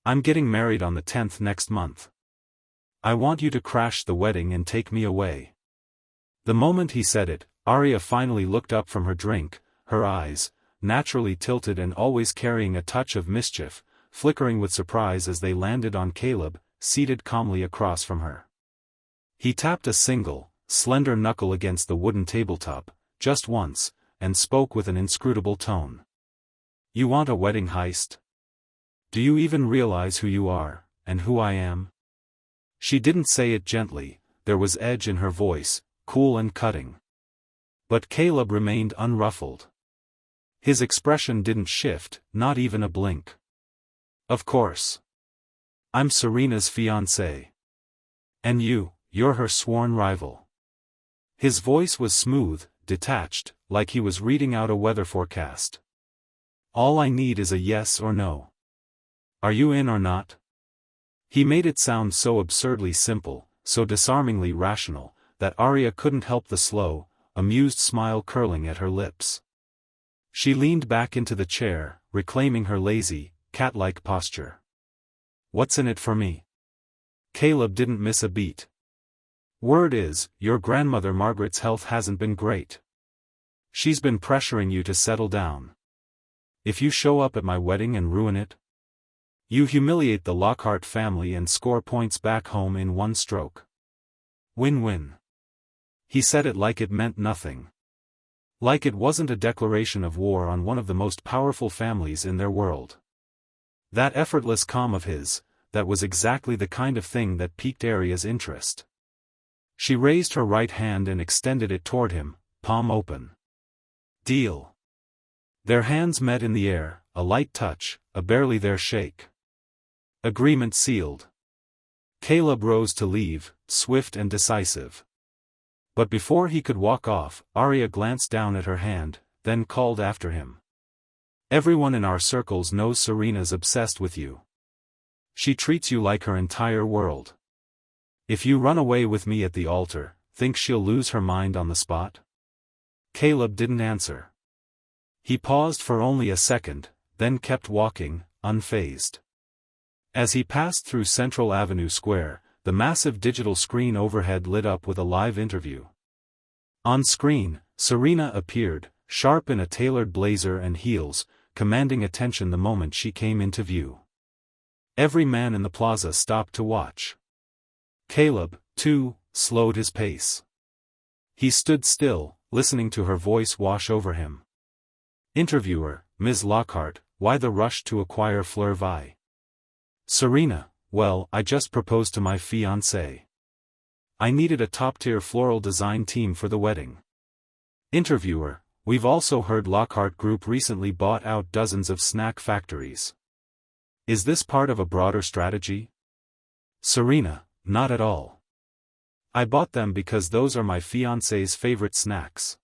I'm getting married on the 10th next month. I want you to crash the wedding and take me away. The moment he said it, Arya finally looked up from her drink, her eyes, naturally tilted and always carrying a touch of mischief, flickering with surprise as they landed on Caleb, seated calmly across from her. He tapped a single, slender knuckle against the wooden tabletop, just once, and spoke with an inscrutable tone. You want a wedding heist? Do you even realize who you are, and who I am? She didn't say it gently, there was edge in her voice, cool and cutting. But Caleb remained unruffled. His expression didn't shift, not even a blink. Of course. I'm Serena's fiancé. And you're her sworn rival. His voice was smooth, detached, like he was reading out a weather forecast. All I need is a yes or no. Are you in or not? He made it sound so absurdly simple, so disarmingly rational, that Arya couldn't help the slow, amused smile curling at her lips. She leaned back into the chair, reclaiming her lazy, cat-like posture. What's in it for me? Caleb didn't miss a beat. Word is, your grandmother Margaret's health hasn't been great. She's been pressuring you to settle down. If you show up at my wedding and ruin it, you humiliate the Lockhart family and score points back home in one stroke. Win-win. He said it like it meant nothing. Like it wasn't a declaration of war on one of the most powerful families in their world. That effortless calm of his, that was exactly the kind of thing that piqued Arya's interest. She raised her right hand and extended it toward him, palm open. Deal. Their hands met in the air, a light touch, a barely there shake. Agreement sealed. Caleb rose to leave, swift and decisive. But before he could walk off, Arya glanced down at her hand, then called after him. Everyone in our circles knows Serena's obsessed with you. She treats you like her entire world. If you run away with me at the altar, think she'll lose her mind on the spot? Caleb didn't answer. He paused for only a second, then kept walking, unfazed. As he passed through Central Avenue Square, the massive digital screen overhead lit up with a live interview. On screen, Serena appeared, sharp in a tailored blazer and heels, commanding attention the moment she came into view. Every man in the plaza stopped to watch. Caleb, too, slowed his pace. He stood still, listening to her voice wash over him. Interviewer, Ms. Lockhart, why the rush to acquire Fleur Vi? Serena, well, I just proposed to my fiancé. I needed a top-tier floral design team for the wedding. Interviewer, we've also heard Lockhart Group recently bought out dozens of snack factories. Is this part of a broader strategy? Serena, not at all. I bought them because those are my fiancé's favorite snacks.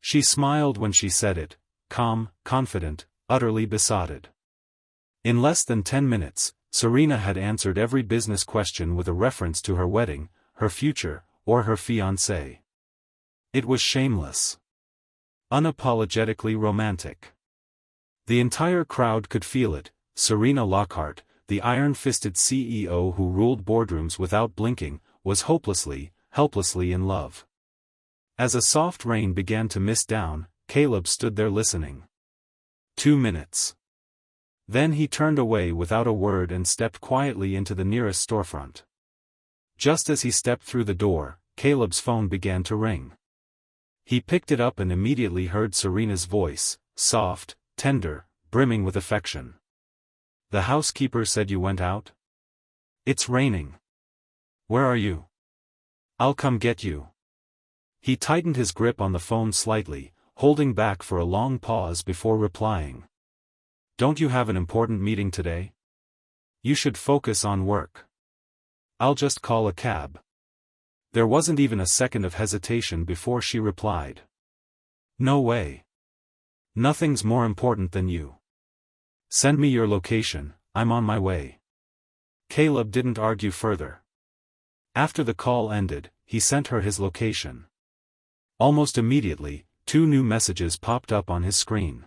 She smiled when she said it, calm, confident, utterly besotted. In less than 10 minutes, Serena had answered every business question with a reference to her wedding, her future, or her fiancé. It was shameless. Unapologetically romantic. The entire crowd could feel it. Serena Lockhart, the iron-fisted CEO who ruled boardrooms without blinking, was hopelessly, helplessly in love. As a soft rain began to mist down, Caleb stood there listening. 2 minutes. Then he turned away without a word and stepped quietly into the nearest storefront. Just as he stepped through the door, Caleb's phone began to ring. He picked it up and immediately heard Serena's voice, soft, tender, brimming with affection. The housekeeper said you went out? It's raining. Where are you? I'll come get you. He tightened his grip on the phone slightly, holding back for a long pause before replying. Don't you have an important meeting today? You should focus on work. I'll just call a cab. There wasn't even a second of hesitation before she replied. No way. Nothing's more important than you. Send me your location, I'm on my way. Caleb didn't argue further. After the call ended, he sent her his location. Almost immediately, 2 new messages popped up on his screen.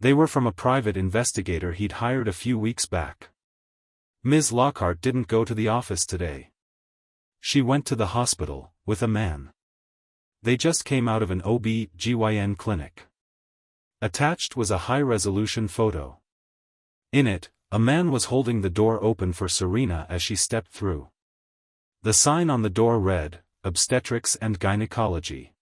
They were from a private investigator he'd hired a few weeks back. Ms. Lockhart didn't go to the office today. She went to the hospital, with a man. They just came out of an OB/GYN clinic. Attached was a high-resolution photo. In it, a man was holding the door open for Serena as she stepped through. The sign on the door read, Obstetrics and Gynecology.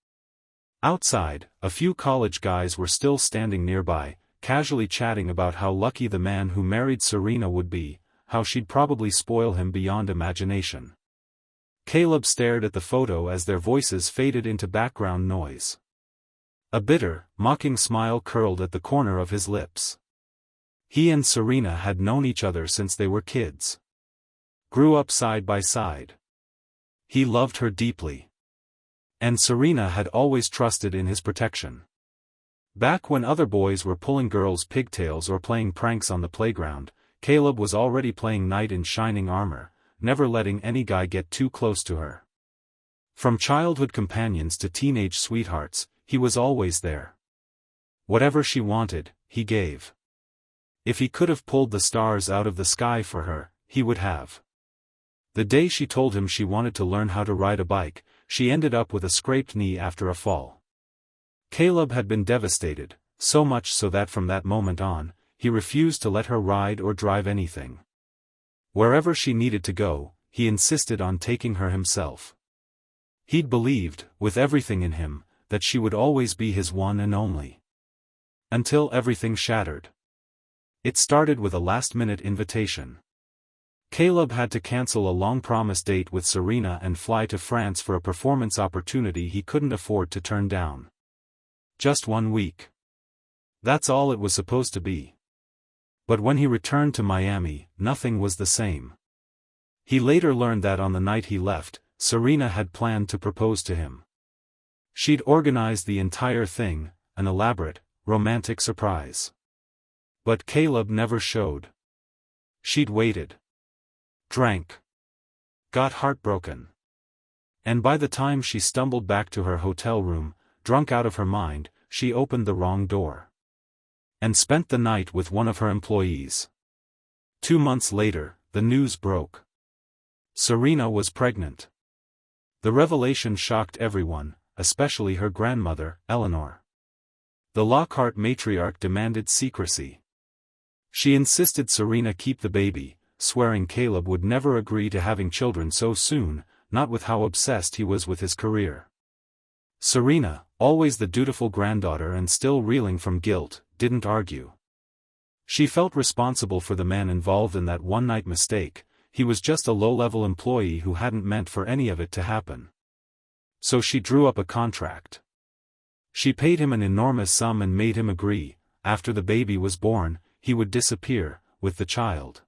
Outside, a few college guys were still standing nearby, casually chatting about how lucky the man who married Serena would be, how she'd probably spoil him beyond imagination. Caleb stared at the photo as their voices faded into background noise. A bitter, mocking smile curled at the corner of his lips. He and Serena had known each other since they were kids. Grew up side by side. He loved her deeply. And Serena had always trusted in his protection. Back when other boys were pulling girls' pigtails or playing pranks on the playground, Caleb was already playing knight in shining armor, never letting any guy get too close to her. From childhood companions to teenage sweethearts, he was always there. Whatever she wanted, he gave. If he could have pulled the stars out of the sky for her, he would have. The day she told him she wanted to learn how to ride a bike, she ended up with a scraped knee after a fall. Caleb had been devastated, so much so that from that moment on, he refused to let her ride or drive anything. Wherever she needed to go, he insisted on taking her himself. He'd believed, with everything in him, that she would always be his one and only. Until everything shattered. It started with a last-minute invitation. Caleb had to cancel a long-promised date with Serena and fly to France for a performance opportunity he couldn't afford to turn down. Just 1 week. That's all it was supposed to be. But when he returned to Miami, nothing was the same. He later learned that on the night he left, Serena had planned to propose to him. She'd organized the entire thing, an elaborate, romantic surprise. But Caleb never showed. She'd waited. Drank. Got heartbroken. And by the time she stumbled back to her hotel room, drunk out of her mind, she opened the wrong door. And spent the night with one of her employees. 2 months later, the news broke. Serena was pregnant. The revelation shocked everyone, especially her grandmother, Eleanor. The Lockhart matriarch demanded secrecy. She insisted Serena keep the baby, swearing Caleb would never agree to having children so soon, not with how obsessed he was with his career. Serena, always the dutiful granddaughter and still reeling from guilt, didn't argue. She felt responsible for the man involved in that one-night mistake. He was just a low-level employee who hadn't meant for any of it to happen. So she drew up a contract. She paid him an enormous sum and made him agree, after the baby was born, he would disappear, with the child.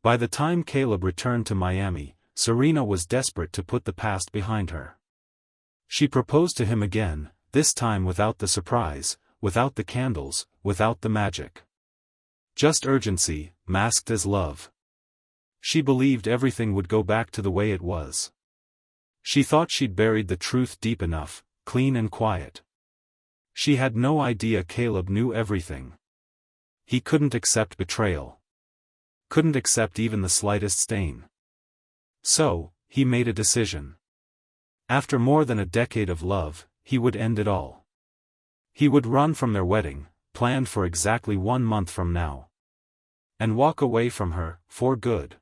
By the time Caleb returned to Miami, Serena was desperate to put the past behind her. She proposed to him again, this time without the surprise, without the candles, without the magic. Just urgency, masked as love. She believed everything would go back to the way it was. She thought she'd buried the truth deep enough, clean and quiet. She had no idea Caleb knew everything. He couldn't accept betrayal. Couldn't accept even the slightest stain. So, he made a decision. After more than a decade of love, he would end it all. He would run from their wedding, planned for exactly 1 month from now. And walk away from her, for good.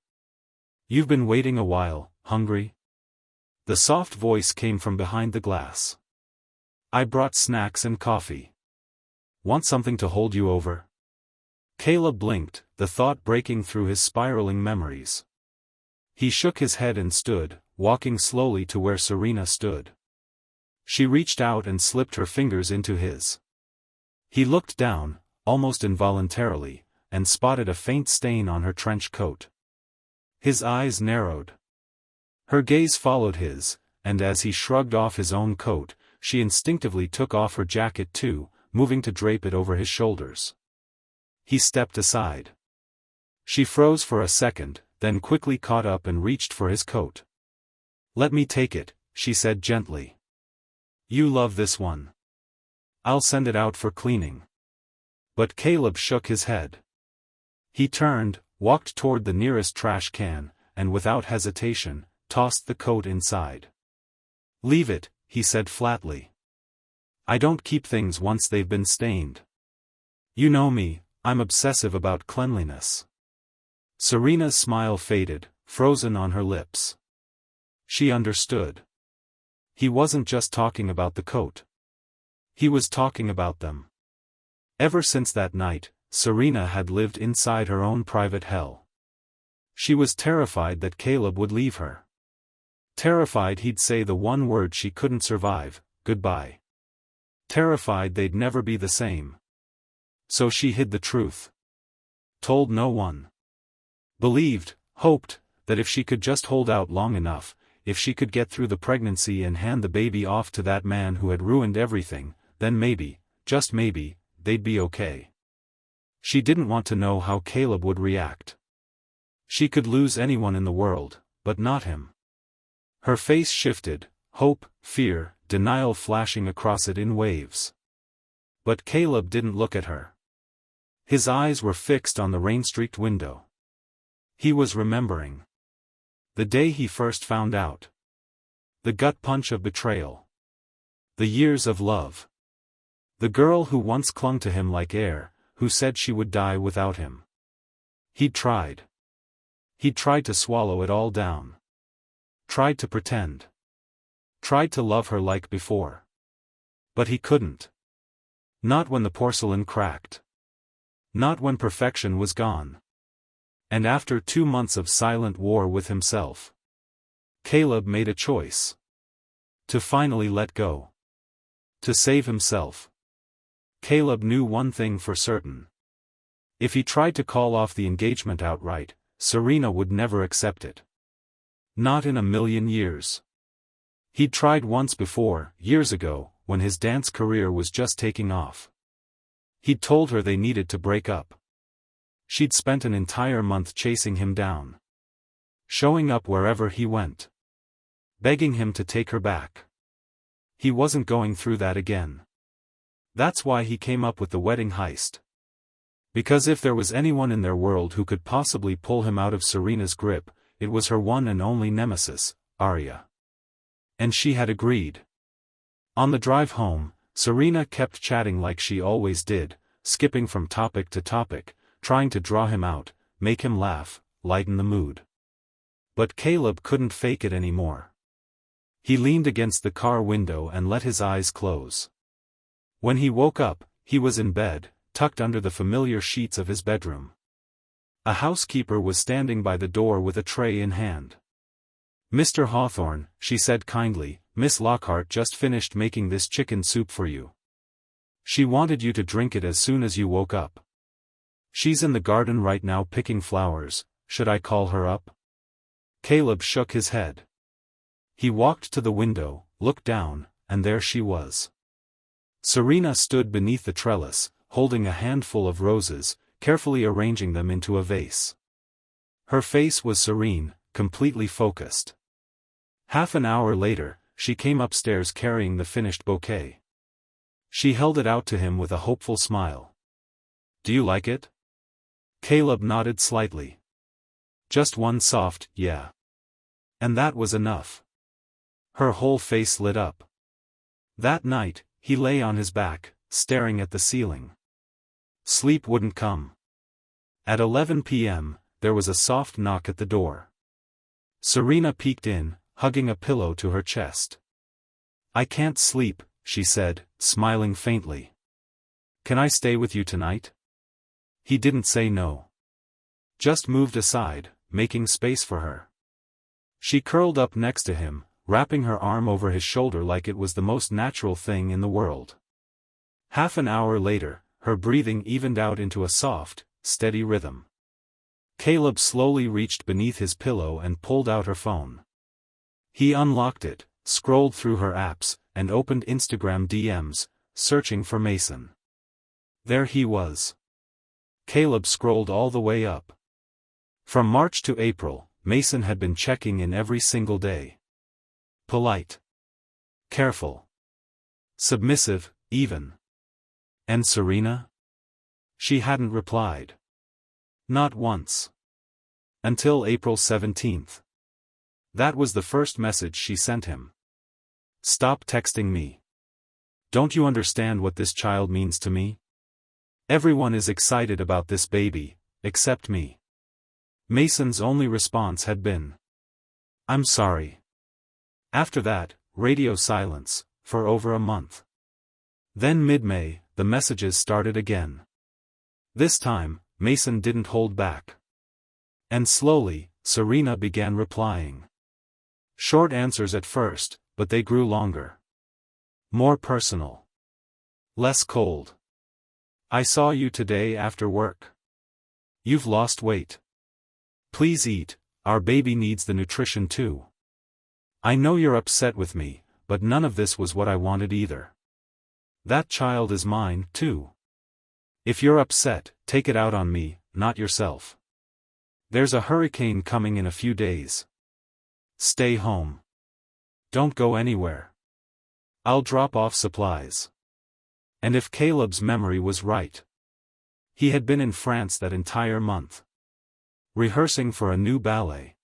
You've been waiting a while, hungry? The soft voice came from behind the glass. I brought snacks and coffee. Want something to hold you over? Caleb blinked, the thought breaking through his spiraling memories. He shook his head and stood, walking slowly to where Serena stood. She reached out and slipped her fingers into his. He looked down, almost involuntarily, and spotted a faint stain on her trench coat. His eyes narrowed. Her gaze followed his, and as he shrugged off his own coat, she instinctively took off her jacket too, moving to drape it over his shoulders. He stepped aside. She froze for a second, then quickly caught up and reached for his coat. Let me take it, she said gently. You love this one. I'll send it out for cleaning. But Caleb shook his head. He turned, walked toward the nearest trash can, and without hesitation, tossed the coat inside. "Leave it," he said flatly. "I don't keep things once they've been stained. You know me, I'm obsessive about cleanliness." Serena's smile faded, frozen on her lips. She understood. He wasn't just talking about the coat. He was talking about them. Ever since that night, Serena had lived inside her own private hell. She was terrified that Caleb would leave her. Terrified he'd say the one word she couldn't survive, goodbye. Terrified they'd never be the same. So she hid the truth. Told no one. Believed, hoped, that if she could just hold out long enough, if she could get through the pregnancy and hand the baby off to that man who had ruined everything, then maybe, just maybe, they'd be okay. She didn't want to know how Caleb would react. She could lose anyone in the world, but not him. Her face shifted, hope, fear, denial flashing across it in waves. But Caleb didn't look at her. His eyes were fixed on the rain-streaked window. He was remembering. The day he first found out. The gut punch of betrayal. The years of love. The girl who once clung to him like air, who said she would die without him. He'd tried. He'd tried to swallow it all down. Tried to pretend. Tried to love her like before. But he couldn't. Not when the porcelain cracked. Not when perfection was gone. And after 2 months of silent war with himself, Caleb made a choice. To finally let go. To save himself. Caleb knew one thing for certain. If he tried to call off the engagement outright, Serena would never accept it. Not in a million years. He'd tried once before, years ago, when his dance career was just taking off. He'd told her they needed to break up. She'd spent an entire month chasing him down. Showing up wherever he went. Begging him to take her back. He wasn't going through that again. That's why he came up with the wedding heist. Because if there was anyone in their world who could possibly pull him out of Serena's grip, it was her one and only nemesis, Arya. And she had agreed. On the drive home, Serena kept chatting like she always did, skipping from topic to topic, trying to draw him out, make him laugh, lighten the mood. But Caleb couldn't fake it anymore. He leaned against the car window and let his eyes close. When he woke up, he was in bed, tucked under the familiar sheets of his bedroom. A housekeeper was standing by the door with a tray in hand. "Mr. Hawthorne," she said kindly, "Miss Lockhart just finished making this chicken soup for you. She wanted you to drink it as soon as you woke up. She's in the garden right now picking flowers. Should I call her up?" Caleb shook his head. He walked to the window, looked down, and there she was. Serena stood beneath the trellis, holding a handful of roses, carefully arranging them into a vase. Her face was serene, completely focused. Half an hour later, she came upstairs carrying the finished bouquet. She held it out to him with a hopeful smile. "Do you like it?" Caleb nodded slightly. Just one soft, yeah. And that was enough. Her whole face lit up. That night, he lay on his back, staring at the ceiling. Sleep wouldn't come. At 11 p.m., there was a soft knock at the door. Serena peeked in, hugging a pillow to her chest. "I can't sleep," she said, smiling faintly. "Can I stay with you tonight?" He didn't say no. Just moved aside, making space for her. She curled up next to him, wrapping her arm over his shoulder like it was the most natural thing in the world. Half an hour later, her breathing evened out into a soft, steady rhythm. Caleb slowly reached beneath his pillow and pulled out her phone. He unlocked it, scrolled through her apps, and opened Instagram DMs, searching for Mason. There he was. Caleb scrolled all the way up. From March to April, Mason had been checking in every single day. Polite. Careful. Submissive, even. And Serena? She hadn't replied. Not once. Until April 17th. That was the first message she sent him. Stop texting me. Don't you understand what this child means to me? Everyone is excited about this baby, except me. Mason's only response had been, I'm sorry. After that, radio silence, for over a month. Then mid-May, the messages started again. This time, Mason didn't hold back. And slowly, Serena began replying. Short answers at first, but they grew longer. More personal. Less cold. I saw you today after work. You've lost weight. Please eat, our baby needs the nutrition too. I know you're upset with me, but none of this was what I wanted either. That child is mine, too. If you're upset, take it out on me, not yourself. There's a hurricane coming in a few days. Stay home. Don't go anywhere. I'll drop off supplies. And if Caleb's memory was right, he had been in France that entire month, rehearsing for a new ballet,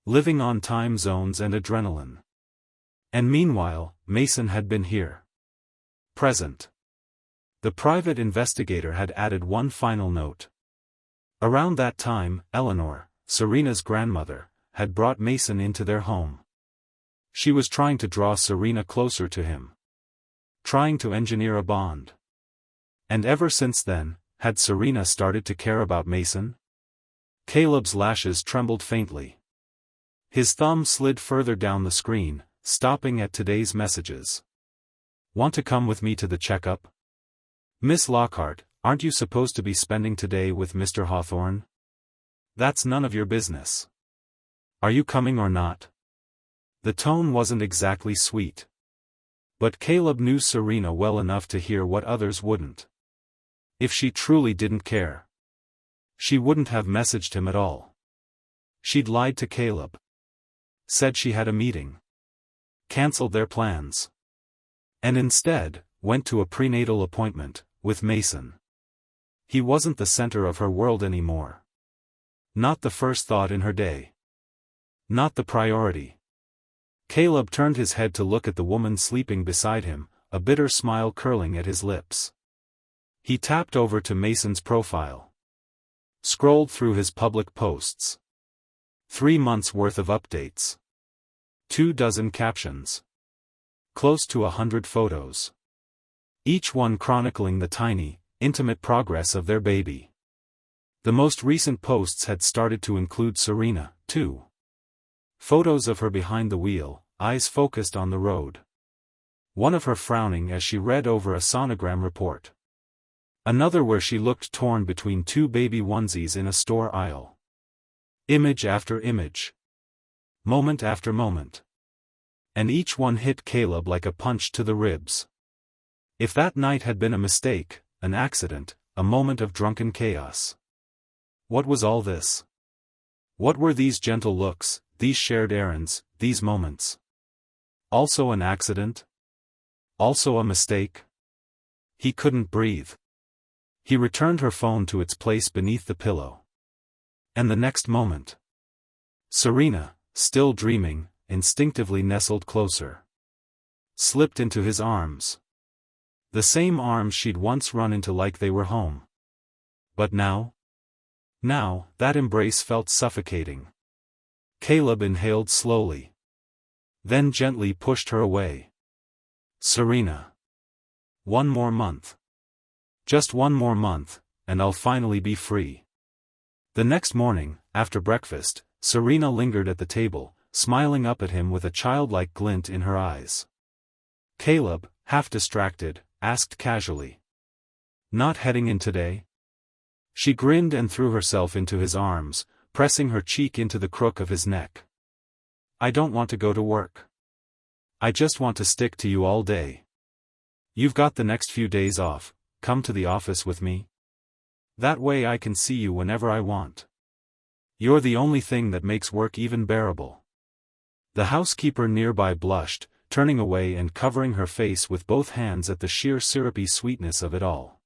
living on time zones and adrenaline. And meanwhile, Mason had been here. Present. The private investigator had added one final note. Around that time, Eleanor, Serena's grandmother, had brought Mason into their home. She was trying to draw Serena closer to him. Trying to engineer a bond. And ever since then, had Serena started to care about Mason? Caleb's lashes trembled faintly. His thumb slid further down the screen, stopping at today's messages. Want to come with me to the checkup? Miss Lockhart, aren't you supposed to be spending today with Mr. Hawthorne? That's none of your business. Are you coming or not? The tone wasn't exactly sweet. But Caleb knew Serena well enough to hear what others wouldn't. If she truly didn't care, she wouldn't have messaged him at all. She'd lied to Caleb. Said she had a meeting. Cancelled their plans. And instead, went to a prenatal appointment, with Mason. He wasn't the center of her world anymore. Not the first thought in her day. Not the priority. Caleb turned his head to look at the woman sleeping beside him, a bitter smile curling at his lips. He tapped over to Mason's profile. Scrolled through his public posts. 3 months worth of updates. 24 captions. Close to 100 photos. Each one chronicling the tiny, intimate progress of their baby. The most recent posts had started to include Serena, too. Photos of her behind the wheel, eyes focused on the road. One of her frowning as she read over a sonogram report. Another where she looked torn between 2 baby onesies in a store aisle. Image after image. Moment after moment. And each one hit Caleb like a punch to the ribs. If that night had been a mistake, an accident, a moment of drunken chaos. What was all this? What were these gentle looks, these shared errands, these moments? Also an accident? Also a mistake? He couldn't breathe. He returned her phone to its place beneath the pillow. And the next moment, Serena, still dreaming, instinctively nestled closer. Slipped into his arms. The same arms she'd once run into like they were home. But now? Now, that embrace felt suffocating. Caleb inhaled slowly. Then gently pushed her away. Serena. One more month. Just one more month, and I'll finally be free. The next morning, after breakfast, Serena lingered at the table, smiling up at him with a childlike glint in her eyes. Caleb, half distracted, asked casually. Not heading in today? She grinned and threw herself into his arms, pressing her cheek into the crook of his neck. I don't want to go to work. I just want to stick to you all day. You've got the next few days off, come to the office with me. That way I can see you whenever I want. You're the only thing that makes work even bearable. The housekeeper nearby blushed, turning away and covering her face with both hands at the sheer syrupy sweetness of it all.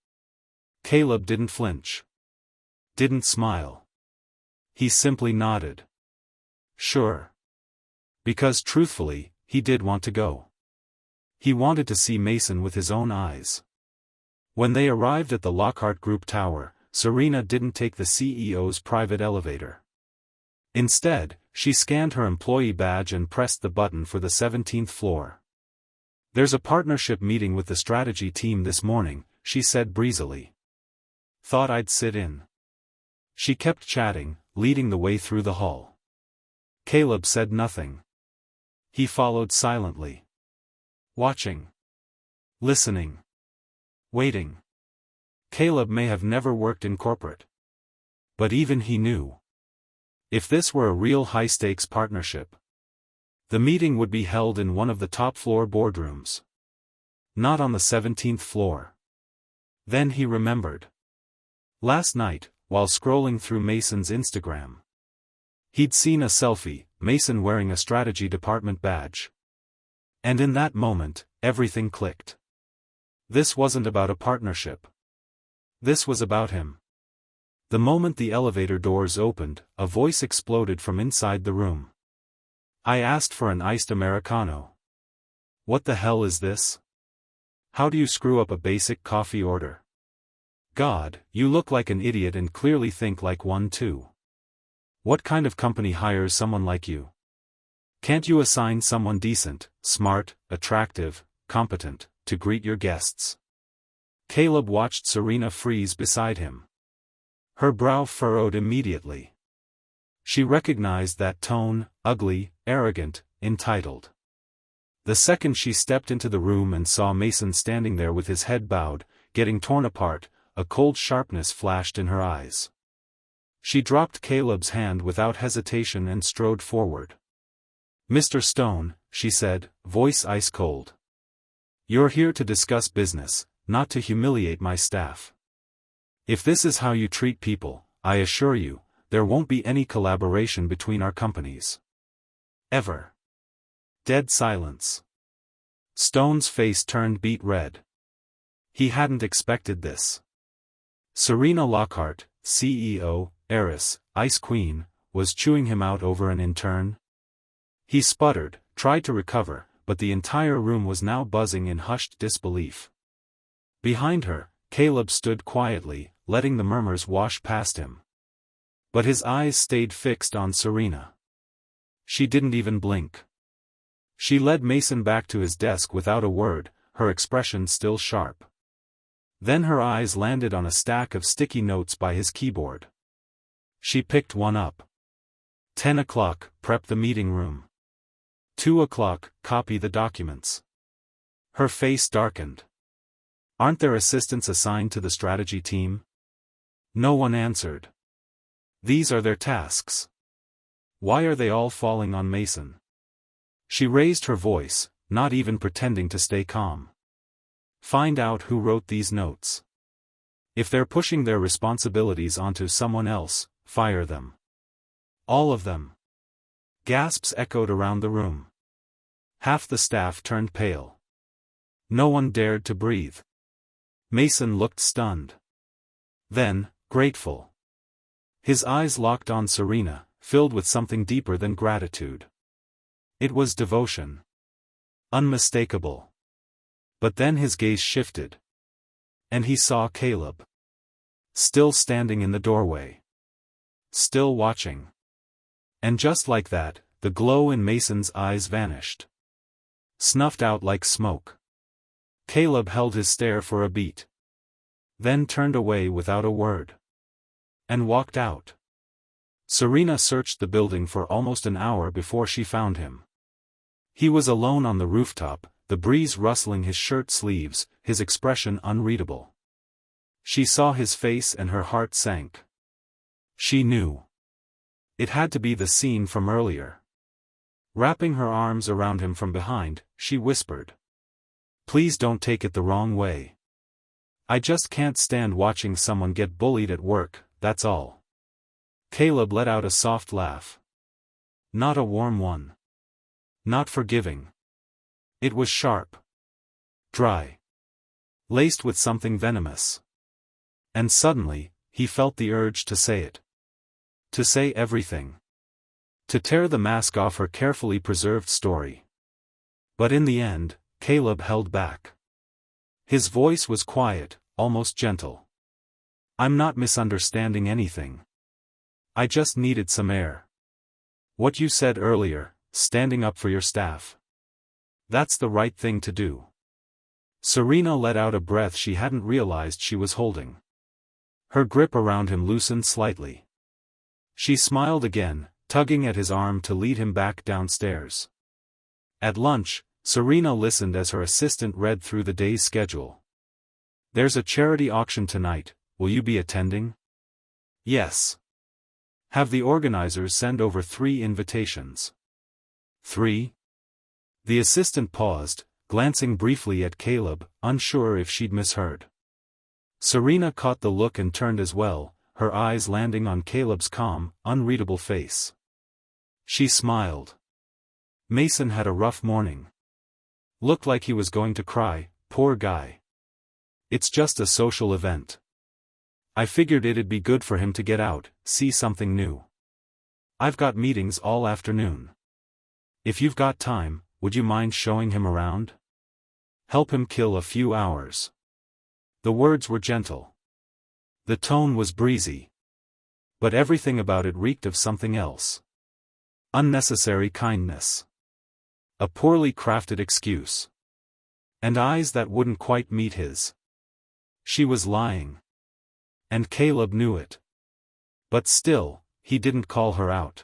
Caleb didn't flinch. Didn't smile. He simply nodded. Sure. Because truthfully, he did want to go. He wanted to see Mason with his own eyes. When they arrived at the Lockhart Group Tower, Serena didn't take the CEO's private elevator. Instead, she scanned her employee badge and pressed the button for the 17th floor. "There's a partnership meeting with the strategy team this morning," she said breezily. "Thought I'd sit in." She kept chatting, leading the way through the hall. Caleb said nothing. He followed silently. Watching. Listening. Waiting. Caleb may have never worked in corporate. But even he knew. If this were a real high-stakes partnership, the meeting would be held in one of the top-floor boardrooms. Not on the 17th floor. Then he remembered. Last night, while scrolling through Mason's Instagram, he'd seen a selfie, Mason wearing a strategy department badge. And in that moment, everything clicked. This wasn't about a partnership. This was about him. The moment the elevator doors opened, a voice exploded from inside the room. "I asked for an iced Americano. What the hell is this? How do you screw up a basic coffee order? God, you look like an idiot and clearly think like one too. What kind of company hires someone like you? Can't you assign someone decent, smart, attractive, competent, to greet your guests?" Caleb watched Serena freeze beside him. Her brow furrowed immediately. She recognized that tone, ugly, arrogant, entitled. The second she stepped into the room and saw Mason standing there with his head bowed, getting torn apart, a cold sharpness flashed in her eyes. She dropped Caleb's hand without hesitation and strode forward. "Mr. Stone," she said, voice ice cold. "You're here to discuss business, not to humiliate my staff. If this is how you treat people, I assure you, there won't be any collaboration between our companies. Ever." Dead silence. Stone's face turned beet red. He hadn't expected this. Serena Lockhart, CEO, heiress, Ice Queen, was chewing him out over an intern. He sputtered, tried to recover, but the entire room was now buzzing in hushed disbelief. Behind her, Caleb stood quietly, letting the murmurs wash past him. But his eyes stayed fixed on Serena. She didn't even blink. She led Mason back to his desk without a word, her expression still sharp. Then her eyes landed on a stack of sticky notes by his keyboard. She picked one up. 10 o'clock, prep the meeting room. 2 o'clock, copy the documents. Her face darkened. Aren't there assistants assigned to the strategy team? No one answered. These are their tasks. Why are they all falling on Mason? She raised her voice, not even pretending to stay calm. Find out who wrote these notes. If they're pushing their responsibilities onto someone else, fire them. All of them. Gasps echoed around the room. Half the staff turned pale. No one dared to breathe. Mason looked stunned. Then, grateful. His eyes locked on Serena, filled with something deeper than gratitude. It was devotion. Unmistakable. But then his gaze shifted. And he saw Caleb. Still standing in the doorway. Still watching. And just like that, the glow in Mason's eyes vanished. Snuffed out like smoke. Caleb held his stare for a beat. Then turned away without a word. And walked out. Serena searched the building for almost an hour before she found him. He was alone on the rooftop, the breeze rustling his shirt sleeves, his expression unreadable. She saw his face and her heart sank. She knew. It had to be the scene from earlier. Wrapping her arms around him from behind, she whispered. Please don't take it the wrong way. I just can't stand watching someone get bullied at work, that's all. Caleb let out a soft laugh. Not a warm one. Not forgiving. It was sharp. Dry. Laced with something venomous. And suddenly, he felt the urge to say it. To say everything. To tear the mask off her carefully preserved story. But in the end, Caleb held back. His voice was quiet, almost gentle. I'm not misunderstanding anything. I just needed some air. What you said earlier, standing up for your staff. That's the right thing to do. Serena let out a breath she hadn't realized she was holding. Her grip around him loosened slightly. She smiled again, tugging at his arm to lead him back downstairs. At lunch, Serena listened as her assistant read through the day's schedule. There's a charity auction tonight, will you be attending? Yes. Have the organizers send over 3 invitations. 3? The assistant paused, glancing briefly at Caleb, unsure if she'd misheard. Serena caught the look and turned as well, her eyes landing on Caleb's calm, unreadable face. She smiled. Mason had a rough morning. Looked like he was going to cry, poor guy. It's just a social event. I figured it'd be good for him to get out, see something new. I've got meetings all afternoon. If you've got time, would you mind showing him around? Help him kill a few hours. The words were gentle. The tone was breezy. But everything about it reeked of something else. Unnecessary kindness. A poorly crafted excuse. And eyes that wouldn't quite meet his. She was lying. And Caleb knew it. But still, he didn't call her out.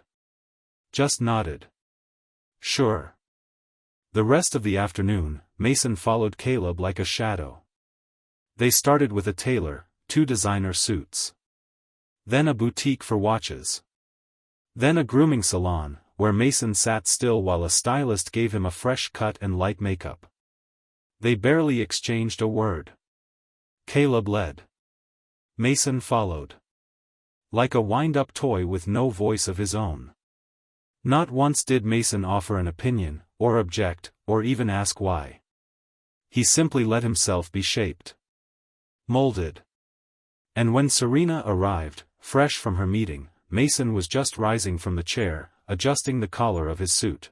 Just nodded. Sure. The rest of the afternoon, Mason followed Caleb like a shadow. They started with a tailor, 2 designer suits. Then a boutique for watches. Then a grooming salon, where Mason sat still while a stylist gave him a fresh cut and light makeup. They barely exchanged a word. Caleb led. Mason followed. Like a wind-up toy with no voice of his own. Not once did Mason offer an opinion, or object, or even ask why. He simply let himself be shaped. Molded. And when Serena arrived, fresh from her meeting, Mason was just rising from the chair, adjusting the collar of his suit.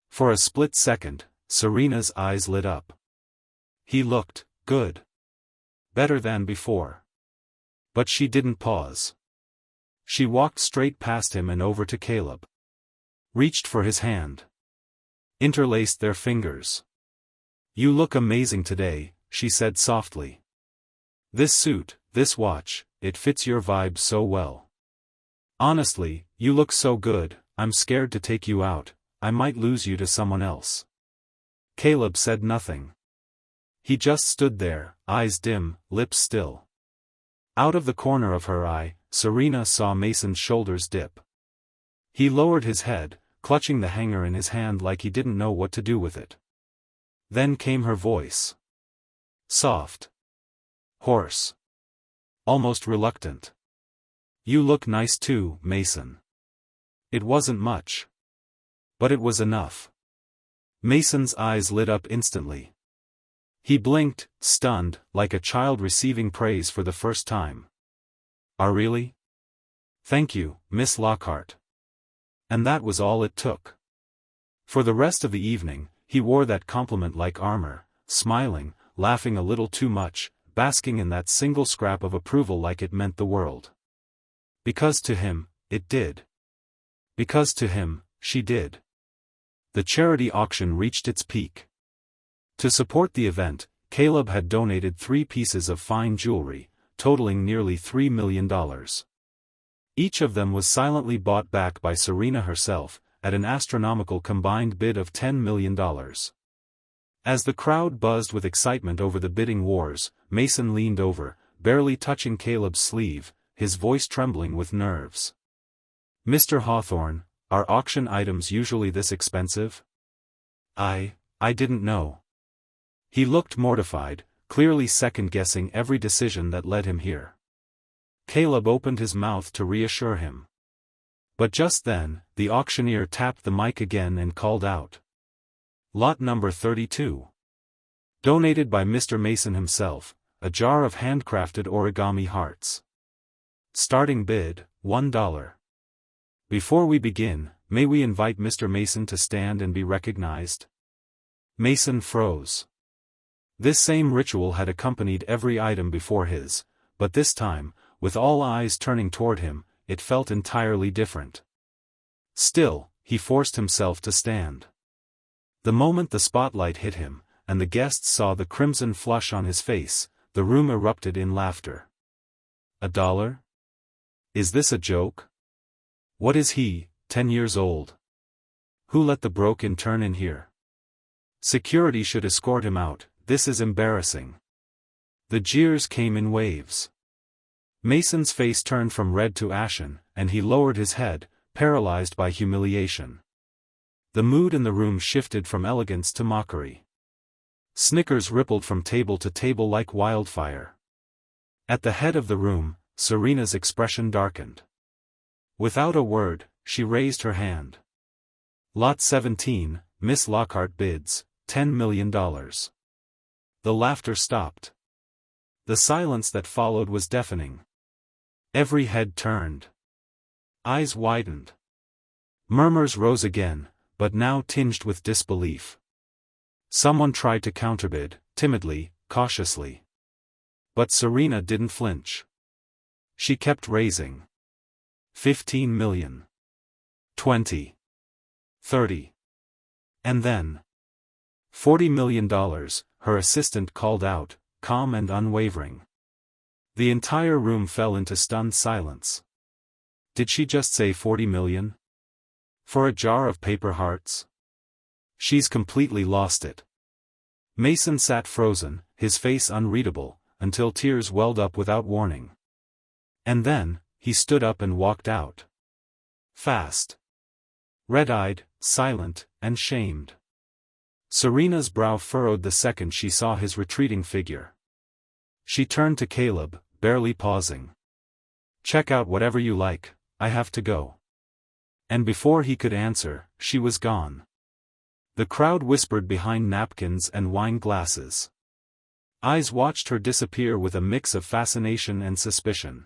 For a split second, Serena's eyes lit up. He looked good. Better than before. But she didn't pause. She walked straight past him and over to Caleb. Reached for his hand. Interlaced their fingers. You look amazing today, she said softly. This suit, this watch, it fits your vibe so well. Honestly, you look so good, I'm scared to take you out, I might lose you to someone else. Caleb said nothing. He just stood there, eyes dim, lips still. Out of the corner of her eye, Serena saw Mason's shoulders dip. He lowered his head, clutching the hanger in his hand like he didn't know what to do with it. Then came her voice. Soft. Hoarse. Almost reluctant. You look nice too, Mason. It wasn't much. But it was enough. Mason's eyes lit up instantly. He blinked, stunned, like a child receiving praise for the first time. Really? Thank you, Miss Lockhart. And that was all it took. For the rest of the evening, he wore that compliment like armor, smiling, laughing a little too much, basking in that single scrap of approval like it meant the world. Because to him, it did. Because to him, she did. The charity auction reached its peak. To support the event, Caleb had donated 3 pieces of fine jewelry, totaling nearly $3 million. Each of them was silently bought back by Serena herself, at an astronomical combined bid of $10 million. As the crowd buzzed with excitement over the bidding wars, Mason leaned over, barely touching Caleb's sleeve, his voice trembling with nerves. Mr. Hawthorne, are auction items usually this expensive? I didn't know. He looked mortified, clearly second-guessing every decision that led him here. Caleb opened his mouth to reassure him. But just then, the auctioneer tapped the mic again and called out. Lot number 32. Donated by Mr. Mason himself, a jar of handcrafted origami hearts. Starting bid, $1. Before we begin, may we invite Mr. Mason to stand and be recognized? Mason froze. This same ritual had accompanied every item before his, but this time, with all eyes turning toward him, it felt entirely different. Still, he forced himself to stand. The moment the spotlight hit him, and the guests saw the crimson flush on his face, the room erupted in laughter. $1? Is this a joke? What is he, 10 years old? Who let the broke-in turn in here? Security should escort him out, this is embarrassing. The jeers came in waves. Mason's face turned from red to ashen, and he lowered his head, paralyzed by humiliation. The mood in the room shifted from elegance to mockery. Snickers rippled from table to table like wildfire. At the head of the room, Serena's expression darkened. Without a word, she raised her hand. Lot 17, Miss Lockhart bids, $10 million. The laughter stopped. The silence that followed was deafening. Every head turned. Eyes widened. Murmurs rose again, but now tinged with disbelief. Someone tried to counterbid, timidly, cautiously. But Serena didn't flinch. She kept raising. 15 million. 20. 30. And then. $40 million, her assistant called out, calm and unwavering. The entire room fell into stunned silence. Did she just say 40 million? For a jar of paper hearts? She's completely lost it. Mason sat frozen, his face unreadable, until tears welled up without warning. And then, he stood up and walked out. Fast. Red-eyed, silent, and shamed. Serena's brow furrowed the second she saw his retreating figure. She turned to Caleb, barely pausing. Check out whatever you like, I have to go. And before he could answer, she was gone. The crowd whispered behind napkins and wine glasses. Eyes watched her disappear with a mix of fascination and suspicion.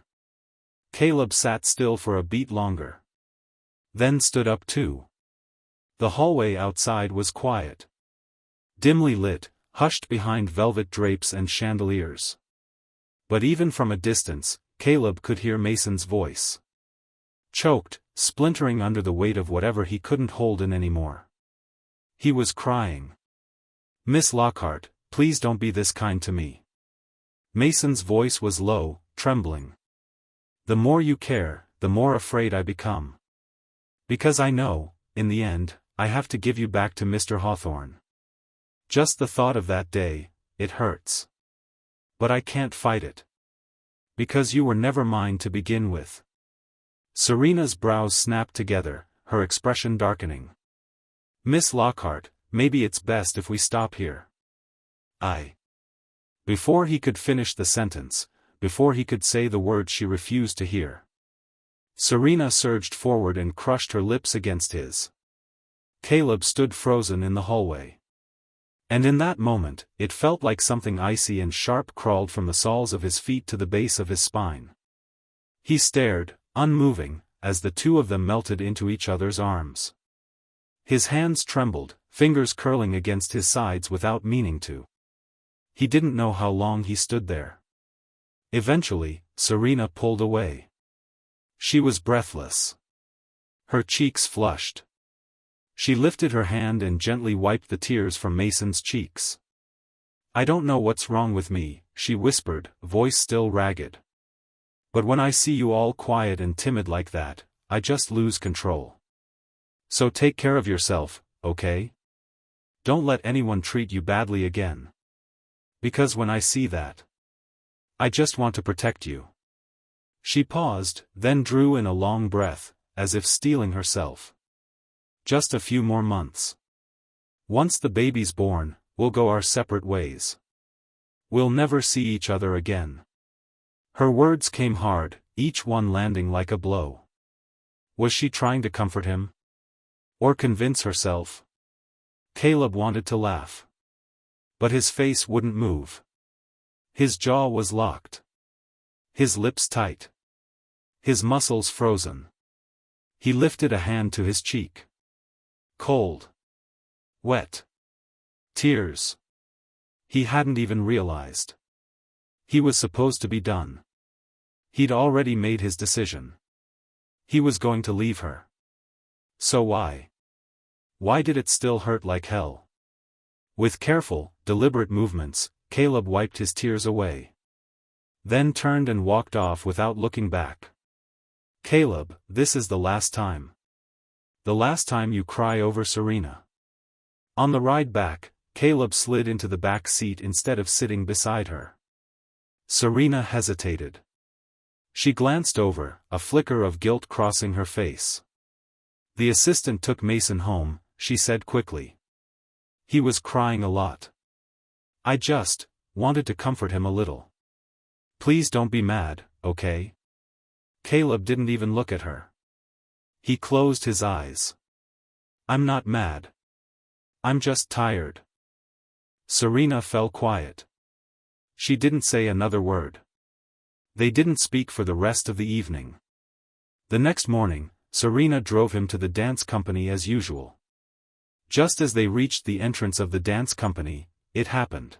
Caleb sat still for a beat longer. Then stood up too. The hallway outside was quiet. Dimly lit, hushed behind velvet drapes and chandeliers. But even from a distance, Caleb could hear Mason's voice. Choked, splintering under the weight of whatever he couldn't hold in anymore. He was crying. Miss Lockhart, please don't be this kind to me. Mason's voice was low, trembling. The more you care, the more afraid I become. Because I know, in the end, I have to give you back to Mr. Hawthorne. Just the thought of that day, it hurts. But I can't fight it. Because you were never mine to begin with. Serena's brows snapped together, her expression darkening. Miss Lockhart, maybe it's best if we stop here. Before he could finish the sentence, before he could say the words she refused to hear. Serena surged forward and crushed her lips against his. Caleb stood frozen in the hallway. And in that moment, it felt like something icy and sharp crawled from the soles of his feet to the base of his spine. He stared, unmoving, as the two of them melted into each other's arms. His hands trembled, fingers curling against his sides without meaning to. He didn't know how long he stood there. Eventually, Serena pulled away. She was breathless. Her cheeks flushed. She lifted her hand and gently wiped the tears from Mason's cheeks. I don't know what's wrong with me, she whispered, voice still ragged. But when I see you all quiet and timid like that, I just lose control. So take care of yourself, okay? Don't let anyone treat you badly again. Because when I see that, I just want to protect you. She paused, then drew in a long breath, as if steeling herself. Just a few more months. Once the baby's born, we'll go our separate ways. We'll never see each other again. Her words came hard, each one landing like a blow. Was she trying to comfort him? Or convince herself? Caleb wanted to laugh. But his face wouldn't move. His jaw was locked. His lips tight. His muscles frozen. He lifted a hand to his cheek. Cold. Wet. Tears. He hadn't even realized. He was supposed to be done. He'd already made his decision. He was going to leave her. So why? Why did it still hurt like hell? With careful, deliberate movements, Caleb wiped his tears away. Then turned and walked off without looking back. Caleb, this is the last time. The last time you cry over Serena. On the ride back, Caleb slid into the back seat instead of sitting beside her. Serena hesitated. She glanced over, a flicker of guilt crossing her face. The assistant took Mason home, she said quickly. He was crying a lot. I just wanted to comfort him a little. Please don't be mad, okay? Caleb didn't even look at her. He closed his eyes. I'm not mad. I'm just tired. Serena fell quiet. She didn't say another word. They didn't speak for the rest of the evening. The next morning, Serena drove him to the dance company as usual. Just as they reached the entrance of the dance company, it happened.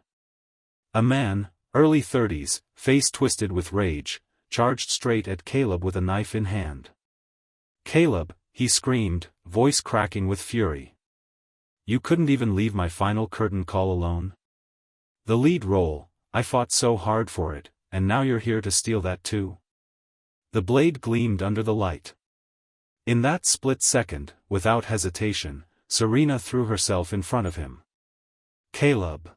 A man, early 30s, face twisted with rage, charged straight at Caleb with a knife in hand. Caleb, he screamed, voice cracking with fury. You couldn't even leave my final curtain call alone? The lead role, I fought so hard for it, and now you're here to steal that too? The blade gleamed under the light. In that split second, without hesitation, Serena threw herself in front of him. Caleb.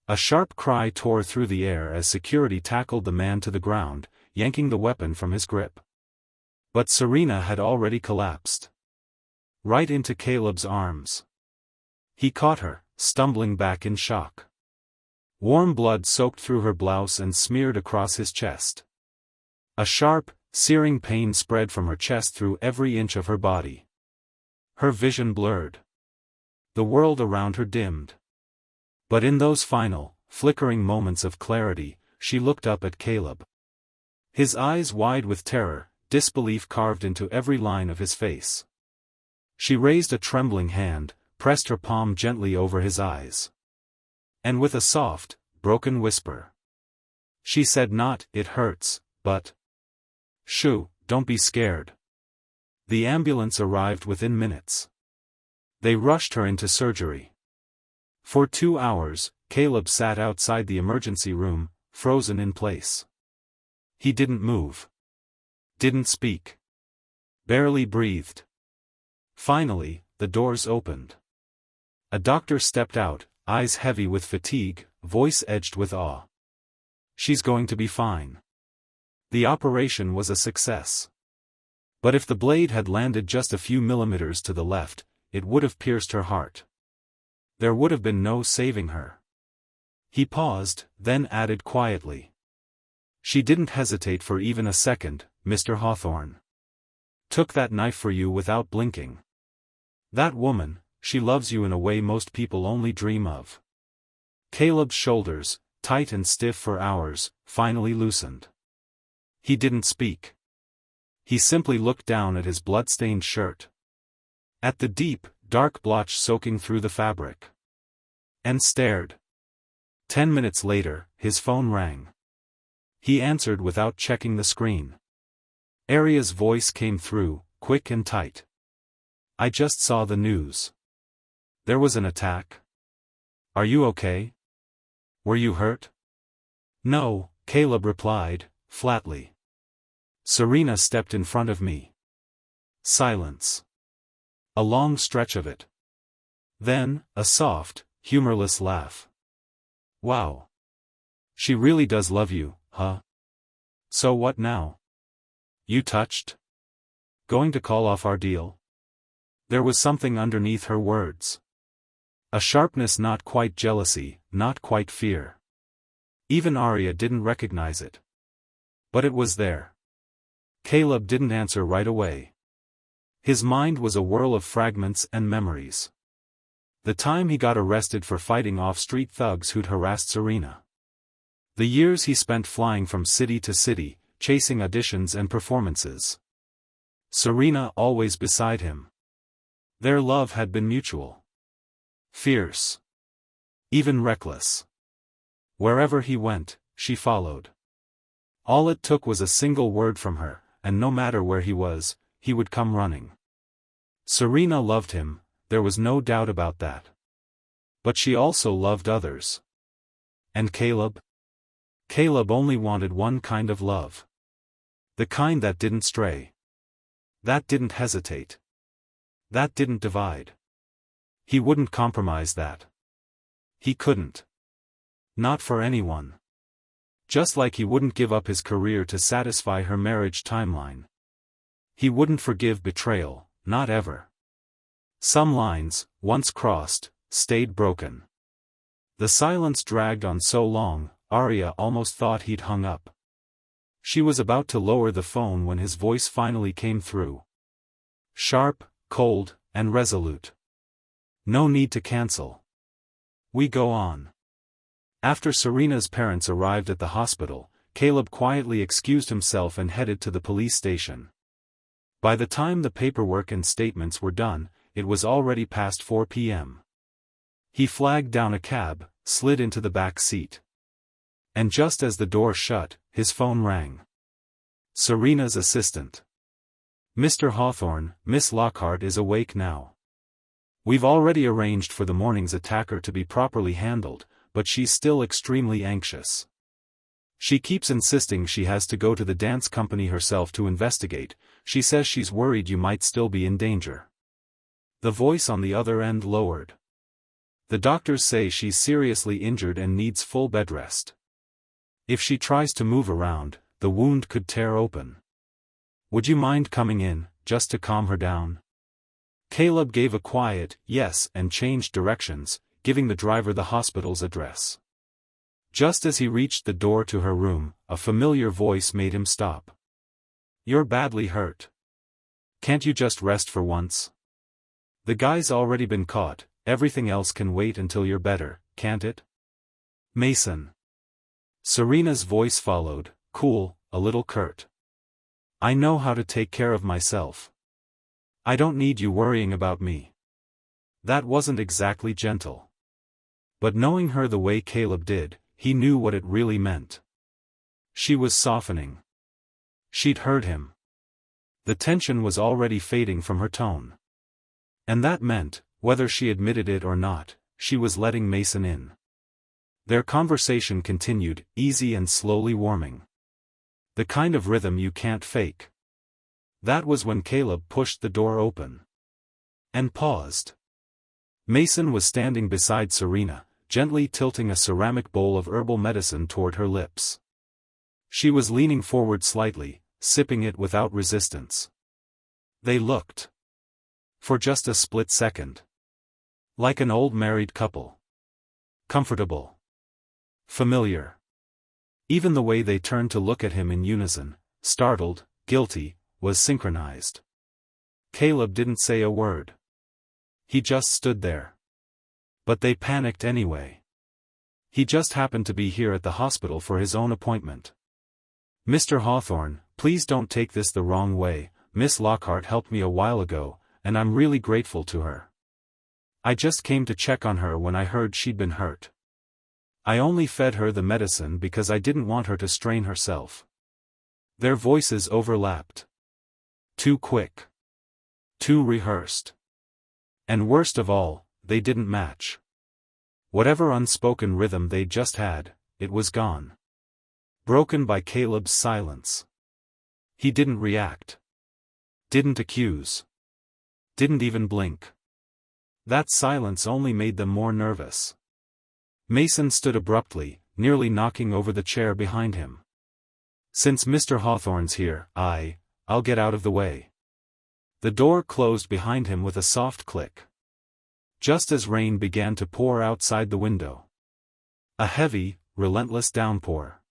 A sharp cry tore through the air as security tackled the man to the ground, yanking the weapon from his grip. But Serena had already collapsed. Right into Caleb's arms. He caught her, stumbling back in shock. Warm blood soaked through her blouse and smeared across his chest. A sharp, searing pain spread from her chest through every inch of her body. Her vision blurred. The world around her dimmed. But in those final, flickering moments of clarity, she looked up at Caleb. His eyes wide with terror, disbelief carved into every line of his face. She raised a trembling hand, pressed her palm gently over his eyes. And with a soft, broken whisper. She said not, it hurts, but. Shoo, don't be scared. The ambulance arrived within minutes. They rushed her into surgery. For 2 hours, Caleb sat outside the emergency room, frozen in place. He didn't move. Didn't speak. Barely breathed. Finally, the doors opened. A doctor stepped out, eyes heavy with fatigue, voice edged with awe. She's going to be fine. The operation was a success. But if the blade had landed just a few millimeters to the left, it would have pierced her heart. There would have been no saving her. He paused, then added quietly. She didn't hesitate for even a second, Mr. Hawthorne. Took that knife for you without blinking. That woman, she loves you in a way most people only dream of. Caleb's shoulders, tight and stiff for hours, finally loosened. He didn't speak. He simply looked down at his blood-stained shirt. At the deep, dark blotch soaking through the fabric. And stared. 10 minutes later, his phone rang. He answered without checking the screen. Aria's voice came through, quick and tight. I just saw the news. There was an attack. Are you okay? Were you hurt? No, Caleb replied, flatly. Serena stepped in front of me. Silence. A long stretch of it. Then, a soft, humorless laugh. Wow. She really does love you, huh? So what now? You touched? Going to call off our deal? There was something underneath her words. A sharpness not quite jealousy, not quite fear. Even Aria didn't recognize it. But it was there. Caleb didn't answer right away. His mind was a whirl of fragments and memories. The time he got arrested for fighting off street thugs who'd harassed Serena. The years he spent flying from city to city, chasing auditions and performances. Serena always beside him. Their love had been mutual. Fierce. Even reckless. Wherever he went, she followed. All it took was a single word from her, and no matter where he was, he would come running. Serena loved him, there was no doubt about that. But she also loved others. And Caleb? Caleb only wanted one kind of love. The kind that didn't stray. That didn't hesitate. That didn't divide. He wouldn't compromise that. He couldn't. Not for anyone. Just like he wouldn't give up his career to satisfy her marriage timeline. He wouldn't forgive betrayal, not ever. Some lines, once crossed, stayed broken. The silence dragged on so long, Arya almost thought he'd hung up. She was about to lower the phone when his voice finally came through. Sharp, cold, and resolute. No need to cancel. We go on. After Serena's parents arrived at the hospital, Caleb quietly excused himself and headed to the police station. By the time the paperwork and statements were done, it was already past 4 p.m. He flagged down a cab, slid into the back seat. And just as the door shut, his phone rang. Serena's assistant. Mr. Hawthorne, Miss Lockhart is awake now. We've already arranged for the morning's attacker to be properly handled, but she's still extremely anxious. She keeps insisting she has to go to the dance company herself to investigate. She says she's worried you might still be in danger. The voice on the other end lowered. The doctors say she's seriously injured and needs full bed rest. If she tries to move around, the wound could tear open. Would you mind coming in, just to calm her down? Caleb gave a quiet yes and changed directions, giving the driver the hospital's address. Just as he reached the door to her room, a familiar voice made him stop. You're badly hurt. Can't you just rest for once? The guy's already been caught, everything else can wait until you're better, can't it? Mason. Serena's voice followed, cool, a little curt. I know how to take care of myself. I don't need you worrying about me. That wasn't exactly gentle. But knowing her the way Caleb did, he knew what it really meant. She was softening. She'd heard him. The tension was already fading from her tone. And that meant, whether she admitted it or not, she was letting Mason in. Their conversation continued, easy and slowly warming. The kind of rhythm you can't fake. That was when Caleb pushed the door open. And paused. Mason was standing beside Serena, gently tilting a ceramic bowl of herbal medicine toward her lips. She was leaning forward slightly, sipping it without resistance. They looked. For just a split second. Like an old married couple. Comfortable. Familiar. Even the way they turned to look at him in unison, startled, guilty, was synchronized. Caleb didn't say a word. He just stood there. But they panicked anyway. He just happened to be here at the hospital for his own appointment. Mr. Hawthorne, please don't take this the wrong way, Miss Lockhart helped me a while ago, and I'm really grateful to her. I just came to check on her when I heard she'd been hurt. I only fed her the medicine because I didn't want her to strain herself. Their voices overlapped. Too quick. Too rehearsed. And worst of all, they didn't match. Whatever unspoken rhythm they just had, it was gone. Broken by Caleb's silence. He didn't react. Didn't accuse. Didn't even blink. That silence only made them more nervous. Mason stood abruptly, nearly knocking over the chair behind him. Since Mr. Hawthorne's here, I'll get out of the way. The door closed behind him with a soft click. Just as rain began to pour outside the window. A heavy, relentless downpour.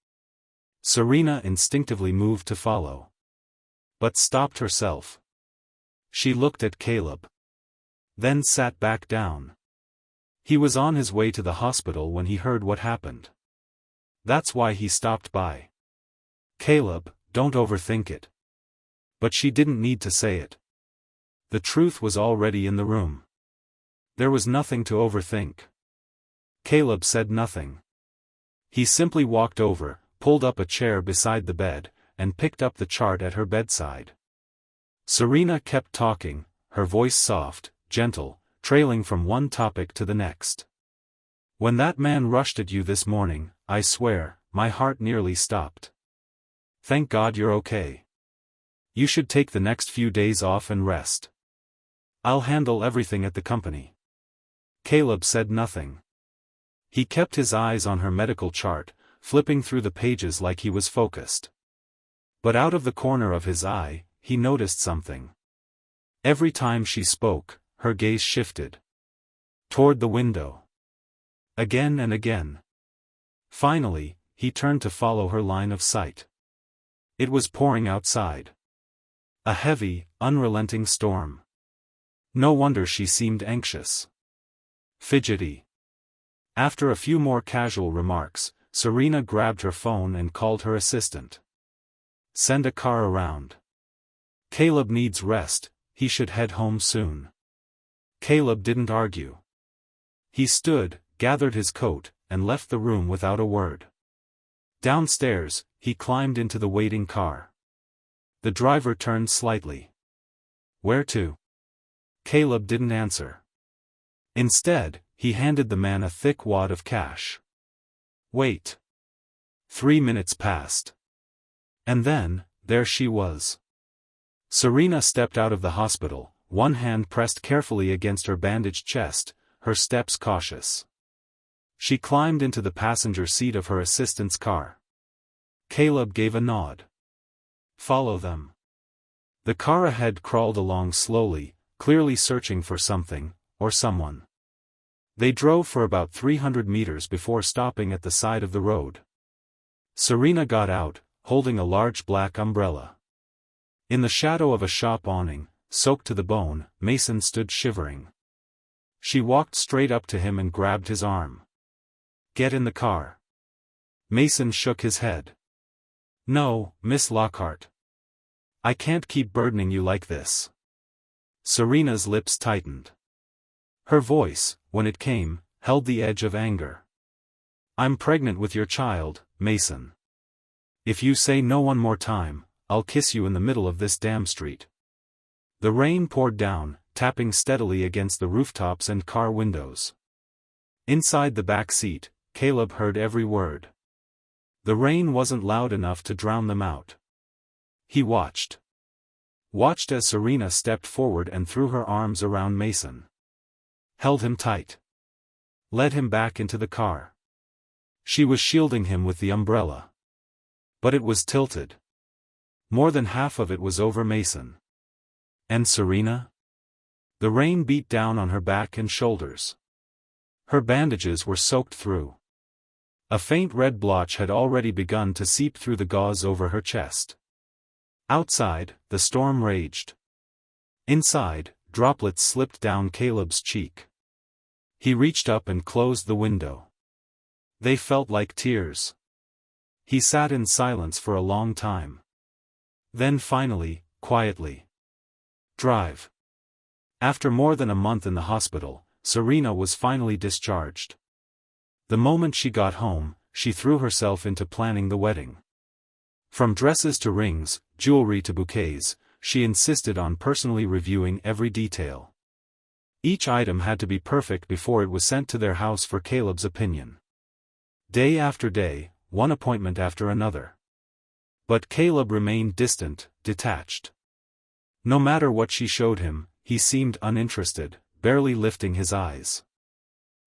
Serena instinctively moved to follow. But stopped herself. She looked at Caleb. Then sat back down. He was on his way to the hospital when he heard what happened. That's why he stopped by. Caleb, don't overthink it. But she didn't need to say it. The truth was already in the room. There was nothing to overthink. Caleb said nothing. He simply walked over, pulled up a chair beside the bed, and picked up the chart at her bedside. Serena kept talking, her voice soft, gentle, trailing from one topic to the next. When that man rushed at you this morning, I swear, my heart nearly stopped. Thank God you're okay. You should take the next few days off and rest. I'll handle everything at the company. Caleb said nothing. He kept his eyes on her medical chart, flipping through the pages like he was focused. But out of the corner of his eye, he noticed something. Every time she spoke, her gaze shifted. Toward the window. Again and again. Finally, he turned to follow her line of sight. It was pouring outside. A heavy, unrelenting storm. No wonder she seemed anxious. Fidgety. After a few more casual remarks, Serena grabbed her phone and called her assistant. Send a car around. Caleb needs rest, he should head home soon. Caleb didn't argue. He stood, gathered his coat, and left the room without a word. Downstairs, he climbed into the waiting car. The driver turned slightly. Where to? Caleb didn't answer. Instead, he handed the man a thick wad of cash. Wait. 3 minutes passed. And then, there she was. Serena stepped out of the hospital, one hand pressed carefully against her bandaged chest, her steps cautious. She climbed into the passenger seat of her assistant's car. Caleb gave a nod. Follow them. The car ahead crawled along slowly, clearly searching for something, or someone. They drove for about 300 meters before stopping at the side of the road. Serena got out, holding a large black umbrella. In the shadow of a shop awning, soaked to the bone, Mason stood shivering. She walked straight up to him and grabbed his arm. Get in the car. Mason shook his head. No, Miss Lockhart. I can't keep burdening you like this. Serena's lips tightened. Her voice, when it came, held the edge of anger. I'm pregnant with your child, Mason. If you say no one more time, I'll kiss you in the middle of this damn street. The rain poured down, tapping steadily against the rooftops and car windows. Inside the back seat, Caleb heard every word. The rain wasn't loud enough to drown them out. He watched. Watched as Serena stepped forward and threw her arms around Mason. Held him tight. Led him back into the car. She was shielding him with the umbrella. But it was tilted. More than half of it was over Mason. And Serena? The rain beat down on her back and shoulders. Her bandages were soaked through. A faint red blotch had already begun to seep through the gauze over her chest. Outside, the storm raged. Inside, droplets slipped down Caleb's cheek. He reached up and closed the window. They felt like tears. He sat in silence for a long time. Then finally, quietly. Drive. After more than a month in the hospital, Serena was finally discharged. The moment she got home, she threw herself into planning the wedding. From dresses to rings, jewelry to bouquets, she insisted on personally reviewing every detail. Each item had to be perfect before it was sent to their house for Caleb's opinion. Day after day, one appointment after another. But Caleb remained distant, detached. No matter what she showed him, he seemed uninterested, barely lifting his eyes.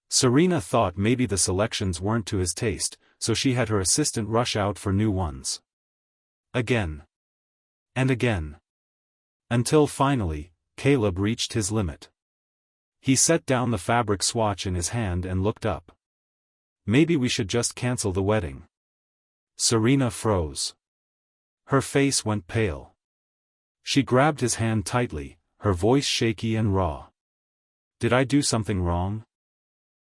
Serena thought maybe the selections weren't to his taste, so she had her assistant rush out for new ones. Again. And again. Until finally, Caleb reached his limit. He set down the fabric swatch in his hand and looked up. Maybe we should just cancel the wedding. Serena froze. Her face went pale. She grabbed his hand tightly, her voice shaky and raw. Did I do something wrong?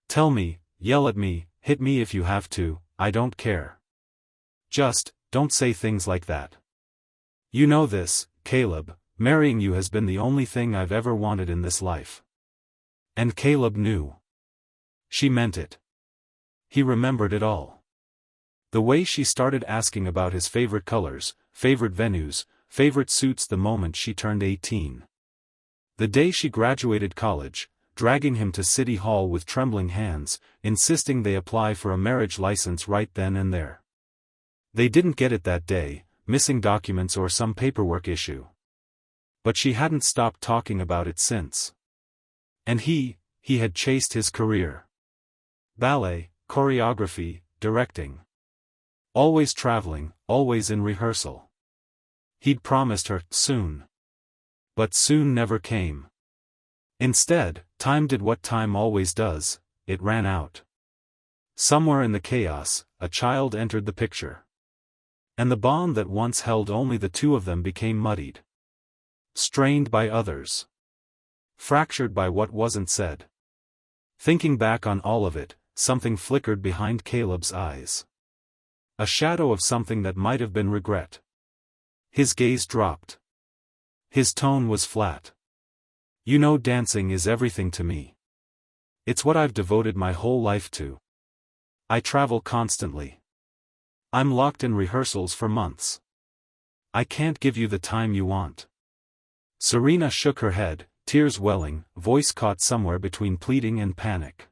Tell me, yell at me, hit me if you have to, I don't care. Just, don't say things like that. You know this, Caleb, marrying you has been the only thing I've ever wanted in this life." And Caleb knew. She meant it. He remembered it all. The way she started asking about his favorite colors, favorite venues, favorite suits the moment she turned 18. The day she graduated college, dragging him to City Hall with trembling hands, insisting they apply for a marriage license right then and there. They didn't get it that day, missing documents or some paperwork issue. But she hadn't stopped talking about it since. And he had chased his career. Ballet, choreography, directing. Always traveling, always in rehearsal. He'd promised her, soon. But soon never came. Instead, time did what time always does, it ran out. Somewhere in the chaos, a child entered the picture. And the bond that once held only the two of them became muddied. Strained by others. Fractured by what wasn't said. Thinking back on all of it, something flickered behind Caleb's eyes. A shadow of something that might have been regret. His gaze dropped. His tone was flat. "You know, dancing is everything to me. It's what I've devoted my whole life to. I travel constantly. I'm locked in rehearsals for months. I can't give you the time you want." Serena shook her head, tears welling, voice caught somewhere between pleading and panic.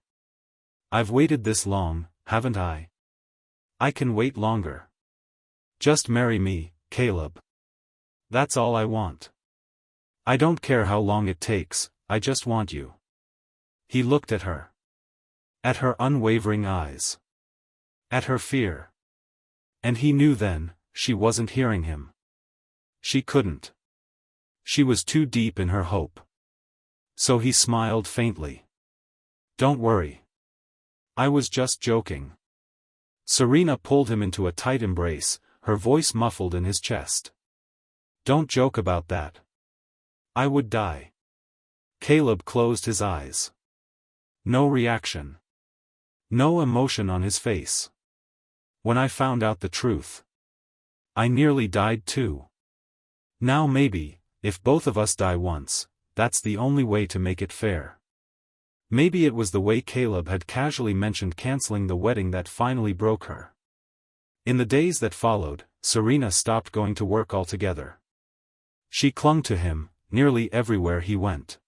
"I've waited this long, haven't I? I can wait longer. Just marry me, Caleb. That's all I want. I don't care how long it takes, I just want you." He looked at her. At her unwavering eyes. At her fear. And he knew then, she wasn't hearing him. She couldn't. She was too deep in her hope. So he smiled faintly. "Don't worry. I was just joking." Serena pulled him into a tight embrace, her voice muffled in his chest. "Don't joke about that. I would die." Caleb closed his eyes. No reaction. No emotion on his face. "When I found out the truth, I nearly died too. Now maybe, if both of us die once, that's the only way to make it fair." Maybe it was the way Caleb had casually mentioned canceling the wedding that finally broke her. In the days that followed, Serena stopped going to work altogether. She clung to him, nearly everywhere he went.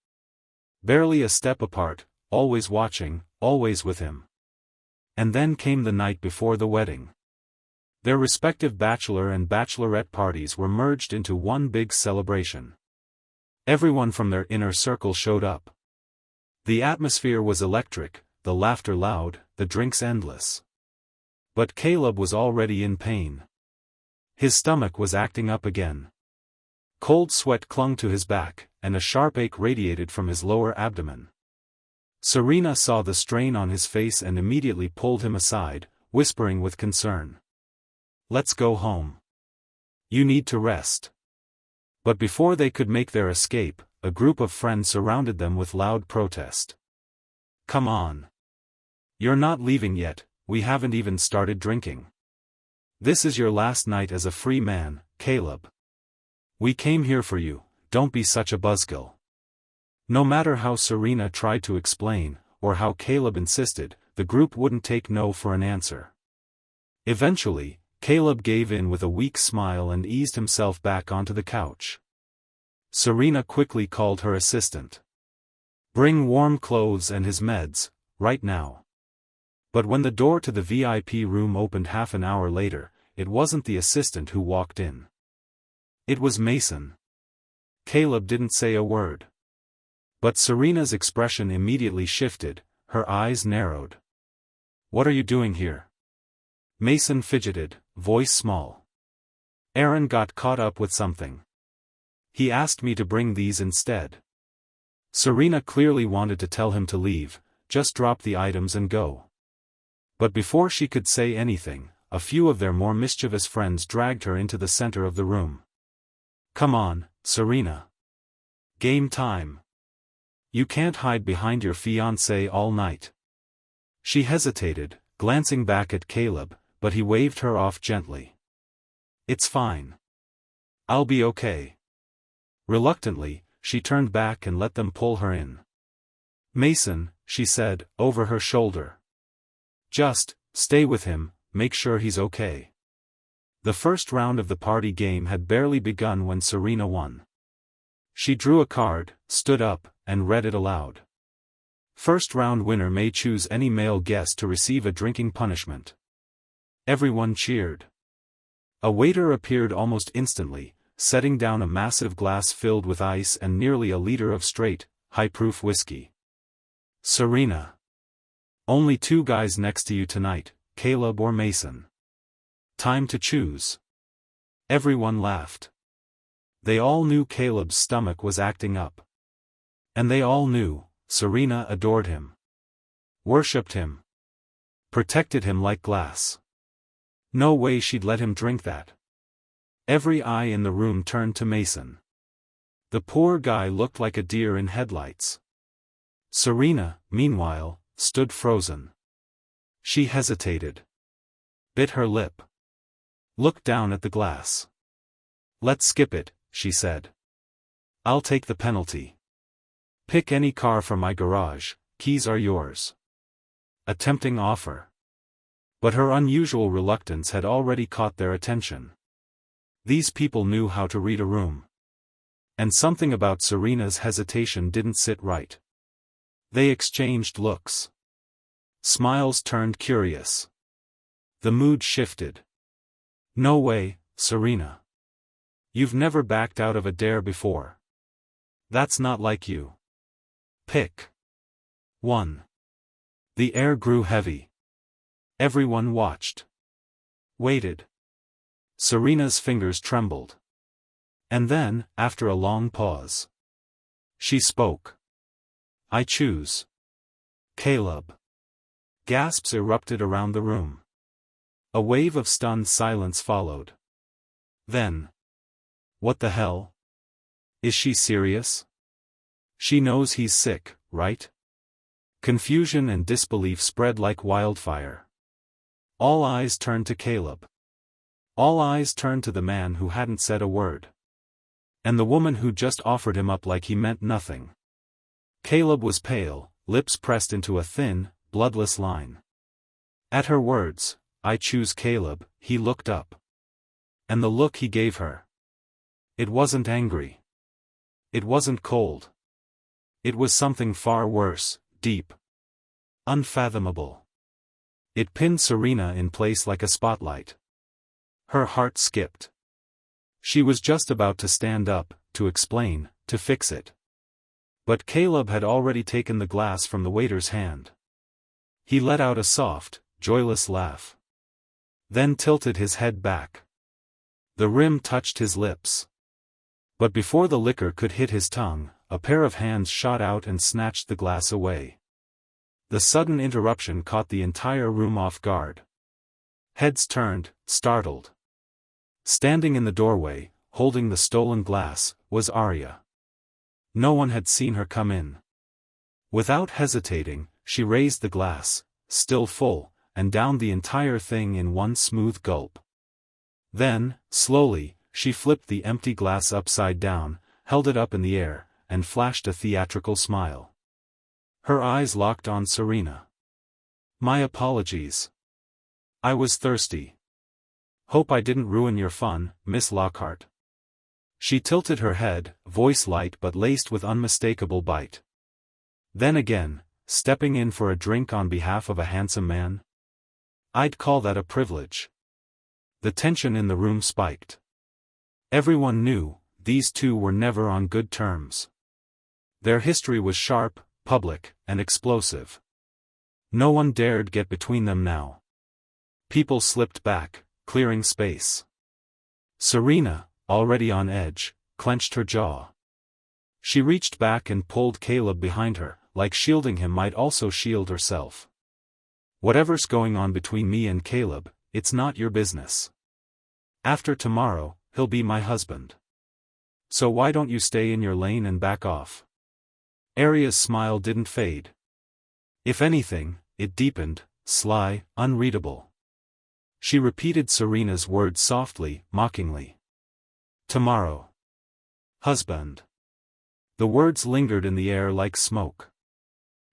Barely a step apart, always watching, always with him. And then came the night before the wedding. Their respective bachelor and bachelorette parties were merged into one big celebration. Everyone from their inner circle showed up. The atmosphere was electric, the laughter loud, the drinks endless. But Caleb was already in pain. His stomach was acting up again. Cold sweat clung to his back, and a sharp ache radiated from his lower abdomen. Serena saw the strain on his face and immediately pulled him aside, whispering with concern. "Let's go home. You need to rest." But before they could make their escape, a group of friends surrounded them with loud protest. "Come on. You're not leaving yet, we haven't even started drinking. This is your last night as a free man, Caleb. We came here for you, don't be such a buzzkill." No matter how Serena tried to explain, or how Caleb insisted, the group wouldn't take no for an answer. Eventually, Caleb gave in with a weak smile and eased himself back onto the couch. Serena quickly called her assistant. "Bring warm clothes and his meds, right now." But when the door to the VIP room opened half an hour later, it wasn't the assistant who walked in. It was Mason. Caleb didn't say a word. But Serena's expression immediately shifted, her eyes narrowed. "What are you doing here?" Mason fidgeted, voice small. "Aaron got caught up with something. He asked me to bring these instead." Serena clearly wanted to tell him to leave, just drop the items and go. But before she could say anything, a few of their more mischievous friends dragged her into the center of the room. "Come on, Serena. Game time. You can't hide behind your fiancé all night." She hesitated, glancing back at Caleb, but he waved her off gently. "It's fine. I'll be okay." Reluctantly, she turned back and let them pull her in. "Mason," she said, over her shoulder. "Just stay with him, make sure he's okay." The first round of the party game had barely begun when Serena won. She drew a card, stood up, and read it aloud. "First round winner may choose any male guest to receive a drinking punishment." Everyone cheered. A waiter appeared almost instantly, setting down a massive glass filled with ice and nearly a liter of straight, high-proof whiskey. "Serena. Only two guys next to you tonight, Caleb or Mason. Time to choose." Everyone laughed. They all knew Caleb's stomach was acting up. And they all knew, Serena adored him. Worshipped him. Protected him like glass. No way she'd let him drink that. Every eye in the room turned to Mason. The poor guy looked like a deer in headlights. Serena, meanwhile, stood frozen. She hesitated. Bit her lip. Looked down at the glass. "Let's skip it," she said. "I'll take the penalty. Pick any car from my garage, keys are yours." A tempting offer. But her unusual reluctance had already caught their attention. These people knew how to read a room. And something about Serena's hesitation didn't sit right. They exchanged looks. Smiles turned curious. The mood shifted. "No way, Serena. You've never backed out of a dare before. That's not like you. Pick one." The air grew heavy. Everyone watched. Waited. Serena's fingers trembled. And then, after a long pause, she spoke. "I choose Caleb." Gasps erupted around the room. A wave of stunned silence followed. Then, "What the hell? Is she serious? She knows he's sick, right?" Confusion and disbelief spread like wildfire. All eyes turned to Caleb. All eyes turned to the man who hadn't said a word. And the woman who just offered him up like he meant nothing. Caleb was pale, lips pressed into a thin, bloodless line. At her words, "I choose Caleb," he looked up. And the look he gave her. It wasn't angry. It wasn't cold. It was something far worse, deep. Unfathomable. It pinned Serena in place like a spotlight. Her heart skipped. She was just about to stand up, to explain, to fix it. But Caleb had already taken the glass from the waiter's hand. He let out a soft, joyless laugh. Then tilted his head back. The rim touched his lips. But before the liquor could hit his tongue, a pair of hands shot out and snatched the glass away. The sudden interruption caught the entire room off guard. Heads turned, startled. Standing in the doorway, holding the stolen glass, was Arya. No one had seen her come in. Without hesitating, she raised the glass, still full, and downed the entire thing in one smooth gulp. Then, slowly, she flipped the empty glass upside down, held it up in the air, and flashed a theatrical smile. Her eyes locked on Serena. "My apologies. I was thirsty. Hope I didn't ruin your fun, Miss Lockhart." She tilted her head, voice light but laced with unmistakable bite. Then again, stepping in for a drink on behalf of a handsome man? I'd call that a privilege. The tension in the room spiked. Everyone knew, these two were never on good terms. Their history was sharp, public, and explosive. No one dared get between them now. People slipped back, clearing space. Serena, already on edge, clenched her jaw. She reached back and pulled Caleb behind her, like shielding him might also shield herself. "Whatever's going on between me and Caleb, it's not your business. After tomorrow, he'll be my husband. So why don't you stay in your lane and back off?" Arya's smile didn't fade. If anything, it deepened, sly, unreadable. She repeated Serena's words softly, mockingly. "Tomorrow. Husband. The words lingered in the air like smoke.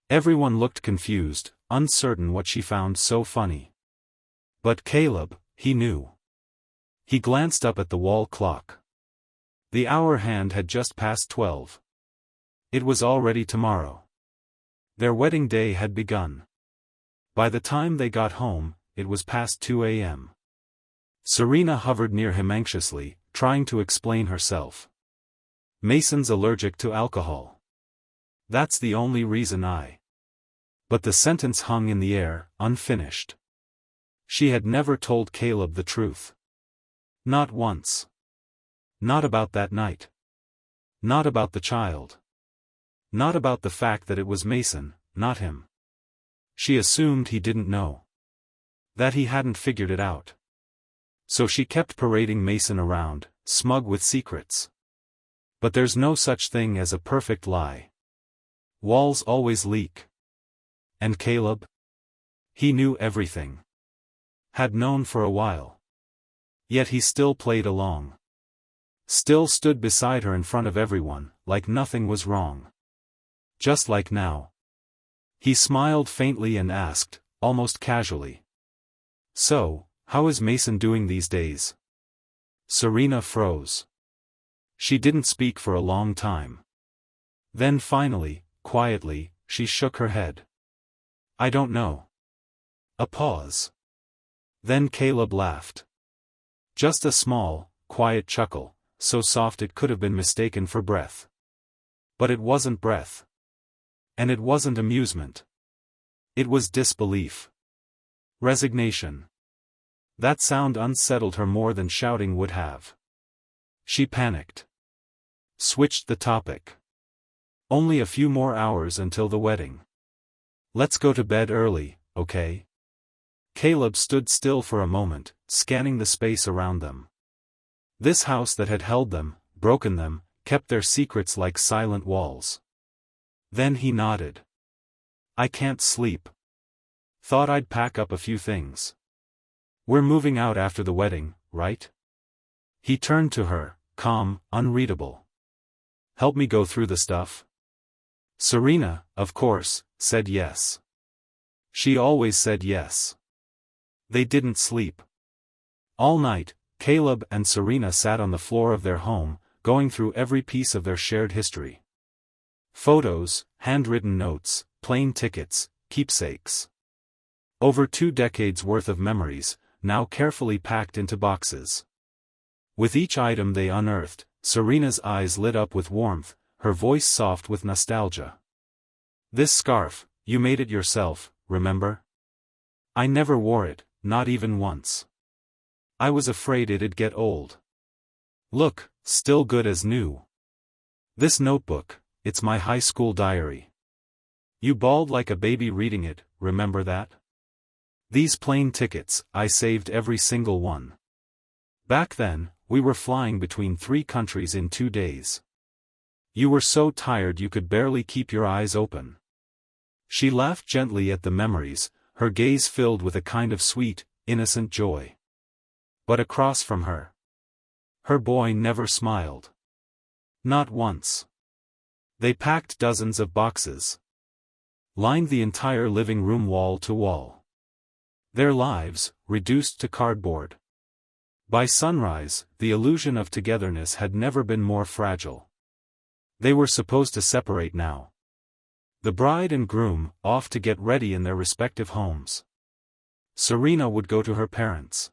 Everyone looked confused, uncertain what she found so funny. But Caleb, he knew. He glanced up at the wall clock. The hour hand had just passed 12. It was already tomorrow. Their wedding day had begun. By the time they got home, it was past 2 a.m. Serena hovered near him anxiously, trying to explain herself. Mason's allergic to alcohol. That's the only reason I. But the sentence hung in the air, unfinished. She had never told Caleb the truth. Not once. Not about that night. Not about the child. Not about the fact that it was Mason, not him. She assumed he didn't know. That he hadn't figured it out. So she kept parading Mason around, smug with secrets. But there's no such thing as a perfect lie. Walls always leak. And Caleb? He knew everything. Had known for a while. Yet he still played along. Still stood beside her in front of everyone, like nothing was wrong. Just like now. He smiled faintly and asked, almost casually. So, how is Mason doing these days? Serena froze. She didn't speak for a long time. Then finally, quietly, she shook her head. I don't know. A pause. Then Caleb laughed. Just a small, quiet chuckle, so soft it could have been mistaken for breath. But it wasn't breath. And it wasn't amusement. It was disbelief. Resignation. That sound unsettled her more than shouting would have. She panicked. Switched the topic. Only a few more hours until the wedding. Let's go to bed early, okay? Caleb stood still for a moment, scanning the space around them. This house that had held them, broken them, kept their secrets like silent walls. Then he nodded. I can't sleep. Thought I'd pack up a few things. We're moving out after the wedding, right? He turned to her, calm, unreadable. Help me go through the stuff? Serena, of course, said yes. She always said yes. They didn't sleep. All night, Caleb and Serena sat on the floor of their home, going through every piece of their shared history. Photos, handwritten notes, plane tickets, keepsakes. Over 2 decades worth of memories, now carefully packed into boxes. With each item they unearthed, Serena's eyes lit up with warmth, her voice soft with nostalgia. This scarf, you made it yourself, remember? I never wore it, not even once. I was afraid it'd get old. Look, still good as new. This notebook, it's my high school diary. You bawled like a baby reading it, remember that? These plane tickets, I saved every single one. Back then, we were flying between 3 countries in 2 days. You were so tired you could barely keep your eyes open. She laughed gently at the memories, her gaze filled with a kind of sweet, innocent joy. But across from her, her boy never smiled. Not once. They packed dozens of boxes. Lined the entire living room wall to wall. Their lives, reduced to cardboard. By sunrise, the illusion of togetherness had never been more fragile. They were supposed to separate now. The bride and groom, off to get ready in their respective homes. Serena would go to her parents.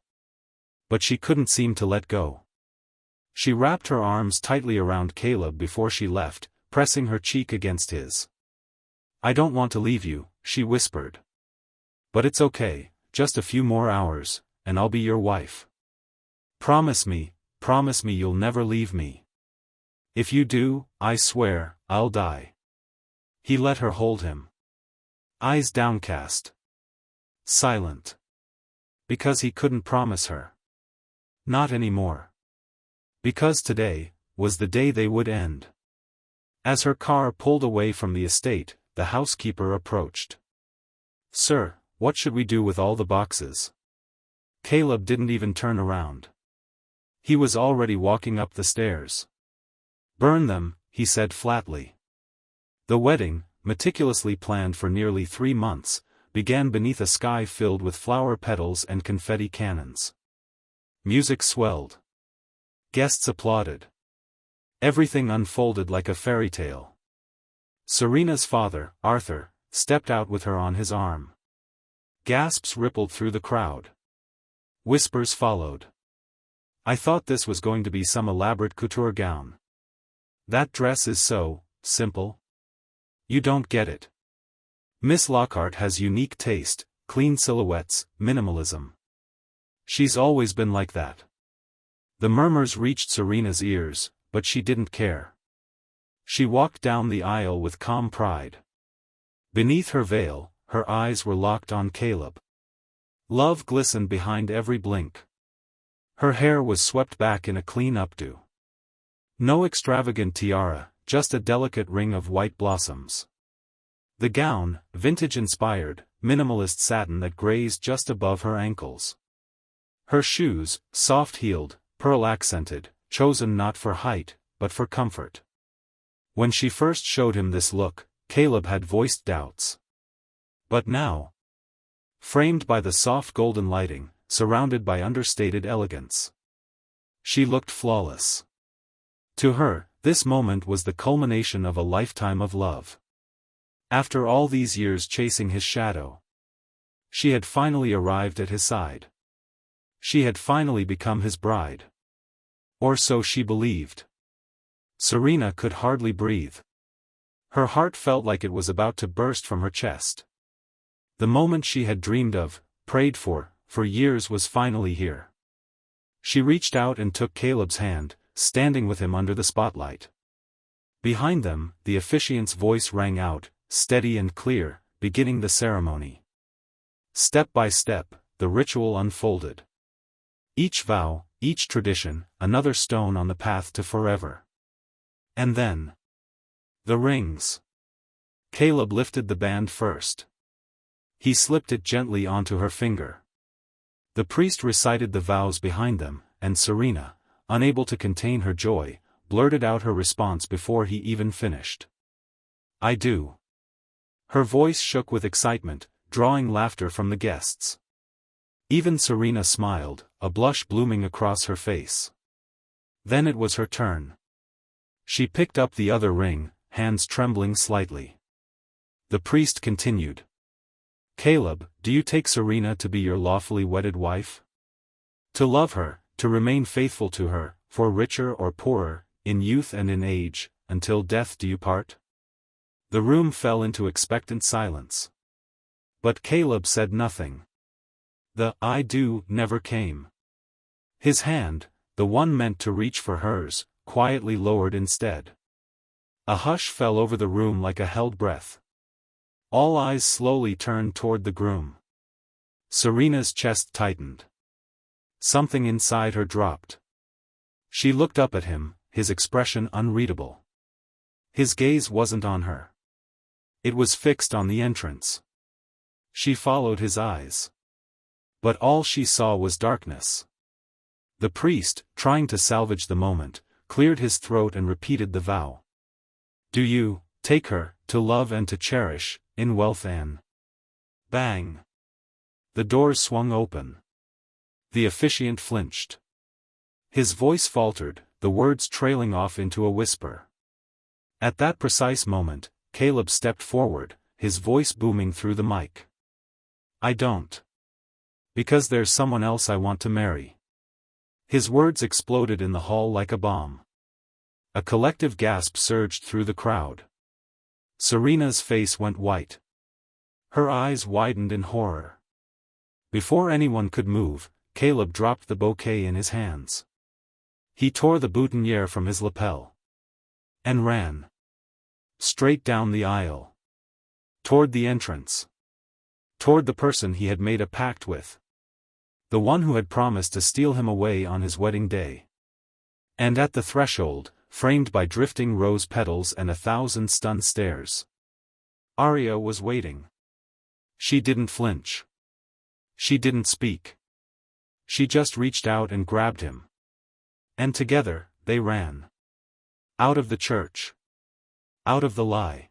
But she couldn't seem to let go. She wrapped her arms tightly around Caleb before she left, pressing her cheek against his. I don't want to leave you, she whispered. But it's okay, just a few more hours, and I'll be your wife. Promise me you'll never leave me. If you do, I swear, I'll die. He let her hold him. Eyes downcast. Silent. Because he couldn't promise her. Not anymore. Because today, was the day they would end. As her car pulled away from the estate, the housekeeper approached. Sir, what should we do with all the boxes? Caleb didn't even turn around. He was already walking up the stairs. Burn them, he said flatly. The wedding, meticulously planned for nearly 3 months, began beneath a sky filled with flower petals and confetti cannons. Music swelled. Guests applauded. Everything unfolded like a fairy tale. Serena's father, Arthur, stepped out with her on his arm. Gasps rippled through the crowd. Whispers followed. "I thought this was going to be some elaborate couture gown. That dress is so simple. You don't get it. Miss Lockhart has unique taste, clean silhouettes, minimalism. She's always been like that." The murmurs reached Serena's ears, but she didn't care. She walked down the aisle with calm pride. Beneath her veil, her eyes were locked on Caleb. Love glistened behind every blink. Her hair was swept back in a clean updo. No extravagant tiara, just a delicate ring of white blossoms. The gown, vintage-inspired, minimalist satin that grazed just above her ankles. Her shoes, soft-heeled, pearl-accented, chosen not for height, but for comfort. When she first showed him this look, Caleb had voiced doubts. But now, framed by the soft golden lighting, surrounded by understated elegance, she looked flawless. To her, this moment was the culmination of a lifetime of love. After all these years chasing his shadow, she had finally arrived at his side. She had finally become his bride. Or so she believed. Serena could hardly breathe. Her heart felt like it was about to burst from her chest. The moment she had dreamed of, prayed for years was finally here. She reached out and took Caleb's hand, standing with him under the spotlight. Behind them, the officiant's voice rang out, steady and clear, beginning the ceremony. Step by step, the ritual unfolded. Each vow, each tradition, another stone on the path to forever. And then, the rings. Caleb lifted the band first. He slipped it gently onto her finger. The priest recited the vows behind them, and Serena, unable to contain her joy, blurted out her response before he even finished. "I do." Her voice shook with excitement, drawing laughter from the guests. Even Serena smiled, a blush blooming across her face. Then it was her turn. She picked up the other ring, hands trembling slightly. The priest continued. "Caleb, do you take Serena to be your lawfully wedded wife? To love her, to remain faithful to her, for richer or poorer, in youth and in age, until death do you part?" The room fell into expectant silence. But Caleb said nothing. The "I do" never came. His hand, the one meant to reach for hers, quietly lowered instead. A hush fell over the room like a held breath. All eyes slowly turned toward the groom. Serena's chest tightened. Something inside her dropped. She looked up at him, his expression unreadable. His gaze wasn't on her. It was fixed on the entrance. She followed his eyes. But all she saw was darkness. The priest, trying to salvage the moment, cleared his throat and repeated the vow. "Do you take her, to love and to cherish, in wealth and..." Bang! The doors swung open. The officiant flinched. His voice faltered, the words trailing off into a whisper. At that precise moment, Caleb stepped forward, his voice booming through the mic. "I don't. Because there's someone else I want to marry." His words exploded in the hall like a bomb. A collective gasp surged through the crowd. Serena's face went white. Her eyes widened in horror. Before anyone could move, Caleb dropped the bouquet in his hands. He tore the boutonniere from his lapel. And ran. Straight down the aisle. Toward the entrance. Toward the person he had made a pact with. The one who had promised to steal him away on his wedding day. And at the threshold, framed by drifting rose petals and 1,000 stunned stares, Arya was waiting. She didn't flinch. She didn't speak. She just reached out and grabbed him. And together, they ran. Out of the church. Out of the lie.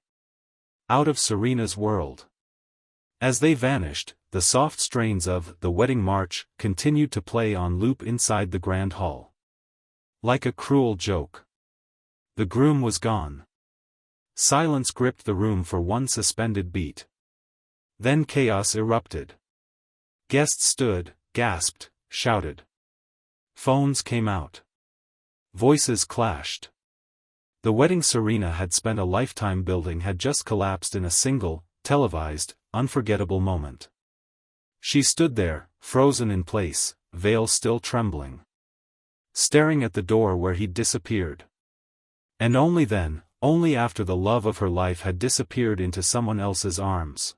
Out of Serena's world. As they vanished, the soft strains of The Wedding March continued to play on loop inside the grand hall. Like a cruel joke. The groom was gone. Silence gripped the room for one suspended beat. Then chaos erupted. Guests stood, gasped, shouted. Phones came out. Voices clashed. The wedding Serena had spent a lifetime building had just collapsed in a single, televised, unforgettable moment. She stood there, frozen in place, veil still trembling. Staring at the door where he'd disappeared. And only then, only after the love of her life had disappeared into someone else's arms,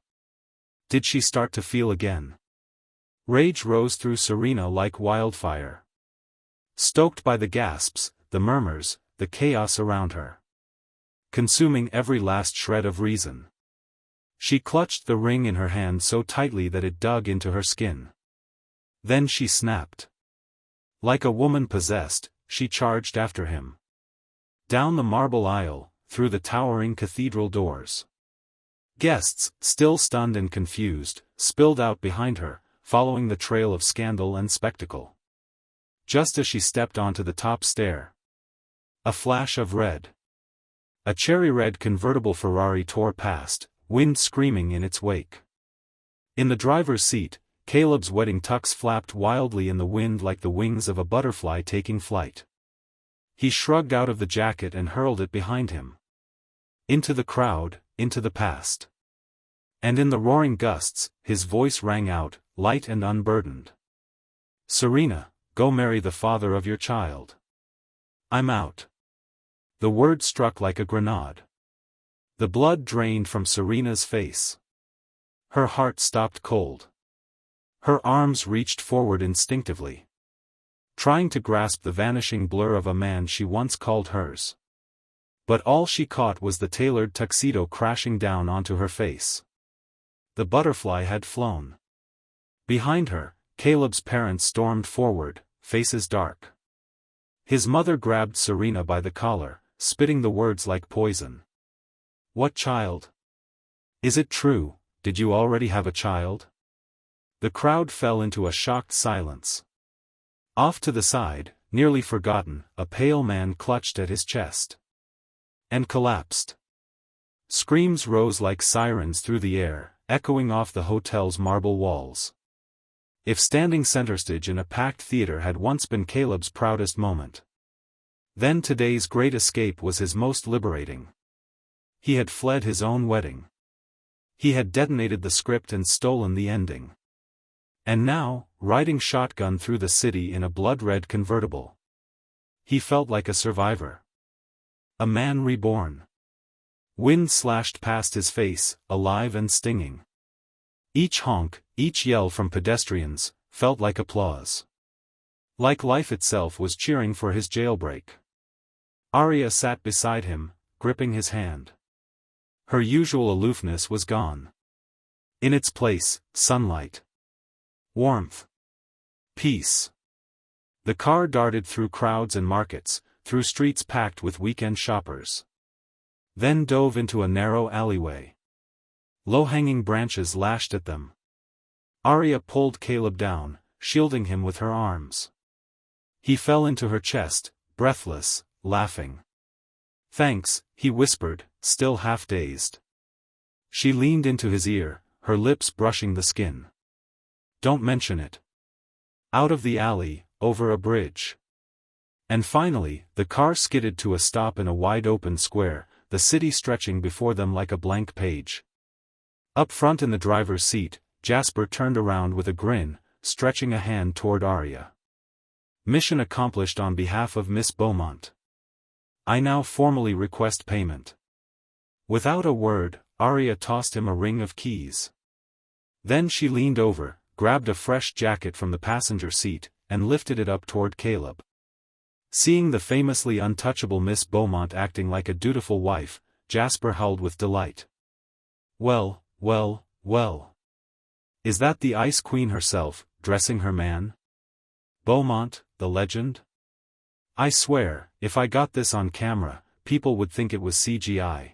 did she start to feel again. Rage rose through Serena like wildfire. Stoked by the gasps, the murmurs, the chaos around her. Consuming every last shred of reason. She clutched the ring in her hand so tightly that it dug into her skin. Then she snapped. Like a woman possessed, she charged after him. Down the marble aisle, through the towering cathedral doors. Guests, still stunned and confused, spilled out behind her, following the trail of scandal and spectacle. Just as she stepped onto the top stair. A flash of red. A cherry-red convertible Ferrari tore past, wind screaming in its wake. In the driver's seat, Caleb's wedding tux flapped wildly in the wind like the wings of a butterfly taking flight. He shrugged out of the jacket and hurled it behind him. Into the crowd, into the past. And in the roaring gusts, his voice rang out, light and unburdened. Serena, go marry the father of your child. I'm out. The word struck like a grenade. The blood drained from Serena's face. Her heart stopped cold. Her arms reached forward instinctively. Trying to grasp the vanishing blur of a man she once called hers. But all she caught was the tailored tuxedo crashing down onto her face. The butterfly had flown. Behind her, Caleb's parents stormed forward, faces dark. His mother grabbed Serena by the collar, spitting the words like poison. What child? Is it true, did you already have a child? The crowd fell into a shocked silence. Off to the side, nearly forgotten, a pale man clutched at his chest. And collapsed. Screams rose like sirens through the air, echoing off the hotel's marble walls. If standing center stage in a packed theater had once been Caleb's proudest moment, then today's great escape was his most liberating. He had fled his own wedding. He had detonated the script and stolen the ending. And now, riding shotgun through the city in a blood-red convertible. He felt like a survivor. A man reborn. Wind slashed past his face, alive and stinging. Each honk, each yell from pedestrians, felt like applause. Like life itself was cheering for his jailbreak. Arya sat beside him, gripping his hand. Her usual aloofness was gone. In its place, sunlight. Warmth. Peace. The car darted through crowds and markets, through streets packed with weekend shoppers. Then dove into a narrow alleyway. Low-hanging branches lashed at them. Arya pulled Caleb down, shielding him with her arms. He fell into her chest, breathless, laughing. Thanks, he whispered, still half-dazed. She leaned into his ear, her lips brushing the skin. Don't mention it. Out of the alley, over a bridge. And finally, the car skidded to a stop in a wide-open square, the city stretching before them like a blank page. Up front in the driver's seat, Jasper turned around with a grin, stretching a hand toward Arya. Mission accomplished on behalf of Miss Beaumont. I now formally request payment. Without a word, Arya tossed him a ring of keys. Then she leaned over, grabbed a fresh jacket from the passenger seat, and lifted it up toward Caleb. Seeing the famously untouchable Miss Beaumont acting like a dutiful wife, Jasper howled with delight. Well, well, well. Is that the Ice Queen herself, dressing her man? Beaumont, the legend? I swear, if I got this on camera, people would think it was CGI.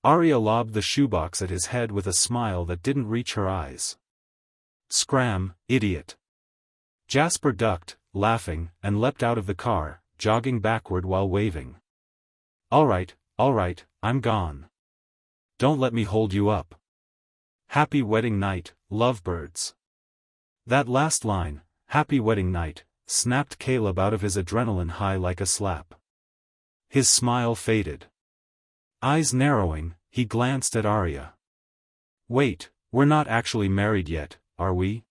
Arya lobbed the shoebox at his head with a smile that didn't reach her eyes. Scram, idiot. Jasper ducked, laughing, and leapt out of the car, jogging backward while waving. All right, I'm gone. Don't let me hold you up. Happy wedding night, lovebirds. That last line, happy wedding night, snapped Caleb out of his adrenaline high like a slap. His smile faded. Eyes narrowing, he glanced at Arya. Wait, we're not actually married yet, are we?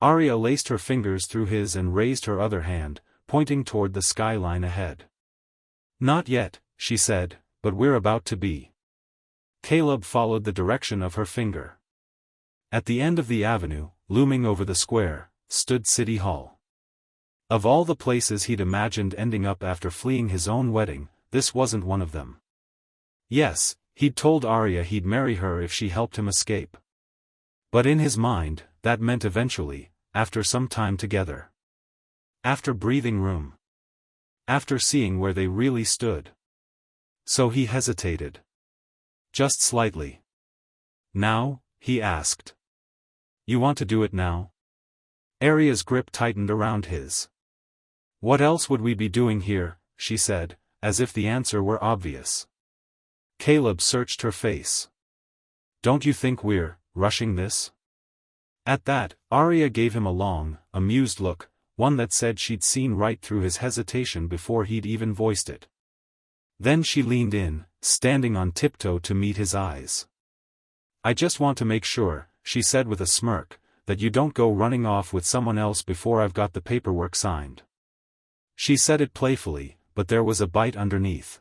Arya laced her fingers through his and raised her other hand, pointing toward the skyline ahead. Not yet, she said, but we're about to be. Caleb followed the direction of her finger. At the end of the avenue, looming over the square, stood City Hall. Of all the places he'd imagined ending up after fleeing his own wedding, this wasn't one of them. Yes, he'd told Arya he'd marry her if she helped him escape. But in his mind, that meant eventually, after some time together. After breathing room. After seeing where they really stood. So he hesitated. Just slightly. Now, he asked. You want to do it now? Arya's grip tightened around his. What else would we be doing here, she said, as if the answer were obvious. Caleb searched her face. Don't you think we're rushing this? At that, Arya gave him a long, amused look, one that said she'd seen right through his hesitation before he'd even voiced it. Then she leaned in, standing on tiptoe to meet his eyes. I just want to make sure, she said with a smirk, that you don't go running off with someone else before I've got the paperwork signed. She said it playfully, but there was a bite underneath.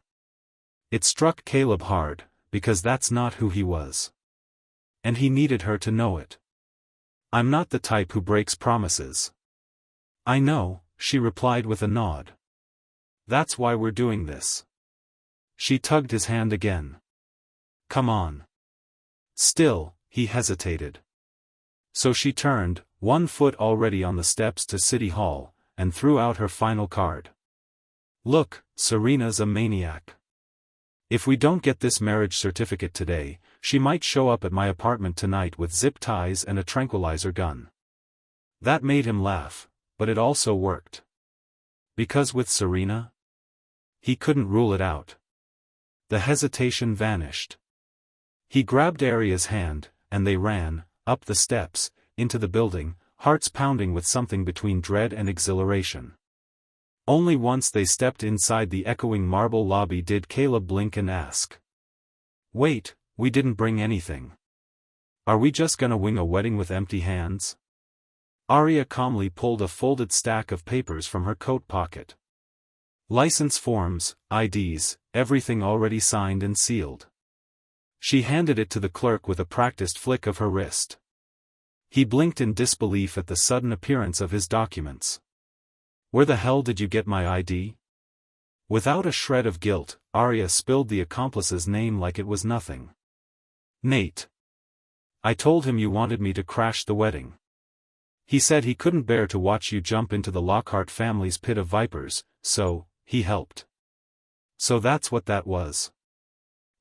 It struck Caleb hard, because that's not who he was. And he needed her to know it. I'm not the type who breaks promises. I know, she replied with a nod. That's why we're doing this. She tugged his hand again. Come on. Still, he hesitated. So she turned, one foot already on the steps to City Hall, and threw out her final card. Look, Serena's a maniac. If we don't get this marriage certificate today, she might show up at my apartment tonight with zip ties and a tranquilizer gun. That made him laugh, but it also worked. Because with Serena? He couldn't rule it out. The hesitation vanished. He grabbed Arya's hand, and they ran, up the steps, into the building, hearts pounding with something between dread and exhilaration. Only once they stepped inside the echoing marble lobby did Caleb blink and ask. Wait, we didn't bring anything. Are we just gonna wing a wedding with empty hands? Arya calmly pulled a folded stack of papers from her coat pocket. License forms, IDs, everything already signed and sealed. She handed it to the clerk with a practiced flick of her wrist. He blinked in disbelief at the sudden appearance of his documents. Where the hell did you get my ID? Without a shred of guilt, Arya spilled the accomplice's name like it was nothing. Nate. I told him you wanted me to crash the wedding. He said he couldn't bear to watch you jump into the Lockhart family's pit of vipers, so, he helped. So that's what that was.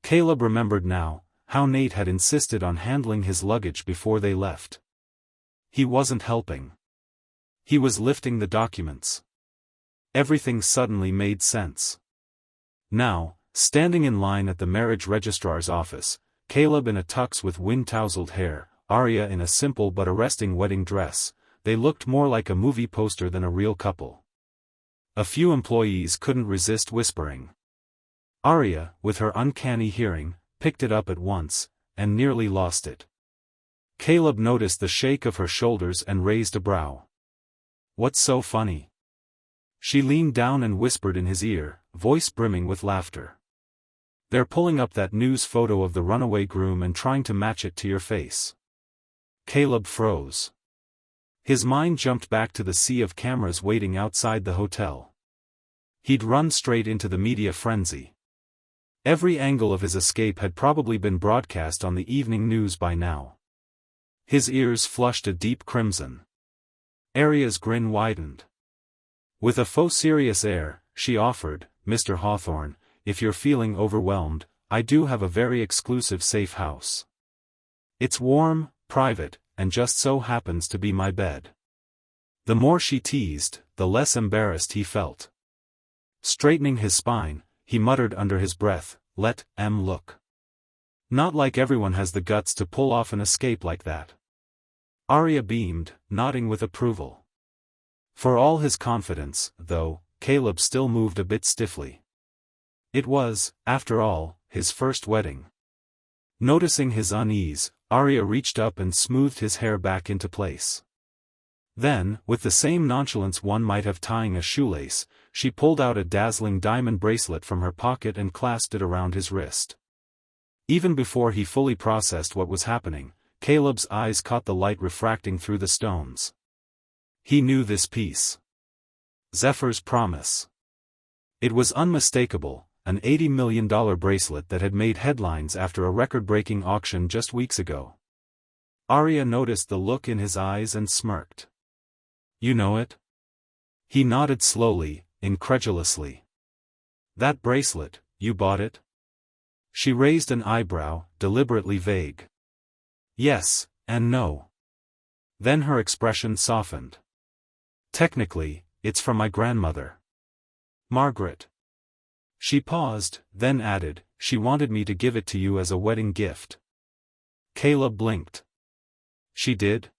Caleb remembered now, how Nate had insisted on handling his luggage before they left. He wasn't helping. He was lifting the documents. Everything suddenly made sense. Now, standing in line at the marriage registrar's office, Caleb in a tux with wind-tousled hair, Arya in a simple but arresting wedding dress, they looked more like a movie poster than a real couple. A few employees couldn't resist whispering. Arya, with her uncanny hearing, picked it up at once, and nearly lost it. Caleb noticed the shake of her shoulders and raised a brow. What's so funny? She leaned down and whispered in his ear, voice brimming with laughter. They're pulling up that news photo of the runaway groom and trying to match it to your face. Caleb froze. His mind jumped back to the sea of cameras waiting outside the hotel. He'd run straight into the media frenzy. Every angle of his escape had probably been broadcast on the evening news by now. His ears flushed a deep crimson. Arya's grin widened. With a faux serious air, she offered, Mr. Hawthorne, if you're feeling overwhelmed, I do have a very exclusive safe house. It's warm, private, and just so happens to be my bed." The more she teased, the less embarrassed he felt. Straightening his spine, he muttered under his breath, "Let M look. Not like everyone has the guts to pull off an escape like that." Arya beamed, nodding with approval. For all his confidence, though, Caleb still moved a bit stiffly. It was, after all, his first wedding. Noticing his unease, Arya reached up and smoothed his hair back into place. Then, with the same nonchalance one might have tying a shoelace, she pulled out a dazzling diamond bracelet from her pocket and clasped it around his wrist. Even before he fully processed what was happening, Caleb's eyes caught the light refracting through the stones. He knew this piece. Zephyr's promise. It was unmistakable, an $80 million bracelet that had made headlines after a record-breaking auction just weeks ago. Arya noticed the look in his eyes and smirked. "You know it?" He nodded slowly, incredulously. "That bracelet, you bought it?" She raised an eyebrow, deliberately vague. "Yes, and no." Then her expression softened. "Technically, it's from my grandmother. Margaret." She paused, then added, "She wanted me to give it to you as a wedding gift." Caleb blinked. "She did?"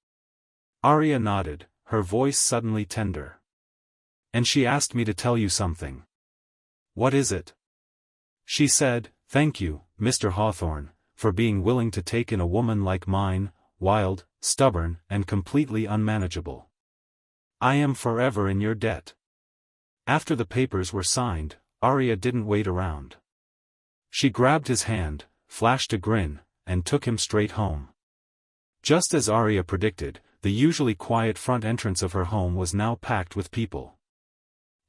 Arya nodded, her voice suddenly tender. "And she asked me to tell you something." "What is it?" She said, "Thank you, Mr. Hawthorne, for being willing to take in a woman like mine, wild, stubborn, and completely unmanageable. I am forever in your debt." After the papers were signed, Arya didn't wait around. She grabbed his hand, flashed a grin, and took him straight home. Just as Arya predicted, the usually quiet front entrance of her home was now packed with people.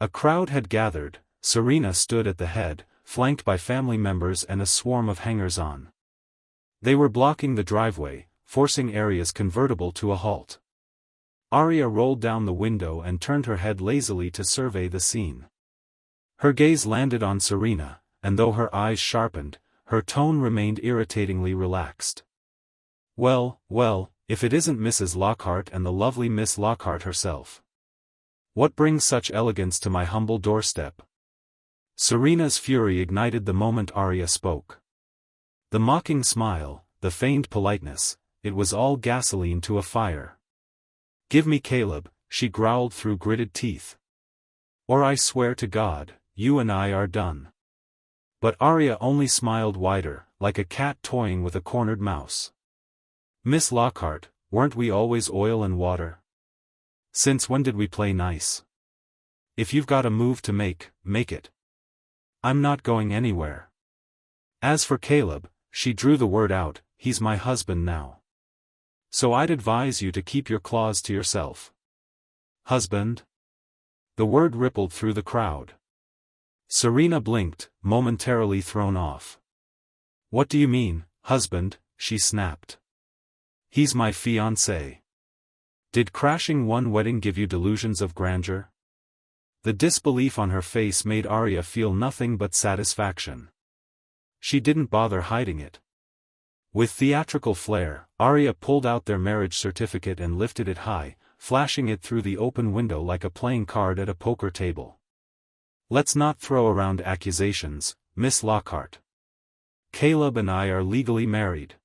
A crowd had gathered, Serena stood at the head, flanked by family members and a swarm of hangers-on. They were blocking the driveway, forcing Arya's convertible to a halt. Arya rolled down the window and turned her head lazily to survey the scene. Her gaze landed on Serena, and though her eyes sharpened, her tone remained irritatingly relaxed. Well, if it isn't Mrs. Lockhart and the lovely Miss Lockhart herself. What brings such elegance to my humble doorstep?" Serena's fury ignited the moment Arya spoke. The mocking smile, the feigned politeness, it was all gasoline to a fire. "Give me Caleb," she growled through gritted teeth. "Or I swear to God, you and I are done." But Arya only smiled wider, like a cat toying with a cornered mouse. "Miss Lockhart, weren't we always oil and water? Since when did we play nice? If you've got a move to make it. I'm not going anywhere. As for Caleb," she drew the word out, "he's my husband now. So I'd advise you to keep your claws to yourself." "Husband?" The word rippled through the crowd. Serena blinked, momentarily thrown off. "What do you mean, husband?" she snapped. "He's my fiancé. Did crashing one wedding give you delusions of grandeur?" The disbelief on her face made Arya feel nothing but satisfaction. She didn't bother hiding it. With theatrical flair, Arya pulled out their marriage certificate and lifted it high, flashing it through the open window like a playing card at a poker table. "Let's not throw around accusations, Miss Lockhart. Caleb and I are legally married.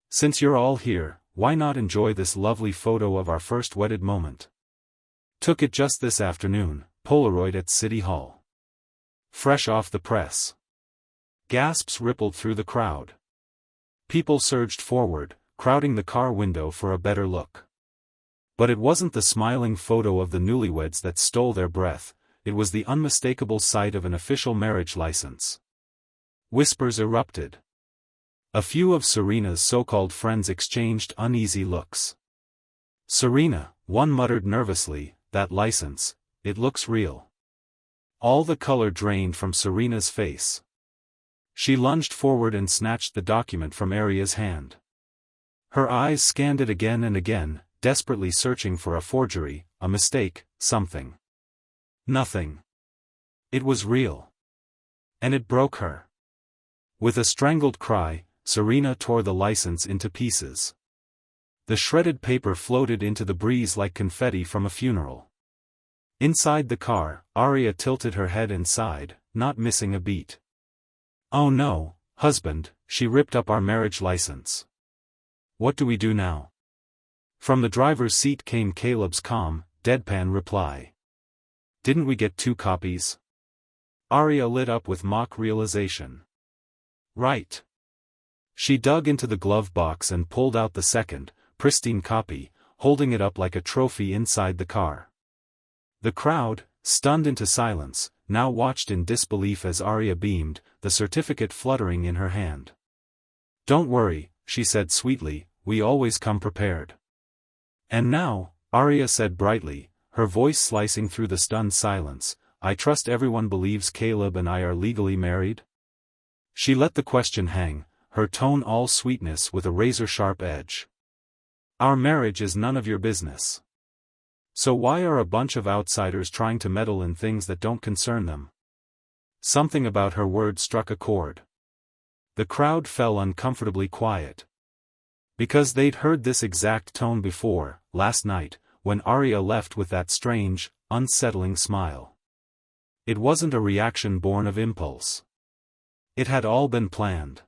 Since you're all here, why not enjoy this lovely photo of our first wedded moment? Took it just this afternoon, Polaroid at City Hall. Fresh off the press." Gasps rippled through the crowd. People surged forward, crowding the car window for a better look. But it wasn't the smiling photo of the newlyweds that stole their breath, it was the unmistakable sight of an official marriage license. Whispers erupted. A few of Serena's so-called friends exchanged uneasy looks. "Serena," one muttered nervously, "that license, it looks real." All the color drained from Serena's face. She lunged forward and snatched the document from Arya's hand. Her eyes scanned it again and again, desperately searching for a forgery, a mistake, something. Nothing. It was real. And it broke her. With a strangled cry, Serena tore the license into pieces. The shredded paper floated into the breeze like confetti from a funeral. Inside the car, Arya tilted her head and sighed, not missing a beat. "Oh no, husband," she ripped up our marriage license. "What do we do now?" From the driver's seat came Caleb's calm, deadpan reply. "Didn't we get 2 copies?" Arya lit up with mock realization. "Right." She dug into the glove box and pulled out the second, pristine copy, holding it up like a trophy inside the car. The crowd, stunned into silence, now watched in disbelief as Arya beamed, the certificate fluttering in her hand. "Don't worry," she said sweetly, "we always come prepared." "And now," Arya said brightly, her voice slicing through the stunned silence, "I trust everyone believes Caleb and I are legally married?" She let the question hang, her tone all sweetness with a razor-sharp edge. "Our marriage is none of your business. So why are a bunch of outsiders trying to meddle in things that don't concern them?" Something about her words struck a chord. The crowd fell uncomfortably quiet. Because they'd heard this exact tone before, last night, when Arya left with that strange, unsettling smile. It wasn't a reaction born of impulse. It had all been planned.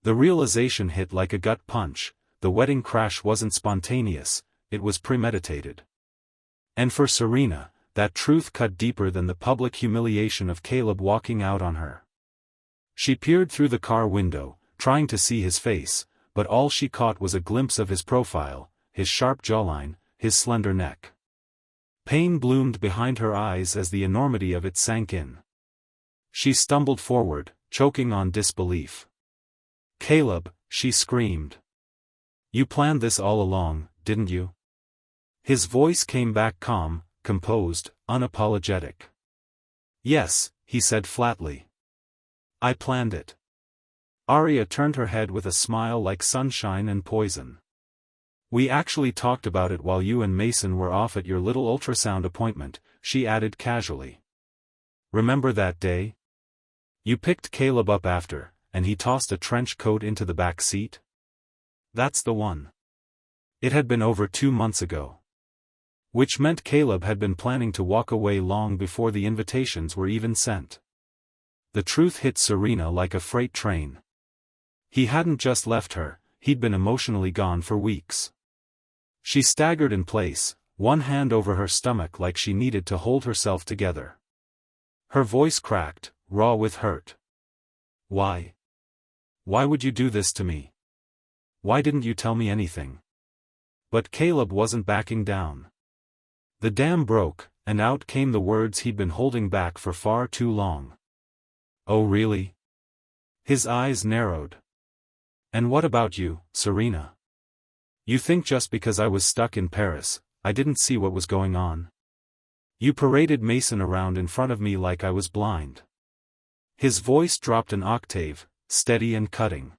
The realization hit like a gut punch: the wedding crash wasn't spontaneous, it was premeditated. And for Serena, that truth cut deeper than the public humiliation of Caleb walking out on her. She peered through the car window, trying to see his face, but all she caught was a glimpse of his profile, his sharp jawline, his slender neck. Pain bloomed behind her eyes as the enormity of it sank in. She stumbled forward, choking on disbelief. "Caleb," she screamed. "You planned this all along, didn't you?" His voice came back calm, composed, unapologetic. "Yes," he said flatly. "I planned it." Arya turned her head with a smile like sunshine and poison. "We actually talked about it while you and Mason were off at your little ultrasound appointment," she added casually. "Remember that day? You picked Caleb up after, and he tossed a trench coat into the back seat? That's the one." It had been over 2 months ago. Which meant Caleb had been planning to walk away long before the invitations were even sent. The truth hit Serena like a freight train. He hadn't just left her, he'd been emotionally gone for weeks. She staggered in place, one hand over her stomach like she needed to hold herself together. Her voice cracked, raw with hurt. "Why? Why would you do this to me? Why didn't you tell me anything?" But Caleb wasn't backing down. The dam broke, and out came the words he'd been holding back for far too long. "Oh really?" His eyes narrowed. "And what about you, Serena? You think just because I was stuck in Paris, I didn't see what was going on? You paraded Mason around in front of me like I was blind." His voice dropped an octave, steady and cutting.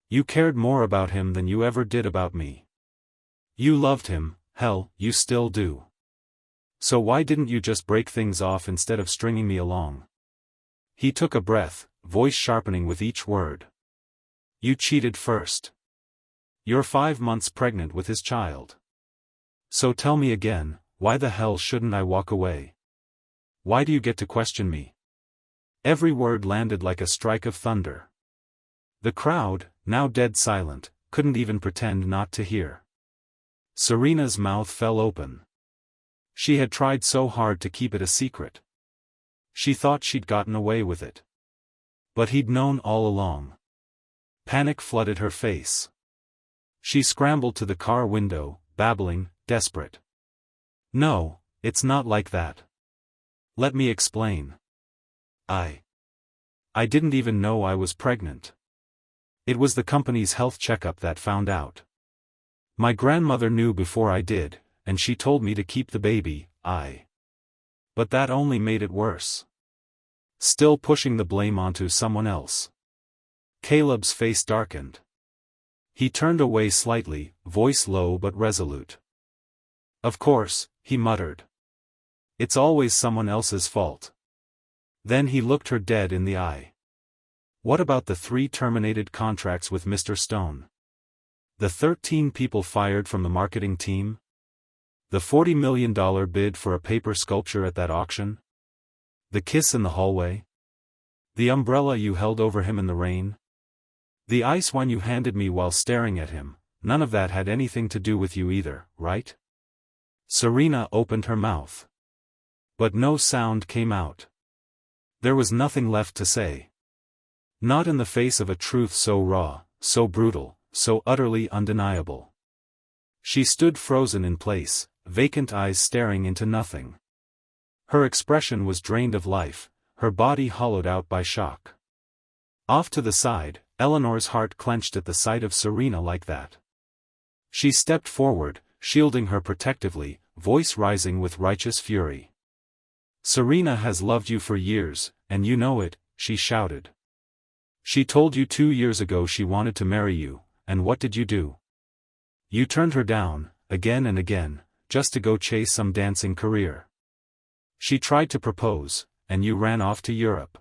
"You cared more about him than you ever did about me. You loved him, hell, you still do. So why didn't you just break things off instead of stringing me along?" He took a breath, voice sharpening with each word. "You cheated first. You're 5 months pregnant with his child. So tell me again, why the hell shouldn't I walk away? Why do you get to question me?" Every word landed like a strike of thunder. The crowd, now dead silent, couldn't even pretend not to hear. Serena's mouth fell open. She had tried so hard to keep it a secret. She thought she'd gotten away with it. But he'd known all along. Panic flooded her face. She scrambled to the car window, babbling, desperate. "No, it's not like that. Let me explain. I didn't even know I was pregnant. It was the company's health checkup that found out. My grandmother knew before I did, and she told me to keep the baby. But that only made it worse. Still pushing the blame onto someone else." Caleb's face darkened. He turned away slightly, voice low but resolute. "Of course," he muttered. "It's always someone else's fault. Then he looked her dead in the eye. What about the 3 terminated contracts with Mr. Stone? The 13 people fired from the marketing team? The $40 million bid for a paper sculpture at that auction? The kiss in the hallway? The umbrella you held over him in the rain? The ice wine you handed me while staring at him? None of that had anything to do with you either, right? Serena opened her mouth. But no sound came out. There was nothing left to say. Not in the face of a truth so raw, so brutal, so utterly undeniable. She stood frozen in place, vacant eyes staring into nothing. Her expression was drained of life, her body hollowed out by shock. Off to the side, Eleanor's heart clenched at the sight of Serena like that. She stepped forward, shielding her protectively, voice rising with righteous fury. Serena has loved you for years, and you know it, she shouted. She told you 2 years ago she wanted to marry you, and what did you do? You turned her down, again and again, just to go chase some dancing career. She tried to propose, and you ran off to Europe.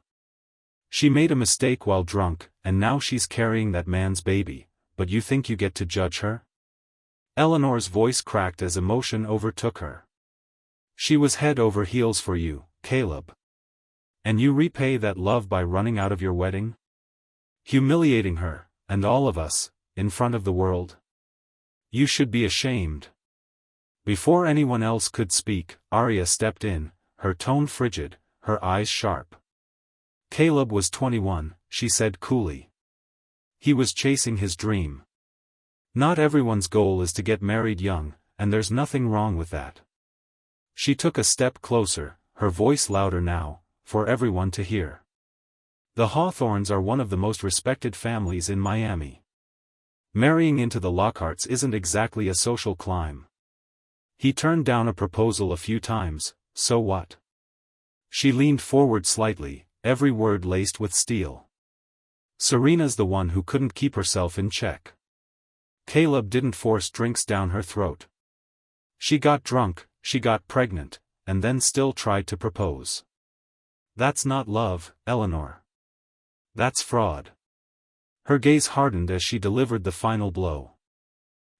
She made a mistake while drunk, and now she's carrying that man's baby, but you think you get to judge her? Eleanor's voice cracked as emotion overtook her. She was head over heels for you, Caleb. And you repay that love by running out of your wedding? Humiliating her, and all of us, in front of the world? You should be ashamed. Before anyone else could speak, Arya stepped in, her tone frigid, her eyes sharp. Caleb was 21, she said coolly. He was chasing his dream. Not everyone's goal is to get married young, and there's nothing wrong with that. She took a step closer, her voice louder now, for everyone to hear. The Hawthorns are one of the most respected families in Miami. Marrying into the Lockharts isn't exactly a social climb. He turned down a proposal a few times, so what? She leaned forward slightly, every word laced with steel. Serena's the one who couldn't keep herself in check. Caleb didn't force drinks down her throat. She got drunk, she got pregnant, and then still tried to propose. That's not love, Eleanor. That's fraud. Her gaze hardened as she delivered the final blow.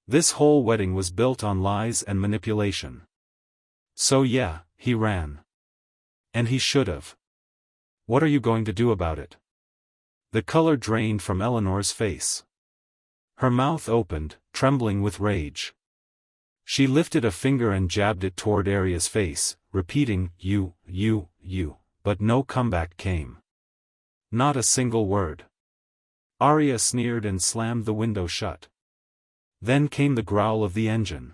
This whole wedding was built on lies and manipulation. So yeah, he ran. And he should've. What are you going to do about it? The color drained from Eleanor's face. Her mouth opened, trembling with rage. She lifted a finger and jabbed it toward Arya's face, repeating, you, but no comeback came. Not a single word. Arya sneered and slammed the window shut. Then came the growl of the engine.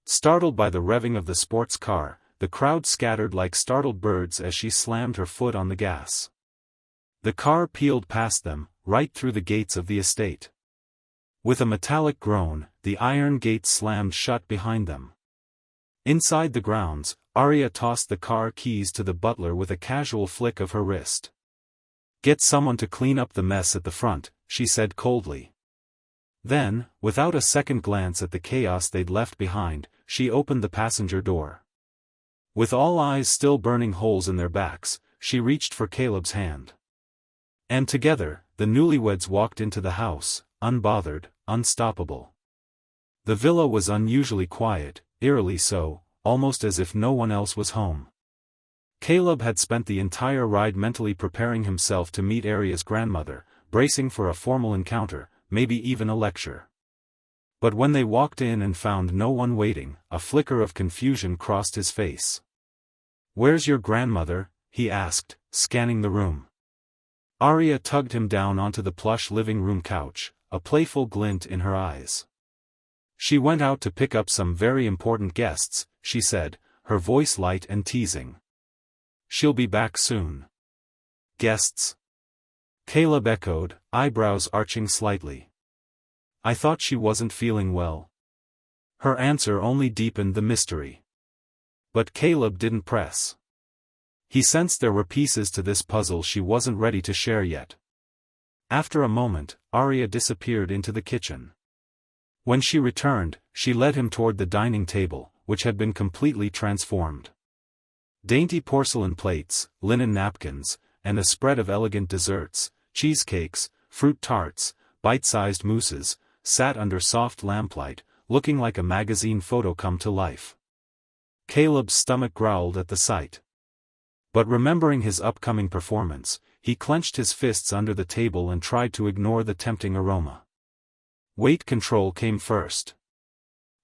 Startled by the revving of the sports car, the crowd scattered like startled birds as she slammed her foot on the gas. The car peeled past them, right through the gates of the estate. With a metallic groan, the iron gates slammed shut behind them. Inside the grounds, Arya tossed the car keys to the butler with a casual flick of her wrist. Get someone to clean up the mess at the front, she said coldly. Then, without a second glance at the chaos they'd left behind, she opened the passenger door. With all eyes still burning holes in their backs, she reached for Caleb's hand. And together, the newlyweds walked into the house, unbothered, unstoppable. The villa was unusually quiet, eerily so, almost as if no one else was home. Caleb had spent the entire ride mentally preparing himself to meet Arya's grandmother, bracing for a formal encounter, maybe even a lecture. But when they walked in and found no one waiting, a flicker of confusion crossed his face. "Where's your grandmother?" he asked, scanning the room. Arya tugged him down onto the plush living room couch, a playful glint in her eyes. "She went out to pick up some very important guests," she said, her voice light and teasing. "She'll be back soon." "Guests?" Caleb echoed, eyebrows arching slightly. "I thought she wasn't feeling well." Her answer only deepened the mystery. But Caleb didn't press. He sensed there were pieces to this puzzle she wasn't ready to share yet. After a moment, Arya disappeared into the kitchen. When she returned, she led him toward the dining table, which had been completely transformed. Dainty porcelain plates, linen napkins, and a spread of elegant desserts, cheesecakes, fruit tarts, bite-sized mousses, sat under soft lamplight, looking like a magazine photo come to life. Caleb's stomach growled at the sight. But remembering his upcoming performance, he clenched his fists under the table and tried to ignore the tempting aroma. Weight control came first.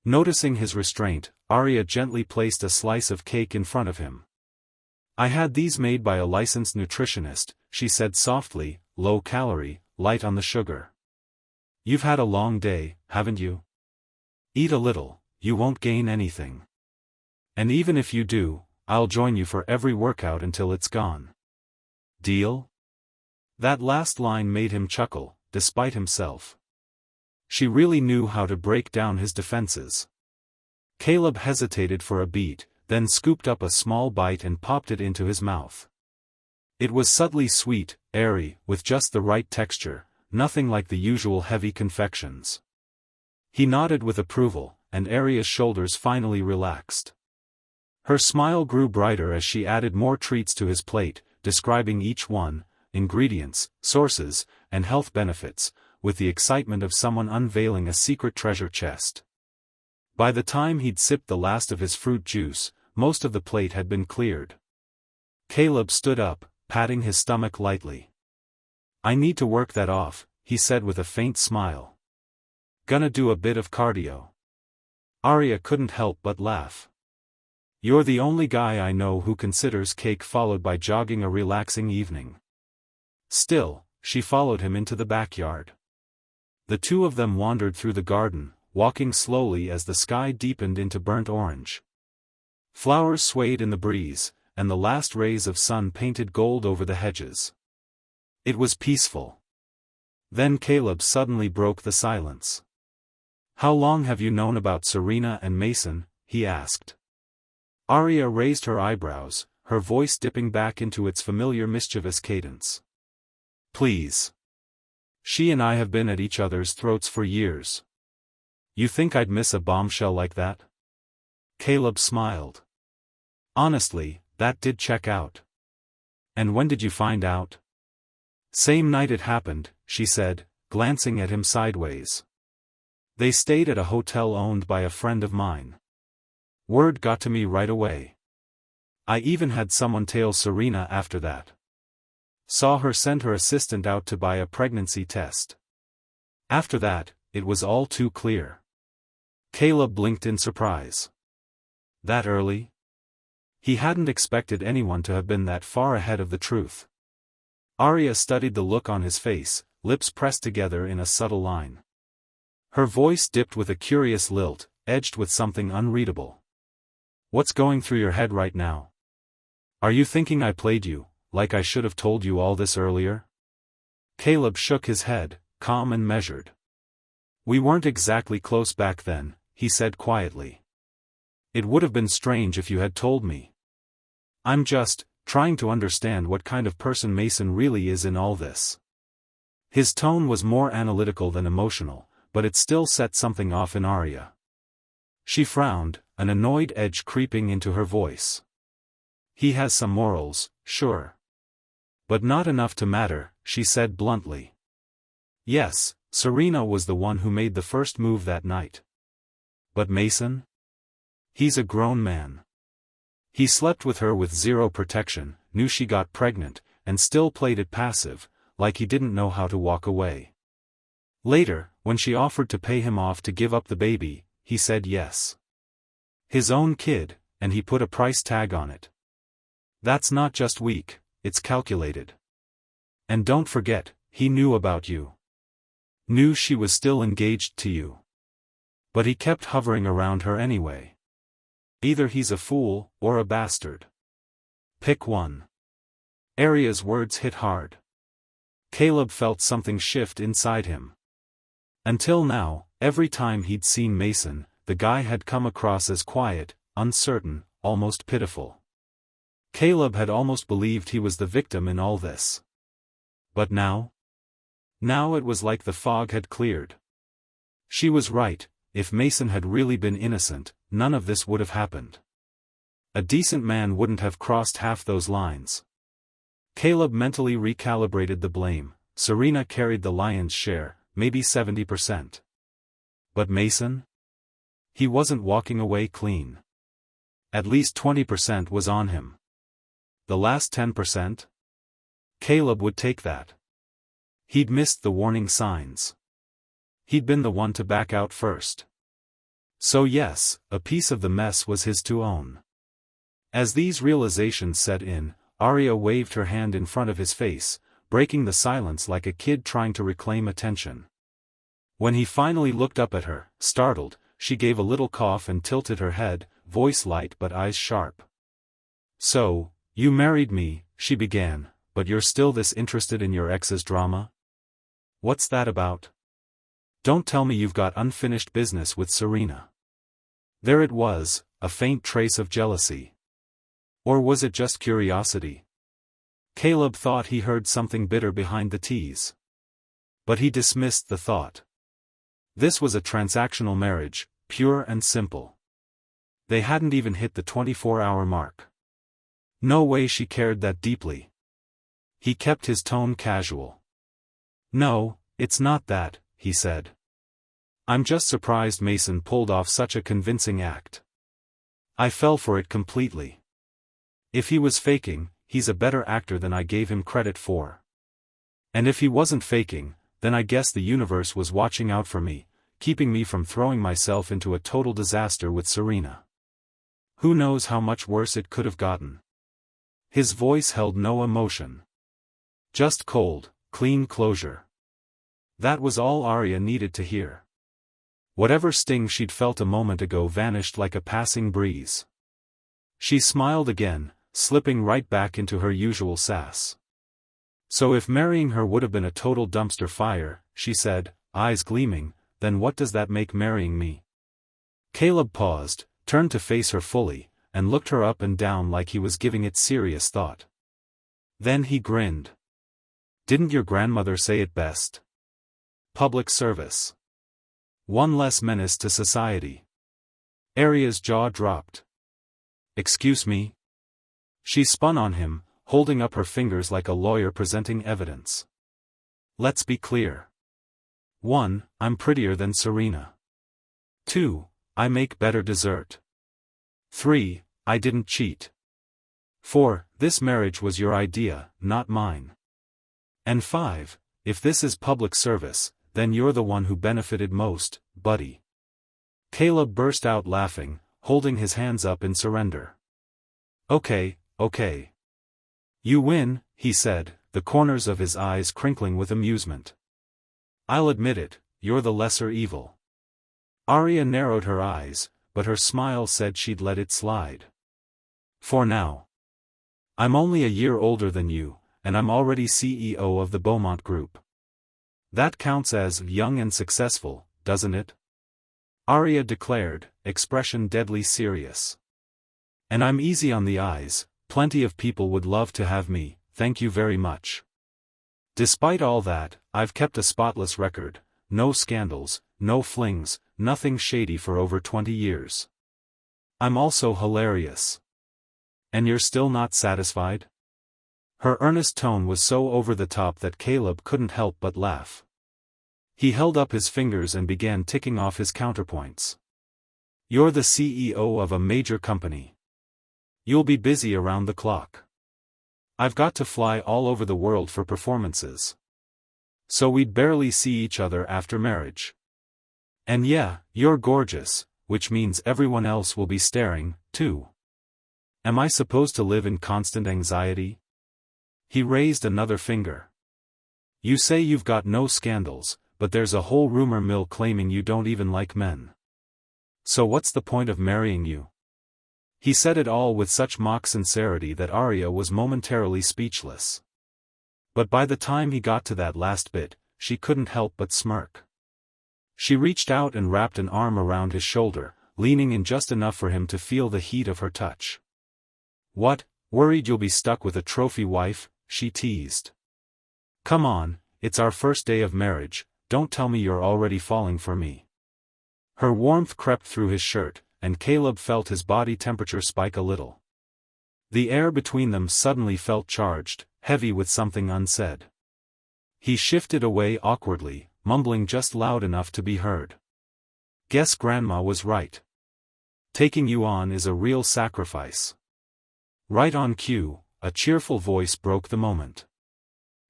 Noticing his restraint, Arya gently placed a slice of cake in front of him. "I had these made by a licensed nutritionist," she said softly, "low-calorie, light on the sugar. You've had a long day, haven't you? Eat a little, you won't gain anything. And even if you do, I'll join you for every workout until it's gone. Deal?" That last line made him chuckle, despite himself. She really knew how to break down his defenses. Caleb hesitated for a beat, then scooped up a small bite and popped it into his mouth. It was subtly sweet, airy, with just the right texture, nothing like the usual heavy confections. He nodded with approval, and Arya's shoulders finally relaxed. Her smile grew brighter as she added more treats to his plate, describing each one, ingredients, sources, and health benefits, with the excitement of someone unveiling a secret treasure chest. By the time he'd sipped the last of his fruit juice, most of the plate had been cleared. Caleb stood up, patting his stomach lightly. "I need to work that off," he said with a faint smile. "Gonna do a bit of cardio." Arya couldn't help but laugh. "You're the only guy I know who considers cake followed by jogging a relaxing evening." Still, she followed him into the backyard. The two of them wandered through the garden, walking slowly as the sky deepened into burnt orange. Flowers swayed in the breeze, and the last rays of sun painted gold over the hedges. It was peaceful. Then Caleb suddenly broke the silence. "How long have you known about Serena and Mason?" he asked. Arya raised her eyebrows, her voice dipping back into its familiar mischievous cadence. "Please. She and I have been at each other's throats for years. You think I'd miss a bombshell like that?" Caleb smiled. "Honestly, that did check out." "And when did you find out?" "Same night it happened," she said, glancing at him sideways. "They stayed at a hotel owned by a friend of mine. Word got to me right away. I even had someone tail Serena after that. Saw her send her assistant out to buy a pregnancy test. After that, it was all too clear." Caleb blinked in surprise. That early? He hadn't expected anyone to have been that far ahead of the truth. Arya studied the look on his face, lips pressed together in a subtle line. Her voice dipped with a curious lilt, edged with something unreadable. "What's going through your head right now? Are you thinking I played you, like I should have told you all this earlier?" Caleb shook his head, calm and measured. "We weren't exactly close back then," he said quietly. "It would have been strange if you had told me. I'm just trying to understand what kind of person Mason really is in all this." His tone was more analytical than emotional, but it still set something off in Arya. She frowned, an annoyed edge creeping into her voice. "He has some morals, sure. But not enough to matter," she said bluntly. "Yes, Serena was the one who made the first move that night. But Mason? He's a grown man. He slept with her with zero protection, knew she got pregnant, and still played it passive, like he didn't know how to walk away. Later, when she offered to pay him off to give up the baby, he said yes. His own kid, and he put a price tag on it. That's not just weak, it's calculated. And don't forget, he knew about you. Knew she was still engaged to you. But he kept hovering around her anyway. Either he's a fool, or a bastard. Pick one." Arya's words hit hard. Caleb felt something shift inside him. Until now, every time he'd seen Mason, the guy had come across as quiet, uncertain, almost pitiful. Caleb had almost believed he was the victim in all this. But now? Now it was like the fog had cleared. She was right, if Mason had really been innocent, none of this would have happened. A decent man wouldn't have crossed half those lines. Caleb mentally recalibrated the blame. Serena carried the lion's share, maybe 70%. But Mason? He wasn't walking away clean. At least 20% was on him. The last 10%? Caleb would take that. He'd missed the warning signs. He'd been the one to back out first. So yes, a piece of the mess was his to own. As these realizations set in, Arya waved her hand in front of his face, breaking the silence like a kid trying to reclaim attention. When he finally looked up at her, startled, she gave a little cough and tilted her head, voice light but eyes sharp. "So, you married me," she began, "but you're still this interested in your ex's drama? What's that about? Don't tell me you've got unfinished business with Serena." There it was, a faint trace of jealousy. Or was it just curiosity? Caleb thought he heard something bitter behind the tease. But he dismissed the thought. This was a transactional marriage, pure and simple. They hadn't even hit the 24-hour mark. No way she cared that deeply. He kept his tone casual. "No, it's not that," he said. "I'm just surprised Mason pulled off such a convincing act. I fell for it completely. If he was faking, he's a better actor than I gave him credit for. And if he wasn't faking, then I guess the universe was watching out for me, keeping me from throwing myself into a total disaster with Serena. Who knows how much worse it could have gotten." His voice held no emotion. Just cold, clean closure. That was all Arya needed to hear. Whatever sting she'd felt a moment ago vanished like a passing breeze. She smiled again, slipping right back into her usual sass. "So if marrying her would have been a total dumpster fire," she said, eyes gleaming, "then what does that make marrying me?" Caleb paused, turned to face her fully, and looked her up and down like he was giving it serious thought. Then he grinned. "Didn't your grandmother say it best? Public service. One less menace to society." Arya's jaw dropped. "Excuse me?" She spun on him, holding up her fingers like a lawyer presenting evidence. "Let's be clear. 1. I'm prettier than Serena. 2. I make better dessert. 3. I didn't cheat. 4. This marriage was your idea, not mine. And 5. If this is public service, then you're the one who benefited most, buddy." Caleb burst out laughing, holding his hands up in surrender. Okay. You win," he said, the corners of his eyes crinkling with amusement. "I'll admit it, you're the lesser evil." Arya narrowed her eyes, but her smile said she'd let it slide. "For now. I'm only a year older than you, and I'm already CEO of the Beaumont Group. That counts as young and successful, doesn't it?" Arya declared, expression deadly serious. "And I'm easy on the eyes, plenty of people would love to have me, thank you very much. Despite all that, I've kept a spotless record, no scandals, no flings, nothing shady for over 20 years. I'm also hilarious. And you're still not satisfied?" Her earnest tone was so over the top that Caleb couldn't help but laugh. He held up his fingers and began ticking off his counterpoints. "You're the CEO of a major company. You'll be busy around the clock. I've got to fly all over the world for performances. So we'd barely see each other after marriage. And yeah, you're gorgeous, which means everyone else will be staring, too. Am I supposed to live in constant anxiety?" He raised another finger. "You say you've got no scandals, but there's a whole rumor mill claiming you don't even like men. So what's the point of marrying you?" He said it all with such mock sincerity that Arya was momentarily speechless. But by the time he got to that last bit, she couldn't help but smirk. She reached out and wrapped an arm around his shoulder, leaning in just enough for him to feel the heat of her touch. "What, worried you'll be stuck with a trophy wife?" she teased. "Come on, it's our first day of marriage, don't tell me you're already falling for me." Her warmth crept through his shirt, and Caleb felt his body temperature spike a little. The air between them suddenly felt charged, heavy with something unsaid. He shifted away awkwardly, mumbling just loud enough to be heard. "Guess Grandma was right. Taking you on is a real sacrifice." Right on cue, a cheerful voice broke the moment.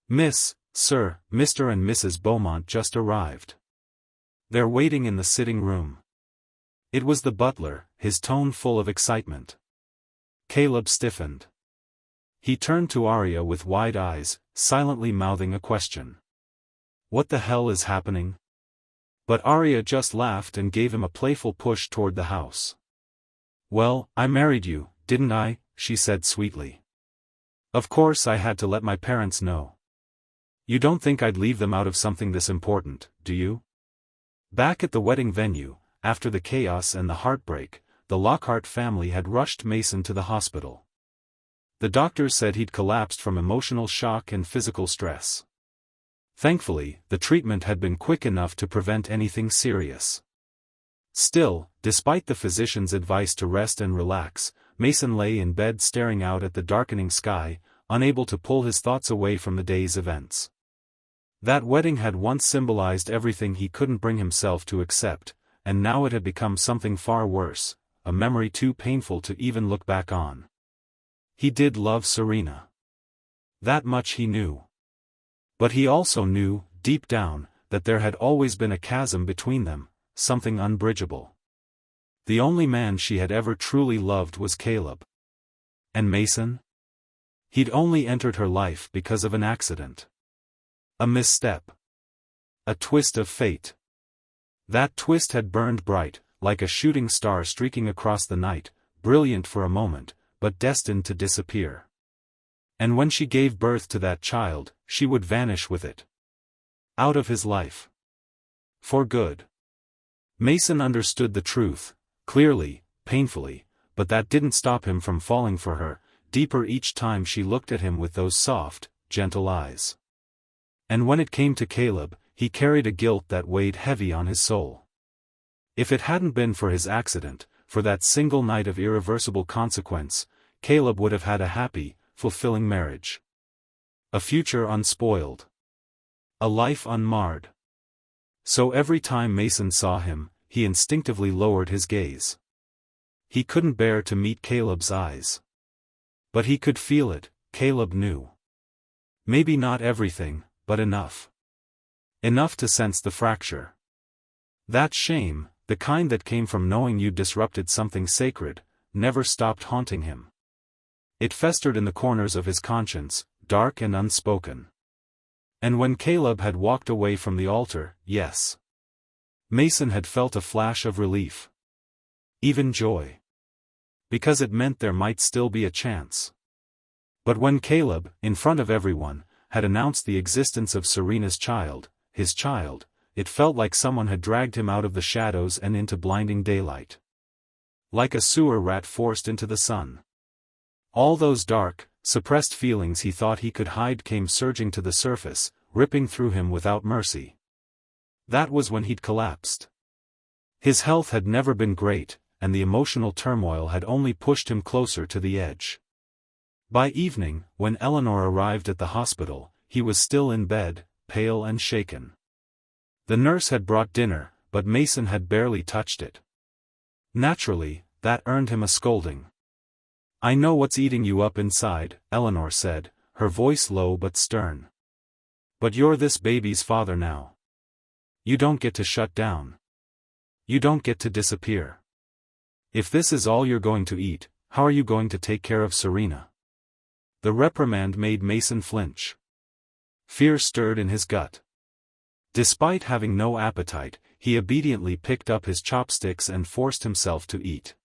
"Miss, Sir, Mr. and Mrs. Beaumont just arrived. They're waiting in the sitting room." It was the butler, his tone full of excitement. Caleb stiffened. He turned to Arya with wide eyes, silently mouthing a question. "What the hell is happening?" But Arya just laughed and gave him a playful push toward the house. "Well, I married you, didn't I?" she said sweetly. "Of course I had to let my parents know. You don't think I'd leave them out of something this important, do you?" Back at the wedding venue, after the chaos and the heartbreak, the Lockhart family had rushed Mason to the hospital. The doctors said he'd collapsed from emotional shock and physical stress. Thankfully, the treatment had been quick enough to prevent anything serious. Still, despite the physician's advice to rest and relax, Mason lay in bed staring out at the darkening sky, unable to pull his thoughts away from the day's events. That wedding had once symbolized everything he couldn't bring himself to accept, and now it had become something far worse, a memory too painful to even look back on. He did love Serena. That much he knew. But he also knew, deep down, that there had always been a chasm between them, something unbridgeable. The only man she had ever truly loved was Caleb. And Mason? He'd only entered her life because of an accident. A misstep. A twist of fate. That twist had burned bright, like a shooting star streaking across the night, brilliant for a moment, but destined to disappear. And when she gave birth to that child, she would vanish with it. Out of his life. For good. Mason understood the truth, clearly, painfully, but that didn't stop him from falling for her, deeper each time she looked at him with those soft, gentle eyes. And when it came to Caleb, he carried a guilt that weighed heavy on his soul. If it hadn't been for his accident, for that single night of irreversible consequence, Caleb would have had a happy, fulfilling marriage. A future unspoiled. A life unmarred. So every time Mason saw him, he instinctively lowered his gaze. He couldn't bear to meet Caleb's eyes. But he could feel it, Caleb knew. Maybe not everything, but enough. Enough to sense the fracture. That shame, the kind that came from knowing you disrupted something sacred, never stopped haunting him. It festered in the corners of his conscience, dark and unspoken. And when Caleb had walked away from the altar, yes. Mason had felt a flash of relief. Even joy. Because it meant there might still be a chance. But when Caleb, in front of everyone, had announced the existence of Serena's child, his child, it felt like someone had dragged him out of the shadows and into blinding daylight. Like a sewer rat forced into the sun. All those dark, suppressed feelings he thought he could hide came surging to the surface, ripping through him without mercy. That was when he'd collapsed. His health had never been great, and the emotional turmoil had only pushed him closer to the edge. By evening, when Eleanor arrived at the hospital, he was still in bed, pale and shaken. The nurse had brought dinner, but Mason had barely touched it. Naturally, that earned him a scolding. "I know what's eating you up inside," Eleanor said, her voice low but stern. "But you're this baby's father now. You don't get to shut down. You don't get to disappear. If this is all you're going to eat, how are you going to take care of Serena?" The reprimand made Mason flinch. Fear stirred in his gut. Despite having no appetite, he obediently picked up his chopsticks and forced himself to eat.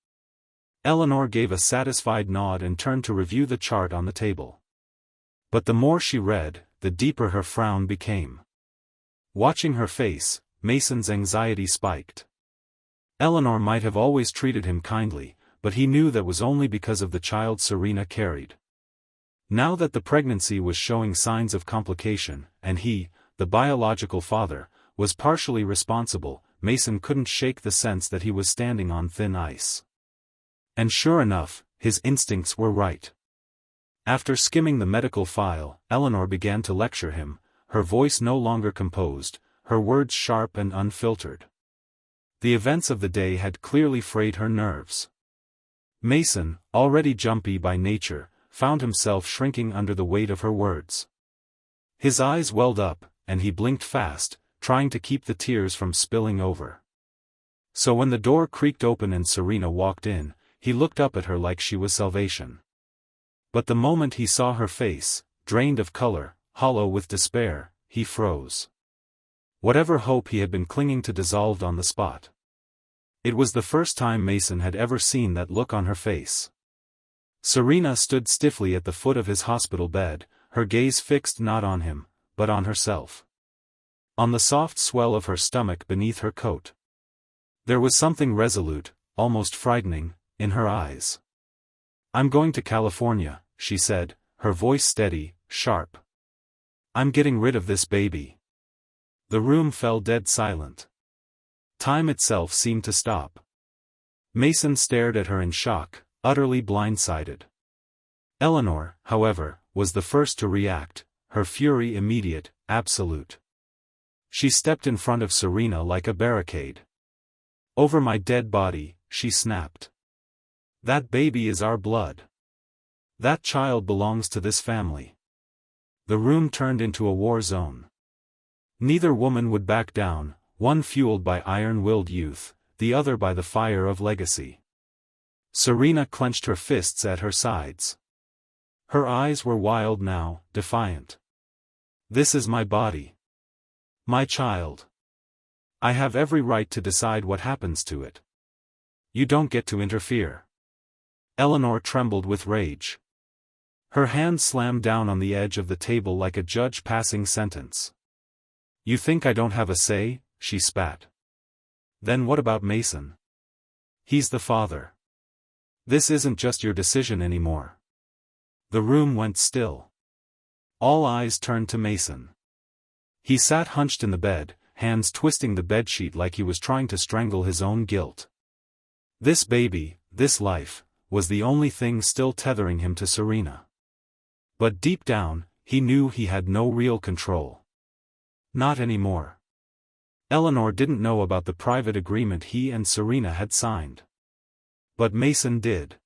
Eleanor gave a satisfied nod and turned to review the chart on the table. But the more she read, the deeper her frown became. Watching her face, Mason's anxiety spiked. Eleanor might have always treated him kindly, but he knew that was only because of the child Serena carried. Now that the pregnancy was showing signs of complication, and he, the biological father, was partially responsible, Mason couldn't shake the sense that he was standing on thin ice. And sure enough, his instincts were right. After skimming the medical file, Eleanor began to lecture him, her voice no longer composed, her words sharp and unfiltered. The events of the day had clearly frayed her nerves. Mason, already jumpy by nature, found himself shrinking under the weight of her words. His eyes welled up, and he blinked fast, trying to keep the tears from spilling over. So when the door creaked open and Serena walked in, he looked up at her like she was salvation. But the moment he saw her face, drained of color, hollow with despair, he froze. Whatever hope he had been clinging to dissolved on the spot. It was the first time Mason had ever seen that look on her face. Serena stood stiffly at the foot of his hospital bed, her gaze fixed not on him, but on herself. On the soft swell of her stomach beneath her coat. There was something resolute, almost frightening, in her eyes. "I'm going to California," she said, her voice steady, sharp. "I'm getting rid of this baby." The room fell dead silent. Time itself seemed to stop. Mason stared at her in shock, utterly blindsided. Eleanor, however, was the first to react, her fury immediate, absolute. She stepped in front of Serena like a barricade. "Over my dead body," she snapped. "That baby is our blood. That child belongs to this family." The room turned into a war zone. Neither woman would back down, one fueled by iron-willed youth, the other by the fire of legacy. Serena clenched her fists at her sides. Her eyes were wild now, defiant. "This is my body. My child. I have every right to decide what happens to it. You don't get to interfere." Eleanor trembled with rage. Her hand slammed down on the edge of the table like a judge passing sentence. "You think I don't have a say?" she spat. "Then what about Mason? He's the father. This isn't just your decision anymore." The room went still. All eyes turned to Mason. He sat hunched in the bed, hands twisting the bedsheet like he was trying to strangle his own guilt. This baby, this life, was the only thing still tethering him to Serena. But deep down, he knew he had no real control. Not anymore. Eleanor didn't know about the private agreement he and Serena had signed. But Mason did.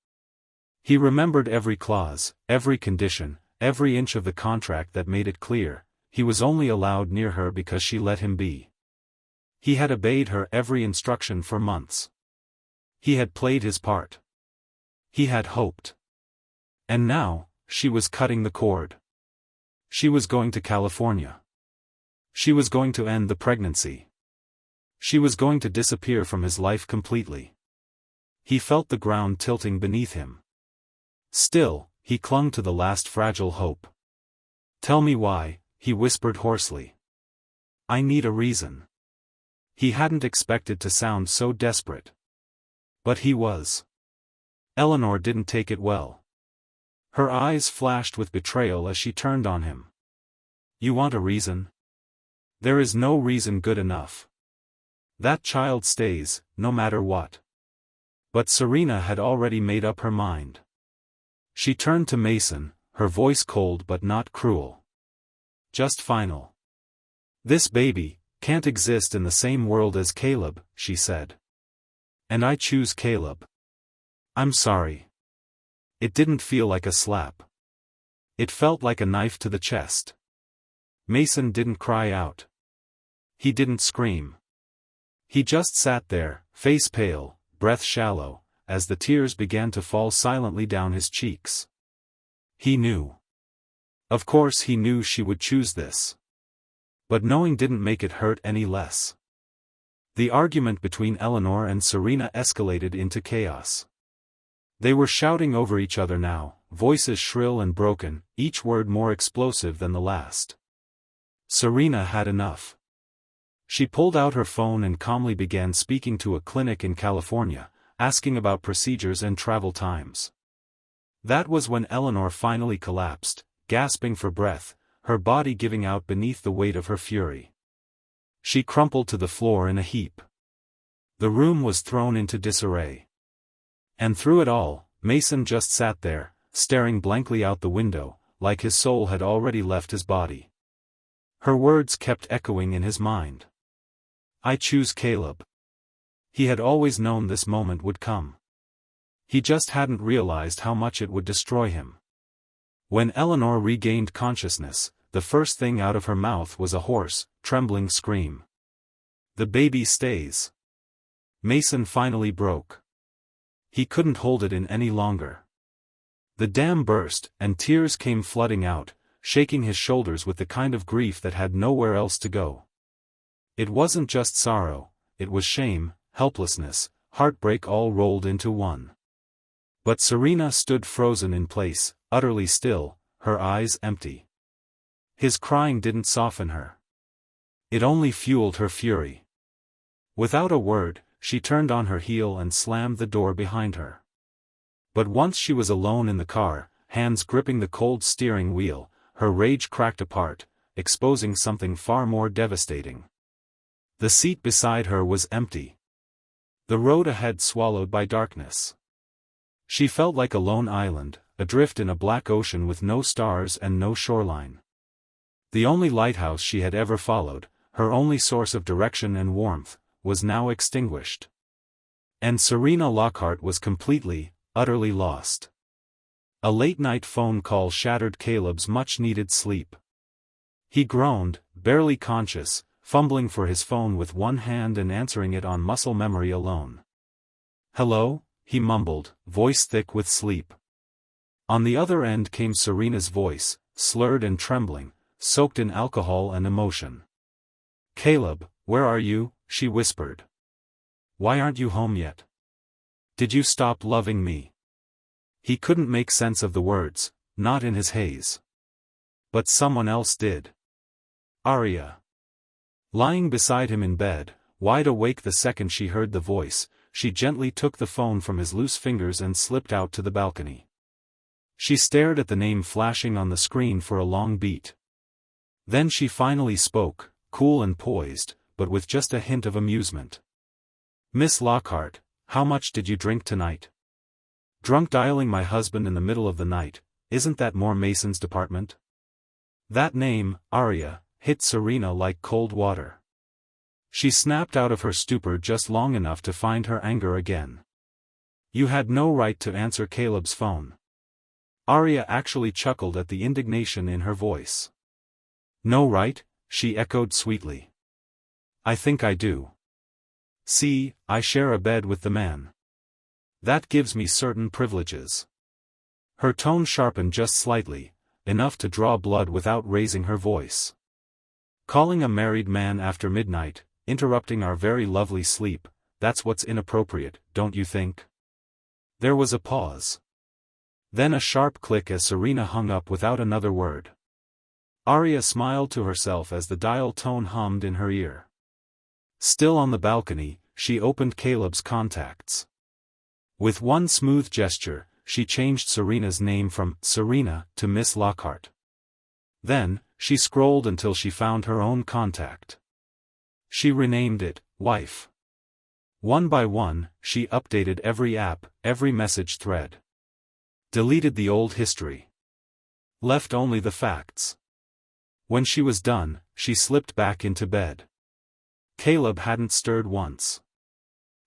He remembered every clause, every condition, every inch of the contract that made it clear, he was only allowed near her because she let him be. He had obeyed her every instruction for months. He had played his part. He had hoped. And now, she was cutting the cord. She was going to California. She was going to end the pregnancy. She was going to disappear from his life completely. He felt the ground tilting beneath him. Still, he clung to the last fragile hope. "Tell me why," he whispered hoarsely. "I need a reason." He hadn't expected to sound so desperate. But he was. Eleanor didn't take it well. Her eyes flashed with betrayal as she turned on him. "You want a reason? There is no reason good enough. That child stays, no matter what." But Serena had already made up her mind. She turned to Mason, her voice cold but not cruel. "Just final. This baby can't exist in the same world as Caleb," she said. "And I choose Caleb. I'm sorry." It didn't feel like a slap. It felt like a knife to the chest. Mason didn't cry out. He didn't scream. He just sat there, face pale, breath shallow, as the tears began to fall silently down his cheeks. He knew. Of course he knew she would choose this. But knowing didn't make it hurt any less. The argument between Eleanor and Serena escalated into chaos. They were shouting over each other now, voices shrill and broken, each word more explosive than the last. Serena had enough. She pulled out her phone and calmly began speaking to a clinic in California, asking about procedures and travel times. That was when Eleanor finally collapsed, gasping for breath, her body giving out beneath the weight of her fury. She crumpled to the floor in a heap. The room was thrown into disarray. And through it all, Mason just sat there, staring blankly out the window, like his soul had already left his body. Her words kept echoing in his mind. I choose Caleb. He had always known this moment would come. He just hadn't realized how much it would destroy him. When Eleanor regained consciousness, the first thing out of her mouth was a hoarse, trembling scream. The baby stays. Mason finally broke. He couldn't hold it in any longer. The dam burst, and tears came flooding out, shaking his shoulders with the kind of grief that had nowhere else to go. It wasn't just sorrow, it was shame, helplessness, heartbreak all rolled into one. But Serena stood frozen in place, utterly still, her eyes empty. His crying didn't soften her. It only fueled her fury. Without a word, she turned on her heel and slammed the door behind her. But once she was alone in the car, hands gripping the cold steering wheel, her rage cracked apart, exposing something far more devastating. The seat beside her was empty. The road ahead swallowed by darkness. She felt like a lone island, adrift in a black ocean with no stars and no shoreline. The only lighthouse she had ever followed, her only source of direction and warmth, was now extinguished. And Serena Lockhart was completely, utterly lost. A late-night phone call shattered Caleb's much-needed sleep. He groaned, barely conscious, fumbling for his phone with one hand and answering it on muscle memory alone. "Hello?" he mumbled, voice thick with sleep. On the other end came Serena's voice, slurred and trembling, soaked in alcohol and emotion. "Caleb, where are you?" she whispered. "Why aren't you home yet? Did you stop loving me?" He couldn't make sense of the words, not in his haze. But someone else did. Arya. Lying beside him in bed, wide awake the second she heard the voice, she gently took the phone from his loose fingers and slipped out to the balcony. She stared at the name flashing on the screen for a long beat. Then she finally spoke, cool and poised, but with just a hint of amusement. "Miss Lockhart, how much did you drink tonight?" "Drunk dialing my husband in the middle of the night, isn't that more Mason's department?" That name, Arya, hit Serena like cold water. She snapped out of her stupor just long enough to find her anger again. "You had no right to answer Caleb's phone." Arya actually chuckled at the indignation in her voice. "No right?" she echoed sweetly. "I think I do. See, I share a bed with the man. That gives me certain privileges." Her tone sharpened just slightly, enough to draw blood without raising her voice. "Calling a married man after midnight, interrupting our very lovely sleep, that's what's inappropriate, don't you think?" There was a pause. Then a sharp click as Serena hung up without another word. Arya smiled to herself as the dial tone hummed in her ear. Still on the balcony, she opened Caleb's contacts. With one smooth gesture, she changed Serena's name from Serena to Miss Lockhart. Then, she scrolled until she found her own contact. She renamed it, Wife. One by one, she updated every app, every message thread. Deleted the old history. Left only the facts. When she was done, she slipped back into bed. Caleb hadn't stirred once.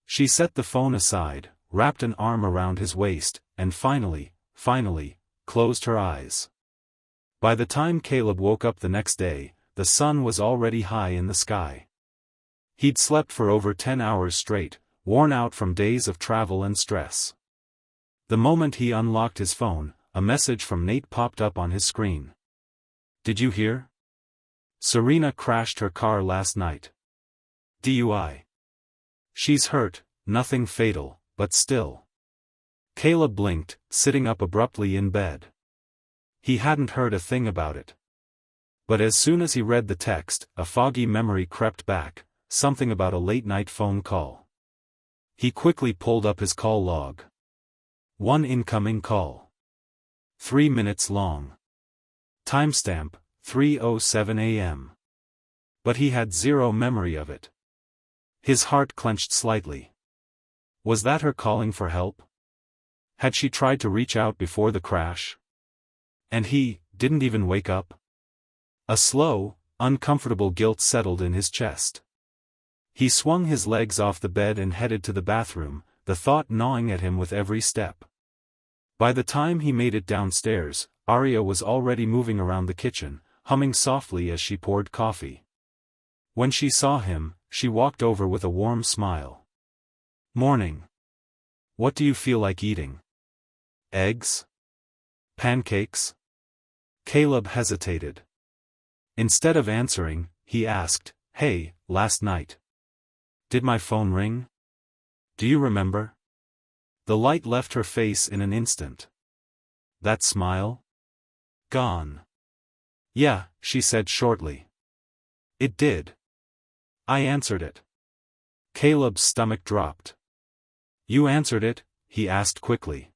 She set the phone aside, wrapped an arm around his waist, and finally, closed her eyes. By the time Caleb woke up the next day, the sun was already high in the sky. He'd slept for over 10 hours straight, worn out from days of travel and stress. The moment he unlocked his phone, a message from Nate popped up on his screen. "Did you hear? Serena crashed her car last night. DUI. She's hurt, nothing fatal, but still." Caleb blinked, sitting up abruptly in bed. He hadn't heard a thing about it. But as soon as he read the text, a foggy memory crept back, something about a late-night phone call. He quickly pulled up his call log. One incoming call. 3 minutes long. Timestamp, 3:07 a.m. But he had zero memory of it. His heart clenched slightly. Was that her calling for help? Had she tried to reach out before the crash? And he didn't even wake up? A slow, uncomfortable guilt settled in his chest. He swung his legs off the bed and headed to the bathroom, the thought gnawing at him with every step. By the time he made it downstairs, Arya was already moving around the kitchen, humming softly as she poured coffee. When she saw him, she walked over with a warm smile. "Morning. What do you feel like eating? Eggs? Pancakes?" Caleb hesitated. Instead of answering, he asked, "Hey, last night. Did my phone ring? Do you remember?" The light left her face in an instant. That smile? Gone. "Yeah," she said shortly. "It did. I answered it." Caleb's stomach dropped. "You answered it?" he asked quickly.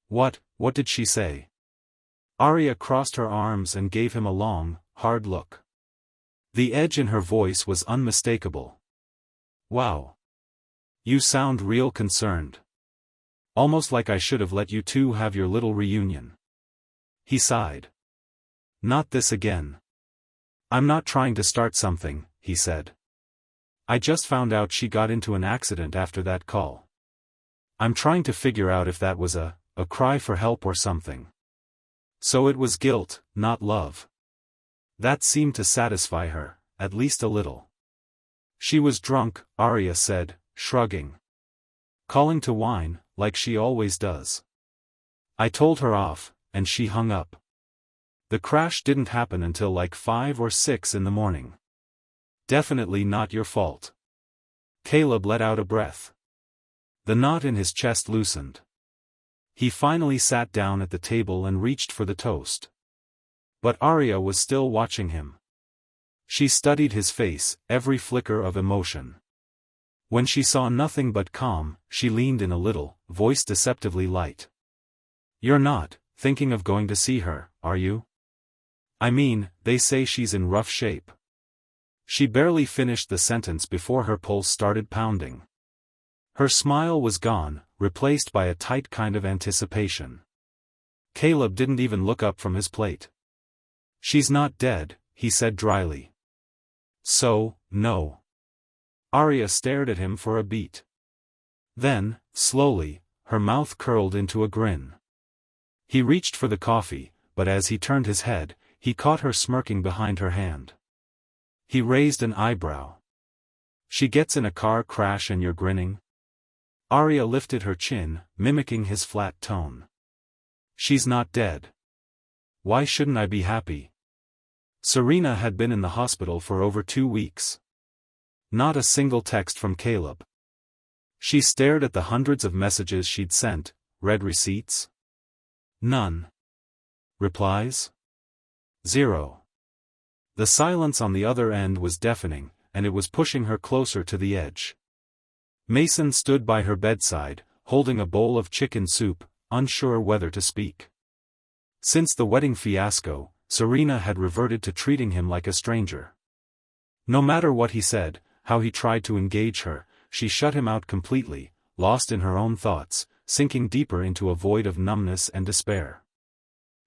What did she say?" Arya crossed her arms and gave him a long, hard look. The edge in her voice was unmistakable. "Wow. You sound real concerned. Almost like I should have let you two have your little reunion." He sighed. "Not this again. I'm not trying to start something," he said. "I just found out she got into an accident after that call. I'm trying to figure out if that was a cry for help or something." So it was guilt, not love. That seemed to satisfy her, at least a little. She was drunk, Arya said, shrugging. "Calling to whine, like she always does. I told her off, and she hung up. The crash didn't happen until like 5 or 6 in the morning. Definitely not your fault." Caleb let out a breath. The knot in his chest loosened. He finally sat down at the table and reached for the toast. But Arya was still watching him. She studied his face, every flicker of emotion. When she saw nothing but calm, she leaned in a little, voice deceptively light. "You're not thinking of going to see her, are you? I mean, they say she's in rough shape." She barely finished the sentence before her pulse started pounding. Her smile was gone, replaced by a tight kind of anticipation. Caleb didn't even look up from his plate. "She's not dead," he said dryly. "So, no." Arya stared at him for a beat. Then, slowly, her mouth curled into a grin. He reached for the coffee, but as he turned his head, he caught her smirking behind her hand. He raised an eyebrow. "She gets in a car crash and you're grinning?" Arya lifted her chin, mimicking his flat tone. "She's not dead. Why shouldn't I be happy?" Serena had been in the hospital for over 2 weeks. Not a single text from Caleb. She stared at the hundreds of messages she'd sent, read receipts. None. Replies? 0. The silence on the other end was deafening, and it was pushing her closer to the edge. Mason stood by her bedside, holding a bowl of chicken soup, unsure whether to speak. Since the wedding fiasco, Serena had reverted to treating him like a stranger. No matter what he said, how he tried to engage her, she shut him out completely, lost in her own thoughts, sinking deeper into a void of numbness and despair.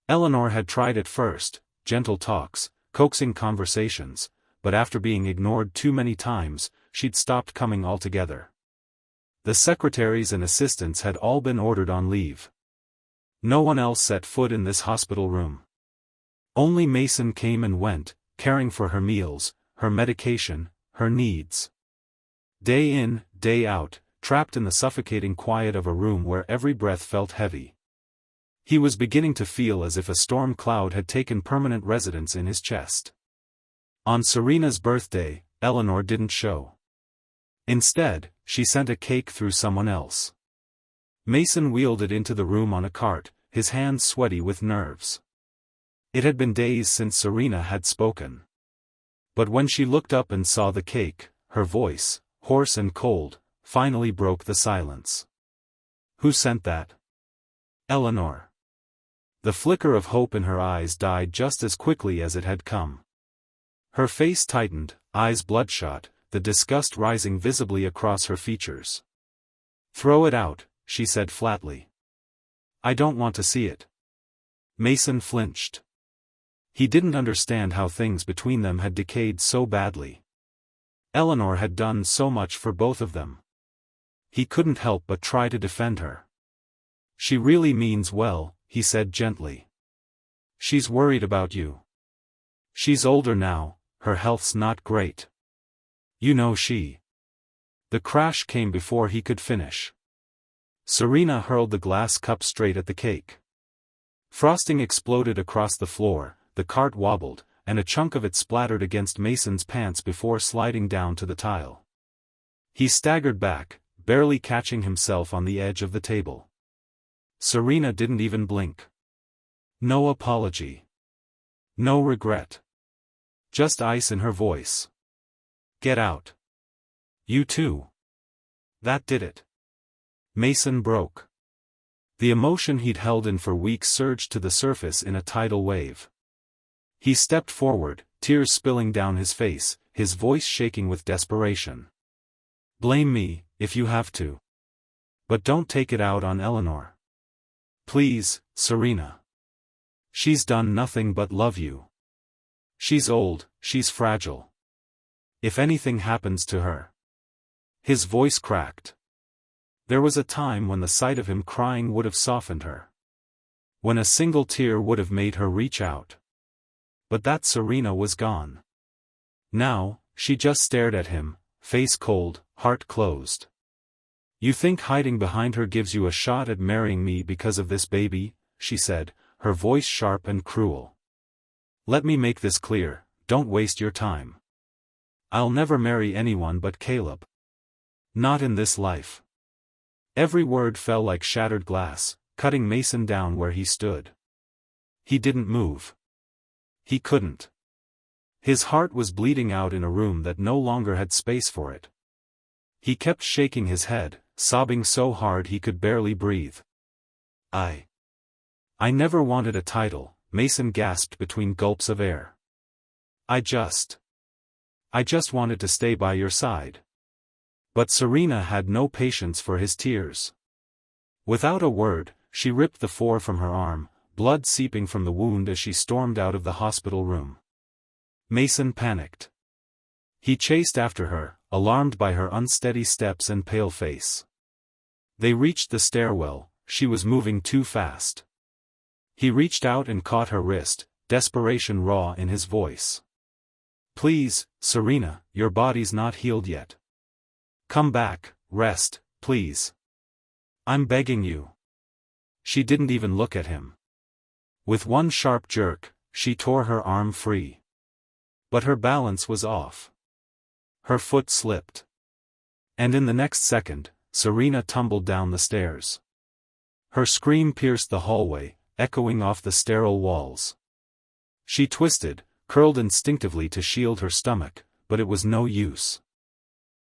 Eleanor had tried at first, gentle talks, coaxing conversations, but after being ignored too many times, she'd stopped coming altogether. The secretaries and assistants had all been ordered on leave. No one else set foot in this hospital room. Only Mason came and went, caring for her meals, her medication, her needs. Day in, day out, trapped in the suffocating quiet of a room where every breath felt heavy. He was beginning to feel as if a storm cloud had taken permanent residence in his chest. On Serena's birthday, Eleanor didn't show. Instead, she sent a cake through someone else. Mason wheeled it into the room on a cart, his hands sweaty with nerves. It had been days since Serena had spoken. But when she looked up and saw the cake, her voice, hoarse and cold, finally broke the silence. "Who sent that?" "Eleanor." The flicker of hope in her eyes died just as quickly as it had come. Her face tightened, eyes bloodshot, the disgust rising visibly across her features. "Throw it out," she said flatly. I don't want to see it. Mason flinched. He didn't understand how things between them had decayed so badly. Eleanor had done so much for both of them. He couldn't help but try to defend her. She really means well, he said gently. She's worried about you. She's older now, her health's not great. You know she. The crash came before he could finish. Serena hurled the glass cup straight at the cake. Frosting exploded across the floor, the cart wobbled, and a chunk of it splattered against Mason's pants before sliding down to the tile. He staggered back, barely catching himself on the edge of the table. Serena didn't even blink. No apology. No regret. Just ice in her voice. Get out. You too. That did it. Mason broke. The emotion he'd held in for weeks surged to the surface in a tidal wave. He stepped forward, tears spilling down his face, his voice shaking with desperation. Blame me, if you have to. But don't take it out on Eleanor. Please, Serena. She's done nothing but love you. She's old, she's fragile. If anything happens to her. His voice cracked. There was a time when the sight of him crying would have softened her. When a single tear would have made her reach out. But that Serena was gone. Now, she just stared at him, face cold, heart closed. You think hiding behind her gives you a shot at marrying me because of this baby? She said, her voice sharp and cruel. Let me make this clear, don't waste your time. I'll never marry anyone but Caleb. Not in this life. Every word fell like shattered glass, cutting Mason down where he stood. He didn't move. He couldn't. His heart was bleeding out in a room that no longer had space for it. He kept shaking his head, sobbing so hard he could barely breathe. I never wanted a title, Mason gasped between gulps of air. I just wanted to stay by your side. But Serena had no patience for his tears. Without a word, she ripped the four from her arm, blood seeping from the wound as she stormed out of the hospital room. Mason panicked. He chased after her, alarmed by her unsteady steps and pale face. They reached the stairwell, she was moving too fast. He reached out and caught her wrist, desperation raw in his voice. Please, Serena, your body's not healed yet. Come back, rest, please. I'm begging you. She didn't even look at him. With one sharp jerk, she tore her arm free. But her balance was off. Her foot slipped. And in the next second, Serena tumbled down the stairs. Her scream pierced the hallway, echoing off the sterile walls. She twisted, curled instinctively to shield her stomach, but it was no use.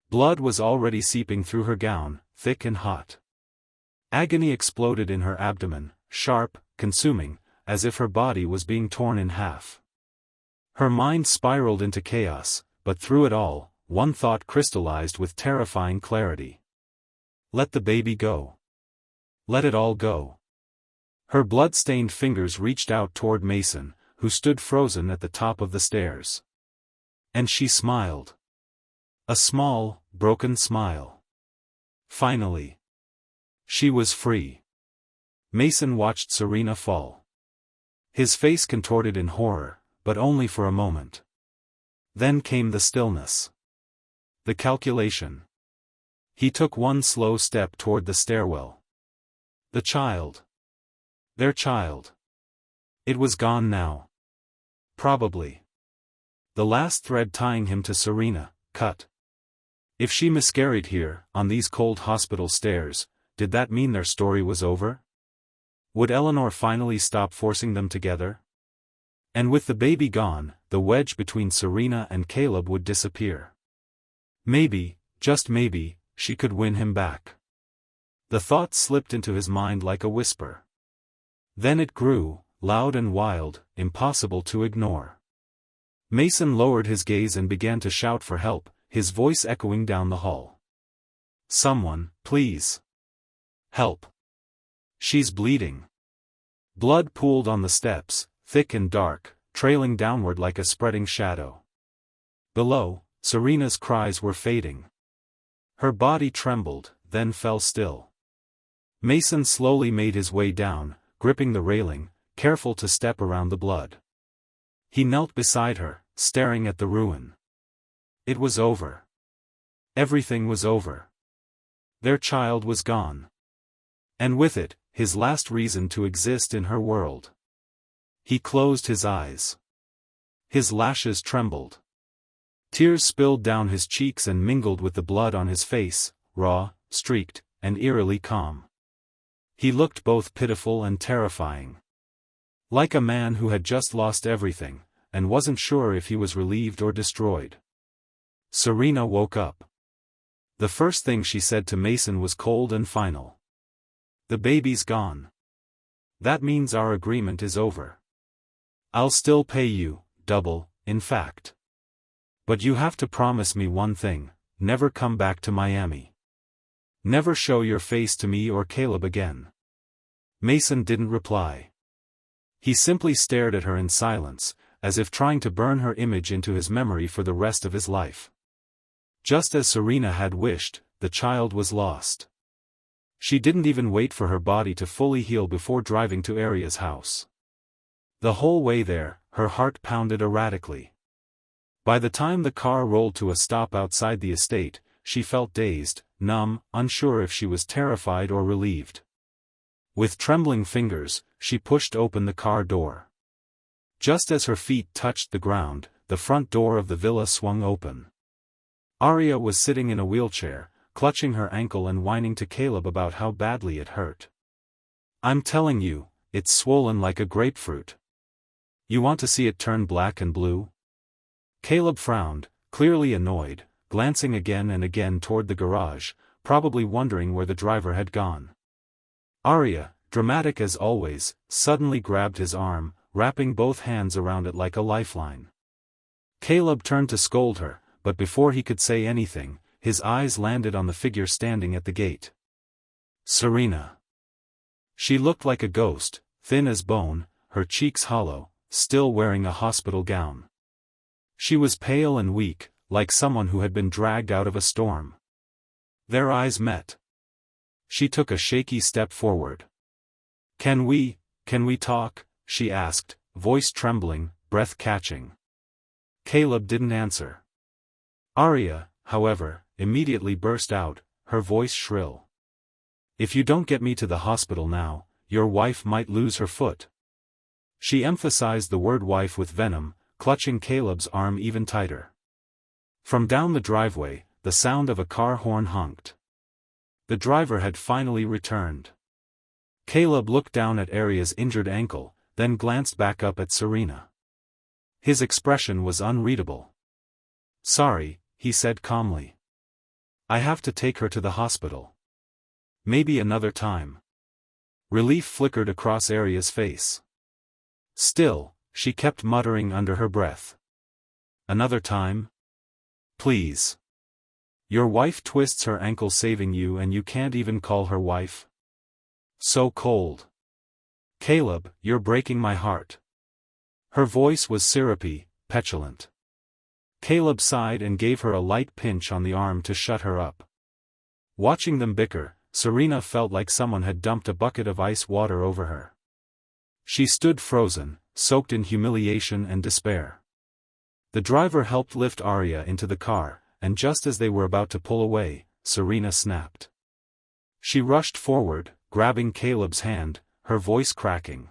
Blood was already seeping through her gown, thick and hot. Agony exploded in her abdomen, sharp, consuming, as if her body was being torn in half. Her mind spiraled into chaos, but through it all, one thought crystallized with terrifying clarity. Let the baby go. Let it all go. Her blood-stained fingers reached out toward Mason, who stood frozen at the top of the stairs. And she smiled. A small, broken smile. Finally. She was free. Mason watched Serena fall. His face contorted in horror, but only for a moment. Then came the stillness. The calculation. He took one slow step toward the stairwell. The child. Their child. It was gone now. Probably. The last thread tying him to Serena, cut. If she miscarried here, on these cold hospital stairs, did that mean their story was over? Would Eleanor finally stop forcing them together? And with the baby gone, the wedge between Serena and Caleb would disappear. Maybe, just maybe, she could win him back. The thought slipped into his mind like a whisper. Then it grew, loud and wild, impossible to ignore. Mason lowered his gaze and began to shout for help, his voice echoing down the hall. Someone, please. Help. She's bleeding. Blood pooled on the steps, thick and dark, trailing downward like a spreading shadow. Below, Serena's cries were fading. Her body trembled, then fell still. Mason slowly made his way down, gripping the railing, careful to step around the blood. He knelt beside her, staring at the ruin. It was over. Everything was over. Their child was gone. And with it, his last reason to exist in her world. He closed his eyes. His lashes trembled. Tears spilled down his cheeks and mingled with the blood on his face, raw, streaked, and eerily calm. He looked both pitiful and terrifying. Like a man who had just lost everything, and wasn't sure if he was relieved or destroyed. Serena woke up. The first thing she said to Mason was cold and final. "The baby's gone. That means our agreement is over. I'll still pay you, double, in fact. But you have to promise me one thing, never come back to Miami. Never show your face to me or Caleb again." Mason didn't reply. He simply stared at her in silence, as if trying to burn her image into his memory for the rest of his life. Just as Serena had wished, the child was lost. She didn't even wait for her body to fully heal before driving to Aria's house. The whole way there, her heart pounded erratically. By the time the car rolled to a stop outside the estate, she felt dazed, numb, unsure if she was terrified or relieved. With trembling fingers, she pushed open the car door. Just as her feet touched the ground, the front door of the villa swung open. Aria was sitting in a wheelchair, clutching her ankle and whining to Caleb about how badly it hurt. "I'm telling you, it's swollen like a grapefruit. You want to see it turn black and blue?" Caleb frowned, clearly annoyed, glancing again and again toward the garage, probably wondering where the driver had gone. Aria, dramatic as always, suddenly grabbed his arm, wrapping both hands around it like a lifeline. Caleb turned to scold her, but before he could say anything, his eyes landed on the figure standing at the gate. Serena. She looked like a ghost, thin as bone, her cheeks hollow, still wearing a hospital gown. She was pale and weak, like someone who had been dragged out of a storm. Their eyes met. She took a shaky step forward. Can we talk?" she asked, voice trembling, breath catching. Caleb didn't answer. Aria, however, immediately burst out, her voice shrill. "If you don't get me to the hospital now, your wife might lose her foot." She emphasized the word wife with venom, clutching Caleb's arm even tighter. From down the driveway, the sound of a car horn honked. The driver had finally returned. Caleb looked down at Aria's injured ankle, then glanced back up at Serena. His expression was unreadable. "Sorry," he said calmly. "I have to take her to the hospital. Maybe another time." Relief flickered across Aria's face. Still, she kept muttering under her breath. "Another time? Please. Your wife twists her ankle saving you and you can't even call her wife? So cold. Caleb, you're breaking my heart." Her voice was syrupy, petulant. Caleb sighed and gave her a light pinch on the arm to shut her up. Watching them bicker, Serena felt like someone had dumped a bucket of ice water over her. She stood frozen, soaked in humiliation and despair. The driver helped lift Aria into the car, and just as they were about to pull away, Serena snapped. She rushed forward, grabbing Caleb's hand, her voice cracking.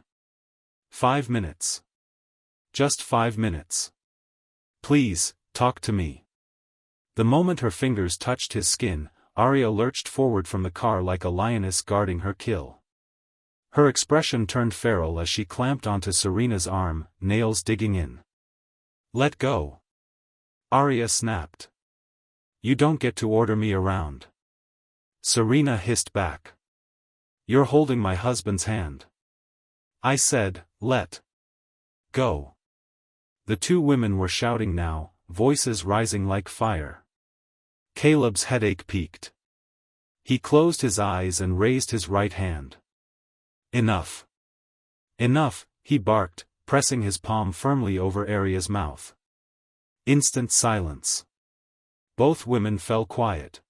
5 minutes. Just 5 minutes. Please, talk to me." The moment her fingers touched his skin, Aria lurched forward from the car like a lioness guarding her kill. Her expression turned feral as she clamped onto Serena's arm, nails digging in. "Let go." Aria snapped. "You don't get to order me around." Serena hissed back. "You're holding my husband's hand." I said, let go. The two women were shouting now, voices rising like fire. Caleb's headache peaked. He closed his eyes and raised his right hand. Enough. Enough, he barked, pressing his palm firmly over Arya's mouth. Instant silence. Both women fell quiet.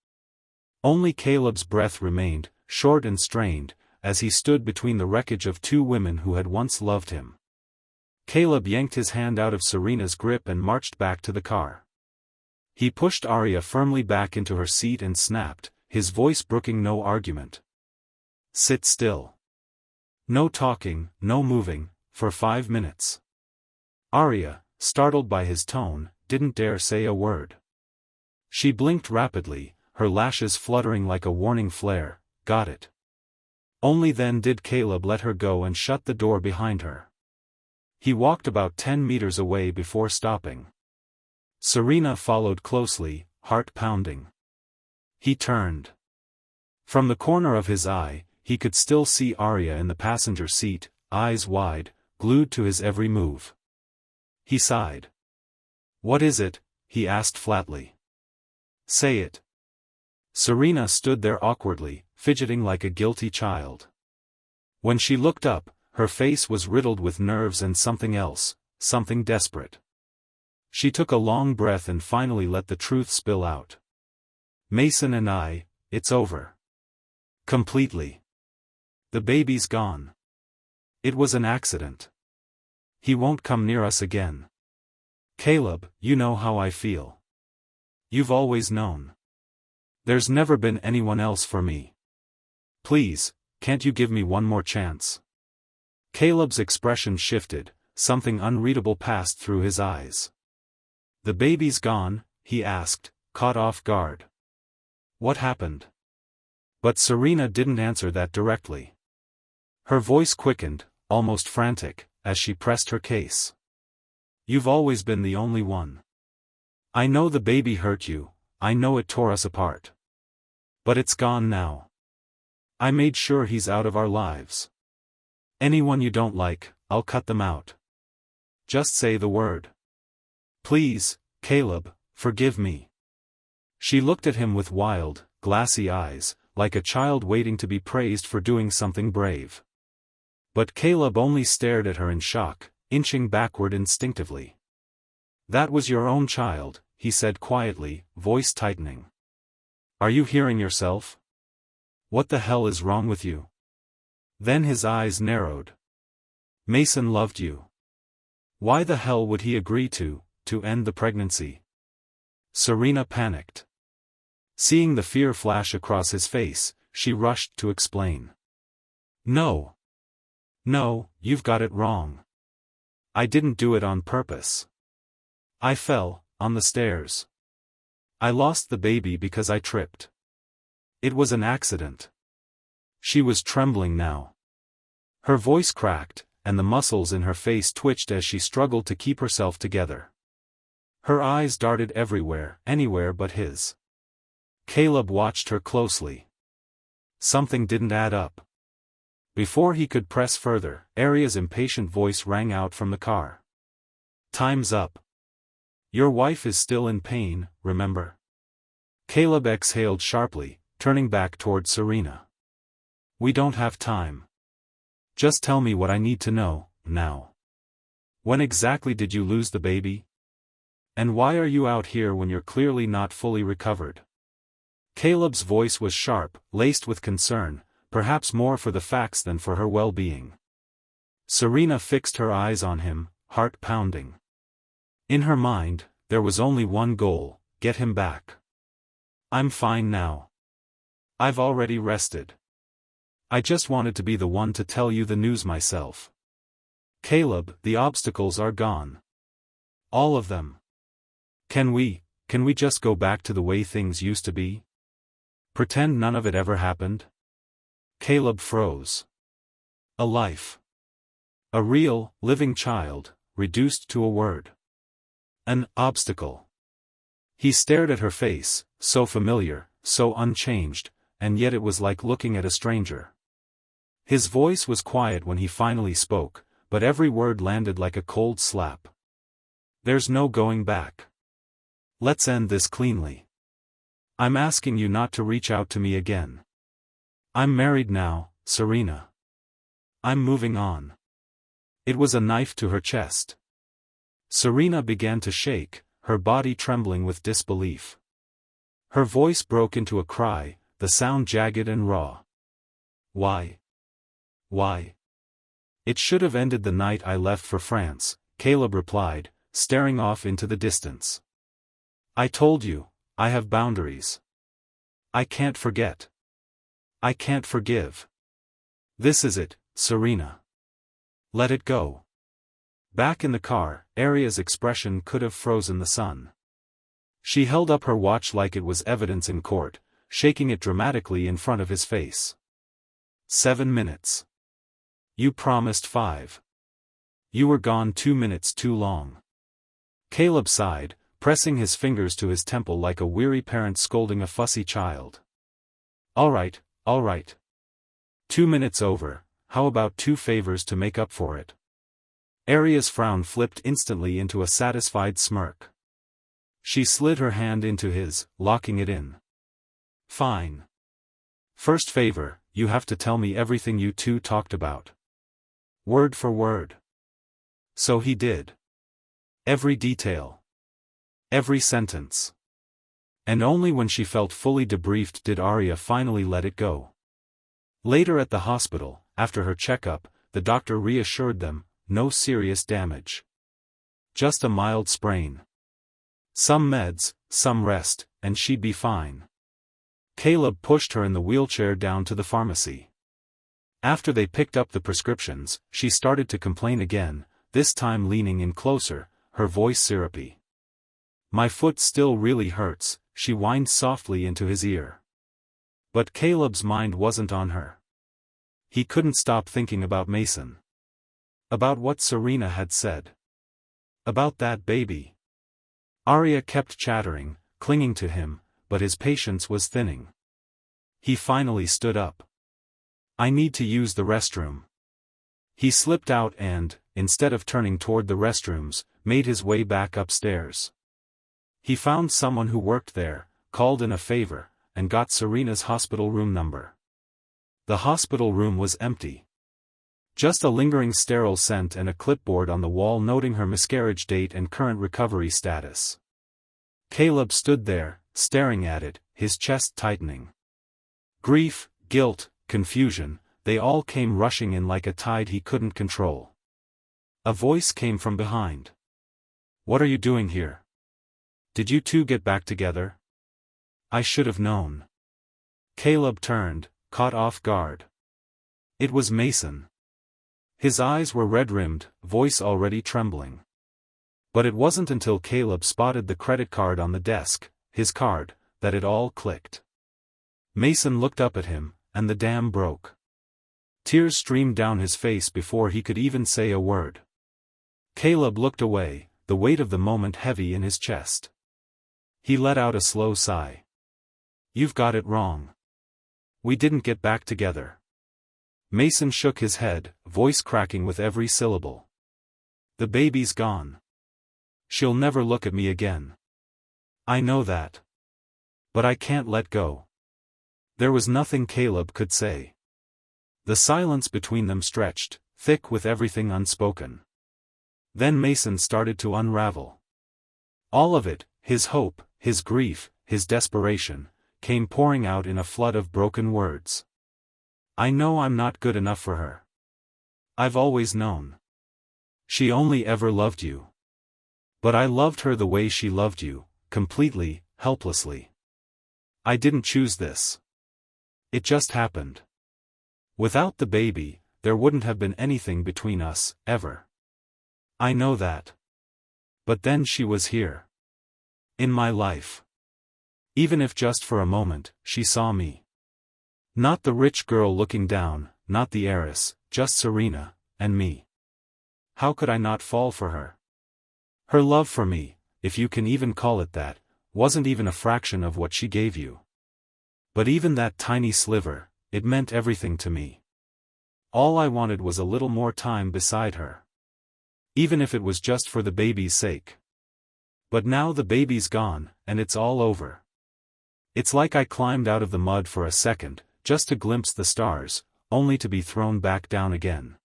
Only Caleb's breath remained, short and strained, as he stood between the wreckage of two women who had once loved him. Caleb yanked his hand out of Serena's grip and marched back to the car. He pushed Arya firmly back into her seat and snapped, his voice brooking no argument. Sit still. No talking, no moving, for 5 minutes. Arya, startled by his tone, didn't dare say a word. She blinked rapidly, her lashes fluttering like a warning flare. Got it. Only then did Caleb let her go and shut the door behind her. He walked about 10 meters away before stopping. Serena followed closely, heart pounding. He turned. From the corner of his eye, he could still see Arya in the passenger seat, eyes wide, glued to his every move. He sighed. "What is it?" he asked flatly. "Say it." Serena stood there awkwardly, fidgeting like a guilty child. When she looked up, her face was riddled with nerves and something else, something desperate. She took a long breath and finally let the truth spill out. "Mason and I, it's over. Completely. The baby's gone. It was an accident. He won't come near us again. Caleb, you know how I feel. You've always known. There's never been anyone else for me. Please, can't you give me one more chance?" Caleb's expression shifted, something unreadable passed through his eyes. "The baby's gone?" he asked, caught off guard. "What happened?" But Serena didn't answer that directly. Her voice quickened, almost frantic, as she pressed her case. "You've always been the only one. I know the baby hurt you, I know it tore us apart. But it's gone now. I made sure he's out of our lives. Anyone you don't like, I'll cut them out. Just say the word. Please, Caleb, forgive me." She looked at him with wild, glassy eyes, like a child waiting to be praised for doing something brave. But Caleb only stared at her in shock, inching backward instinctively. "That was your own child," he said quietly, voice tightening. "Are you hearing yourself? What the hell is wrong with you?" Then his eyes narrowed. "Mason loved you. Why the hell would he agree to end the pregnancy?" Serena panicked. Seeing the fear flash across his face, she rushed to explain. No, you've got it wrong. I didn't do it on purpose. I fell, on the stairs. I lost the baby because I tripped. It was an accident." She was trembling now. Her voice cracked, and the muscles in her face twitched as she struggled to keep herself together. Her eyes darted everywhere, anywhere but his. Caleb watched her closely. Something didn't add up. Before he could press further, Arya's impatient voice rang out from the car. "Time's up. Your wife is still in pain, remember?" Caleb exhaled sharply, turning back toward Serena. "We don't have time. Just tell me what I need to know, now. When exactly did you lose the baby? And why are you out here when you're clearly not fully recovered?" Caleb's voice was sharp, laced with concern, perhaps more for the facts than for her well-being. Serena fixed her eyes on him, heart pounding. In her mind, there was only one goal: get him back. "I'm fine now. I've already rested. I just wanted to be the one to tell you the news myself. Caleb, the obstacles are gone. All of them. Can we just go back to the way things used to be? Pretend none of it ever happened?" Caleb froze. A life. A real, living child, reduced to a word. An obstacle. He stared at her face, so familiar, so unchanged, and yet it was like looking at a stranger. His voice was quiet when he finally spoke, but every word landed like a cold slap. "There's no going back. Let's end this cleanly. I'm asking you not to reach out to me again. I'm married now, Serena. I'm moving on. It was a knife to her chest. Serena began to shake, her body trembling with disbelief. Her voice broke into a cry, the sound jagged and raw. Why? Why? It should have ended the night I left for France, Caleb replied, staring off into the distance. I told you, I have boundaries. I can't forget. I can't forgive. This is it, Serena. Let it go. Back in the car, Aria's expression could have frozen the sun. She held up her watch like it was evidence in court, shaking it dramatically in front of his face. 7 minutes. You promised 5. You were gone 2 minutes too long. Caleb sighed, pressing his fingers to his temple like a weary parent scolding a fussy child. All right, all right. 2 minutes over, how about 2 favors to make up for it? Aria's frown flipped instantly into a satisfied smirk. She slid her hand into his, locking it in. Fine. First favor, you have to tell me everything you two talked about. Word for word. So he did. Every detail. Every sentence. And only when she felt fully debriefed did Aria finally let it go. Later at the hospital, after her checkup, the doctor reassured them, no serious damage. Just a mild sprain. Some meds, some rest, and she'd be fine. Caleb pushed her in the wheelchair down to the pharmacy. After they picked up the prescriptions, she started to complain again, this time leaning in closer, her voice syrupy. My foot still really hurts, she whined softly into his ear. But Caleb's mind wasn't on her. He couldn't stop thinking about Mason. About what Serena had said. About that baby. Aria kept chattering, clinging to him, but his patience was thinning. He finally stood up. I need to use the restroom. He slipped out and, instead of turning toward the restrooms, made his way back upstairs. He found someone who worked there, called in a favor, and got Serena's hospital room number. The hospital room was empty. Just a lingering sterile scent and a clipboard on the wall noting her miscarriage date and current recovery status. Caleb stood there, staring at it, his chest tightening. Grief, guilt, confusion, they all came rushing in like a tide he couldn't control. A voice came from behind. What are you doing here? Did you two get back together? I should have known. Caleb turned, caught off guard. It was Mason. His eyes were red-rimmed, voice already trembling. But it wasn't until Caleb spotted the credit card on the desk, his card, that it all clicked. Mason looked up at him, and the dam broke. Tears streamed down his face before he could even say a word. Caleb looked away, the weight of the moment heavy in his chest. He let out a slow sigh. You've got it wrong. We didn't get back together. Mason shook his head, voice cracking with every syllable. The baby's gone. She'll never look at me again. I know that. But I can't let go. There was nothing Caleb could say. The silence between them stretched, thick with everything unspoken. Then Mason started to unravel. All of it, his hope, his grief, his desperation, came pouring out in a flood of broken words. I know I'm not good enough for her. I've always known. She only ever loved you. But I loved her the way she loved you, completely, helplessly. I didn't choose this. It just happened. Without the baby, there wouldn't have been anything between us, ever. I know that. But then she was here. In my life. Even if just for a moment, she saw me. Not the rich girl looking down, not the heiress, just Serena, and me. How could I not fall for her? Her love for me, if you can even call it that, wasn't even a fraction of what she gave you. But even that tiny sliver, it meant everything to me. All I wanted was a little more time beside her. Even if it was just for the baby's sake. But now the baby's gone, and it's all over. It's like I climbed out of the mud for a second, just to glimpse the stars, only to be thrown back down again.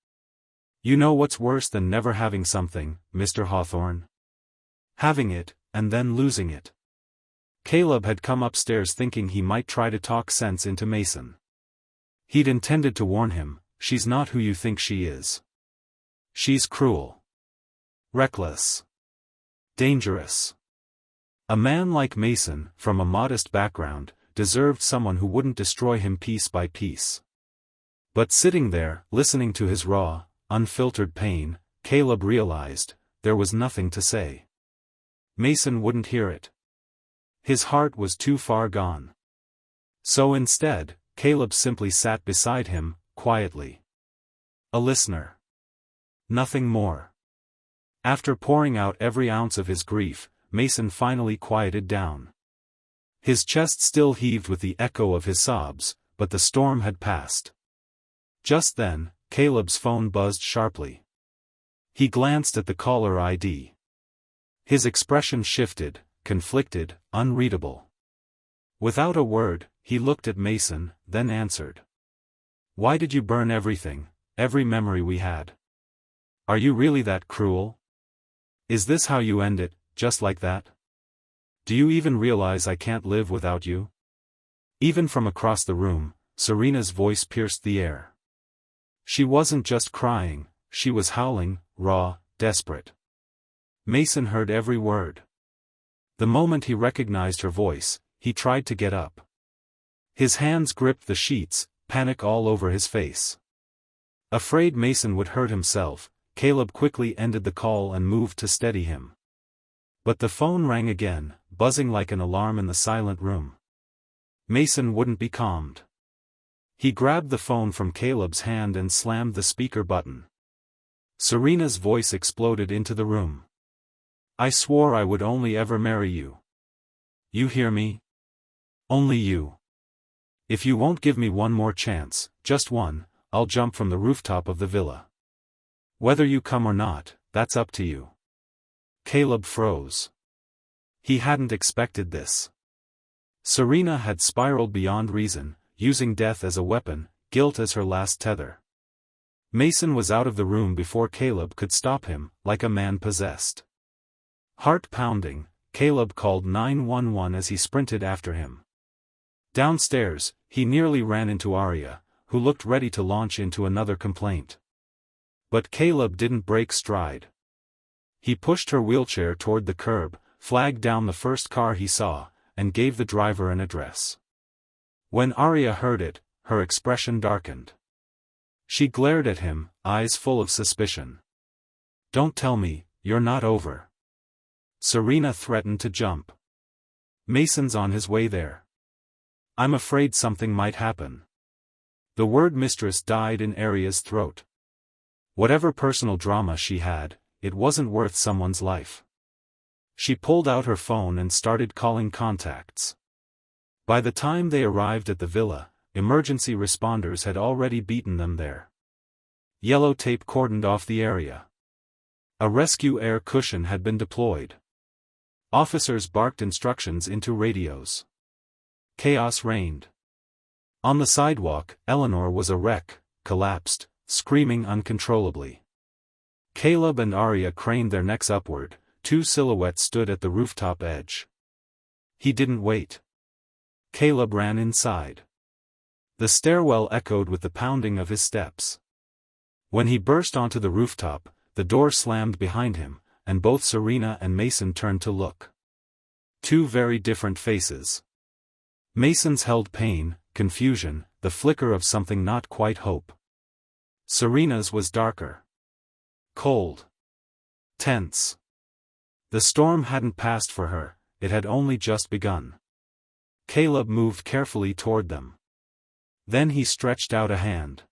You know what's worse than never having something, Mr. Hawthorne? Having it, and then losing it. Caleb had come upstairs thinking he might try to talk sense into Mason. He'd intended to warn him, she's not who you think she is. She's cruel. Reckless. Dangerous. A man like Mason, from a modest background, deserved someone who wouldn't destroy him piece by piece. But sitting there, listening to his raw, unfiltered pain, Caleb realized, there was nothing to say. Mason wouldn't hear it. His heart was too far gone. So instead, Caleb simply sat beside him, quietly. A listener. Nothing more. After pouring out every ounce of his grief, Mason finally quieted down. His chest still heaved with the echo of his sobs, but the storm had passed. Just then, Caleb's phone buzzed sharply. He glanced at the caller ID. His expression shifted, conflicted, unreadable. Without a word, he looked at Mason, then answered. Why did you burn everything, every memory we had? Are you really that cruel? Is this how you end it, just like that? Do you even realize I can't live without you? Even from across the room, Serena's voice pierced the air. She wasn't just crying, she was howling, raw, desperate. Mason heard every word. The moment he recognized her voice, he tried to get up. His hands gripped the sheets, panic all over his face. Afraid Mason would hurt himself, Caleb quickly ended the call and moved to steady him. But the phone rang again, buzzing like an alarm in the silent room. Mason wouldn't be calmed. He grabbed the phone from Caleb's hand and slammed the speaker button. Serena's voice exploded into the room. I swore I would only ever marry you. You hear me? Only you. If you won't give me one more chance, just one, I'll jump from the rooftop of the villa. Whether you come or not, that's up to you. Caleb froze. He hadn't expected this. Serena had spiraled beyond reason, using death as a weapon, guilt as her last tether. Mason was out of the room before Caleb could stop him, like a man possessed. Heart pounding, Caleb called 911 as he sprinted after him. Downstairs, he nearly ran into Arya, who looked ready to launch into another complaint. But Caleb didn't break stride. He pushed her wheelchair toward the curb, flagged down the first car he saw, and gave the driver an address. When Arya heard it, her expression darkened. She glared at him, eyes full of suspicion. Don't tell me, you're not over. Serena threatened to jump. Mason's on his way there. I'm afraid something might happen. The word mistress died in Arya's throat. Whatever personal drama she had, it wasn't worth someone's life. She pulled out her phone and started calling contacts. By the time they arrived at the villa, emergency responders had already beaten them there. Yellow tape cordoned off the area. A rescue air cushion had been deployed. Officers barked instructions into radios. Chaos reigned. On the sidewalk, Eleanor was a wreck, collapsed, screaming uncontrollably. Caleb and Arya craned their necks upward, two silhouettes stood at the rooftop edge. He didn't wait. Caleb ran inside. The stairwell echoed with the pounding of his steps. When he burst onto the rooftop, the door slammed behind him, and both Serena and Mason turned to look. Two very different faces. Mason's held pain, confusion, the flicker of something not quite hope. Serena's was darker. Cold. Tense. The storm hadn't passed for her, it had only just begun. Caleb moved carefully toward them. Then he stretched out a hand.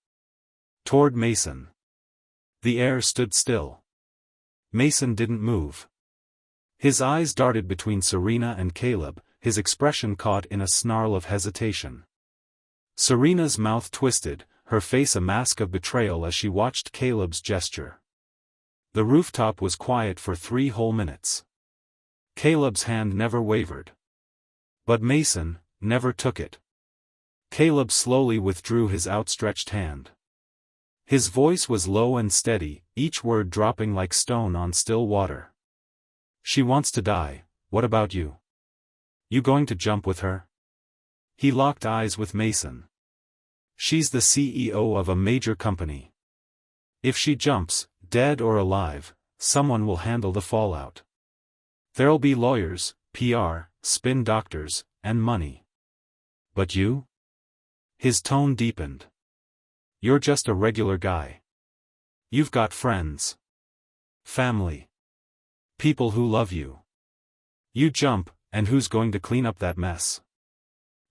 Toward Mason. The air stood still. Mason didn't move. His eyes darted between Serena and Caleb, his expression caught in a snarl of hesitation. Serena's mouth twisted, her face a mask of betrayal as she watched Caleb's gesture. The rooftop was quiet for 3 whole minutes. Caleb's hand never wavered. But Mason never took it. Caleb slowly withdrew his outstretched hand. His voice was low and steady, each word dropping like stone on still water. She wants to die, what about you? You going to jump with her? He locked eyes with Mason. She's the CEO of a major company. If she jumps, dead or alive, someone will handle the fallout. There'll be lawyers, PR, spin doctors, and money. But you? His tone deepened. You're just a regular guy. You've got friends. Family. People who love you. You jump, and who's going to clean up that mess?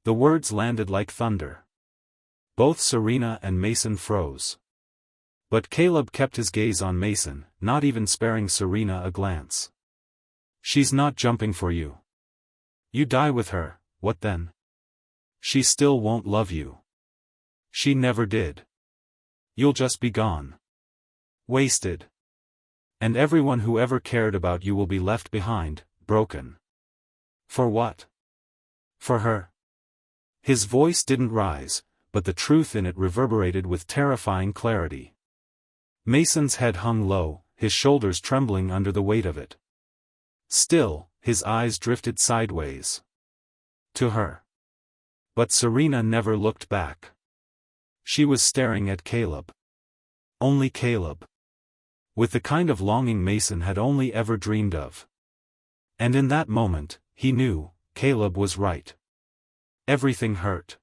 The words landed like thunder. Both Serena and Mason froze. But Caleb kept his gaze on Mason, not even sparing Serena a glance. She's not jumping for you. You die with her, what then? She still won't love you. She never did. You'll just be gone. Wasted. And everyone who ever cared about you will be left behind, broken. For what? For her. His voice didn't rise, but the truth in it reverberated with terrifying clarity. Mason's head hung low, his shoulders trembling under the weight of it. Still, his eyes drifted sideways. To her. But Serena never looked back. She was staring at Caleb. Only Caleb. With the kind of longing Mason had only ever dreamed of. And in that moment, he knew, Caleb was right. Everything hurt.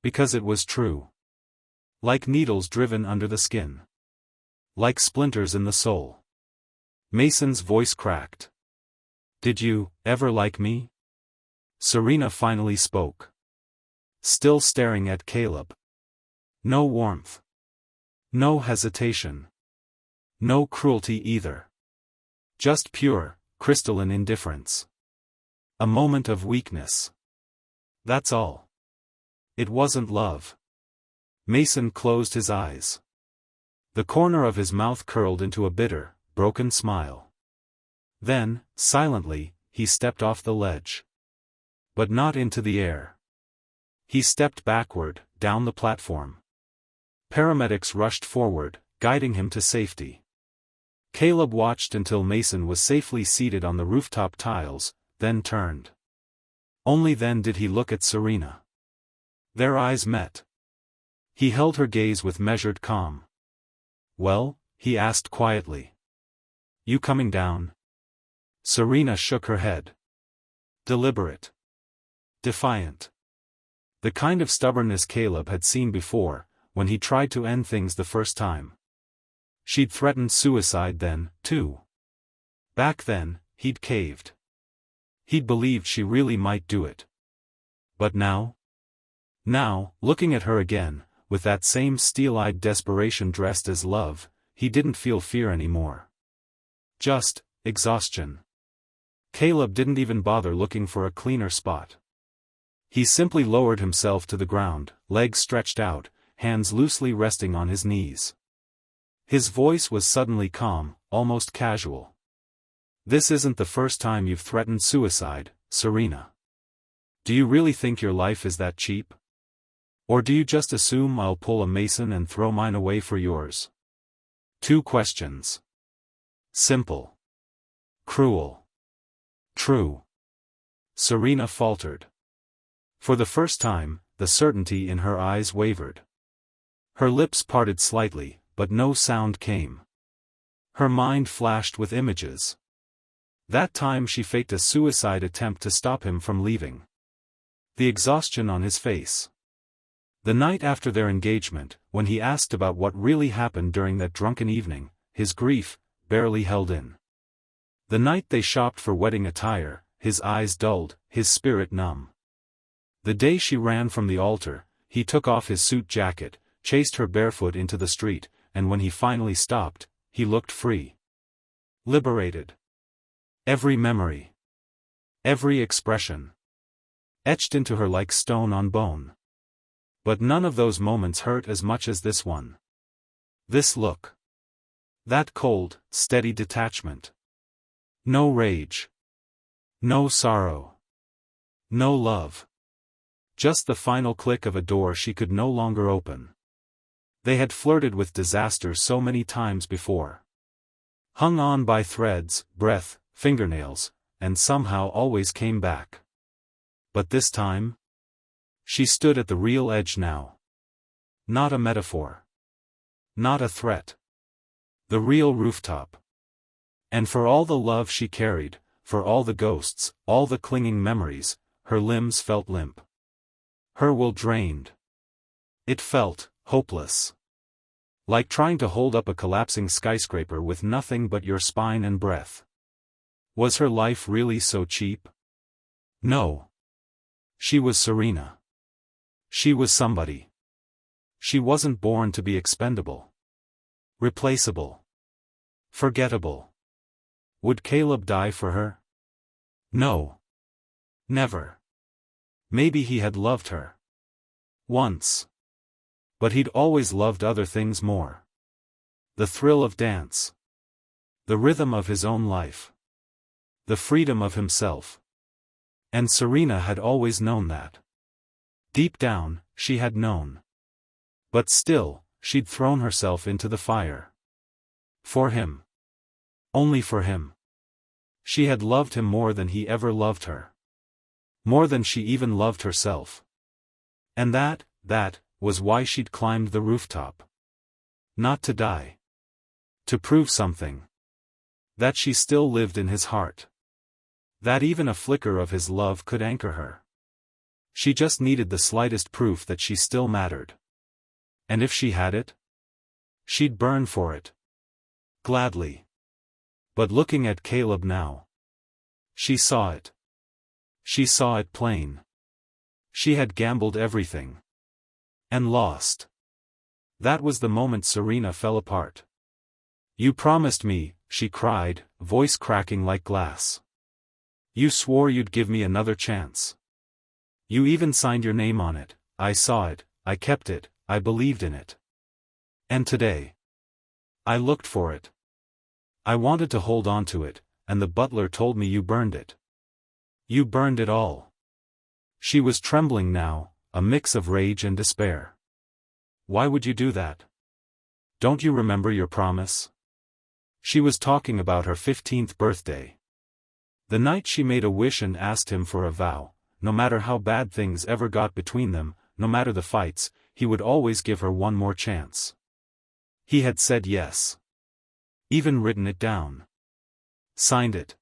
Because it was true. Like needles driven under the skin. Like splinters in the soul. Mason's voice cracked. Did you ever like me? Serena finally spoke. Still staring at Caleb. No warmth. No hesitation. No cruelty either. Just pure, crystalline indifference. A moment of weakness. That's all. It wasn't love. Mason closed his eyes. The corner of his mouth curled into a bitter, broken smile. Then, silently, he stepped off the ledge. But not into the air. He stepped backward, down the platform. Paramedics rushed forward, guiding him to safety. Caleb watched until Mason was safely seated on the rooftop tiles, then turned. Only then did he look at Serena. Their eyes met. He held her gaze with measured calm. Well, he asked quietly. You coming down? Serena shook her head. Deliberate. Defiant. The kind of stubbornness Caleb had seen before, when he tried to end things the first time. She'd threatened suicide then, too. Back then, he'd caved. He'd believed she really might do it. But now? Now, looking at her again, with that same steel-eyed desperation dressed as love, he didn't feel fear anymore. Just exhaustion. Caleb didn't even bother looking for a cleaner spot. He simply lowered himself to the ground, legs stretched out, hands loosely resting on his knees. His voice was suddenly calm, almost casual. This isn't the first time you've threatened suicide, Serena. Do you really think your life is that cheap? Or do you just assume I'll pull a Mason and throw mine away for yours? 2 questions. Simple. Cruel. True. Serena faltered. For the first time, the certainty in her eyes wavered. Her lips parted slightly, but no sound came. Her mind flashed with images. That time she faked a suicide attempt to stop him from leaving. The exhaustion on his face. The night after their engagement, when he asked about what really happened during that drunken evening, his grief, barely held in. The night they shopped for wedding attire, his eyes dulled, his spirit numb. The day she ran from the altar, he took off his suit jacket, chased her barefoot into the street, and when he finally stopped, he looked free. Liberated. Every memory. Every expression. Etched into her like stone on bone. But none of those moments hurt as much as this one. This look. That cold, steady detachment. No rage. No sorrow. No love. Just the final click of a door she could no longer open. They had flirted with disaster so many times before. Hung on by threads, breath, fingernails, and somehow always came back. But this time? She stood at the real edge now. Not a metaphor. Not a threat. The real rooftop. And for all the love she carried, for all the ghosts, all the clinging memories, her limbs felt limp. Her will drained. It felt hopeless. Like trying to hold up a collapsing skyscraper with nothing but your spine and breath. Was her life really so cheap? No. She was Serena. She was somebody. She wasn't born to be expendable. Replaceable. Forgettable. Would Caleb die for her? No. Never. Maybe he had loved her. Once. But he'd always loved other things more. The thrill of dance. The rhythm of his own life. The freedom of himself. And Serena had always known that. Deep down, she had known. But still, she'd thrown herself into the fire. For him. Only for him. She had loved him more than he ever loved her. More than she even loved herself. And that was why she'd climbed the rooftop. Not to die. To prove something. That she still lived in his heart. That even a flicker of his love could anchor her. She just needed the slightest proof that she still mattered. And if she had it? She'd burn for it. Gladly. But looking at Caleb now. She saw it. She saw it plain. She had gambled everything. And lost. That was the moment Serena fell apart. You promised me, she cried, voice cracking like glass. You swore you'd give me another chance. You even signed your name on it, I saw it, I kept it, I believed in it. And today. I looked for it. I wanted to hold on to it, and the butler told me you burned it. You burned it all. She was trembling now, a mix of rage and despair. Why would you do that? Don't you remember your promise? She was talking about her 15th birthday. The night she made a wish and asked him for a vow, no matter how bad things ever got between them, no matter the fights, he would always give her one more chance. He had said yes. Even written it down. Signed it.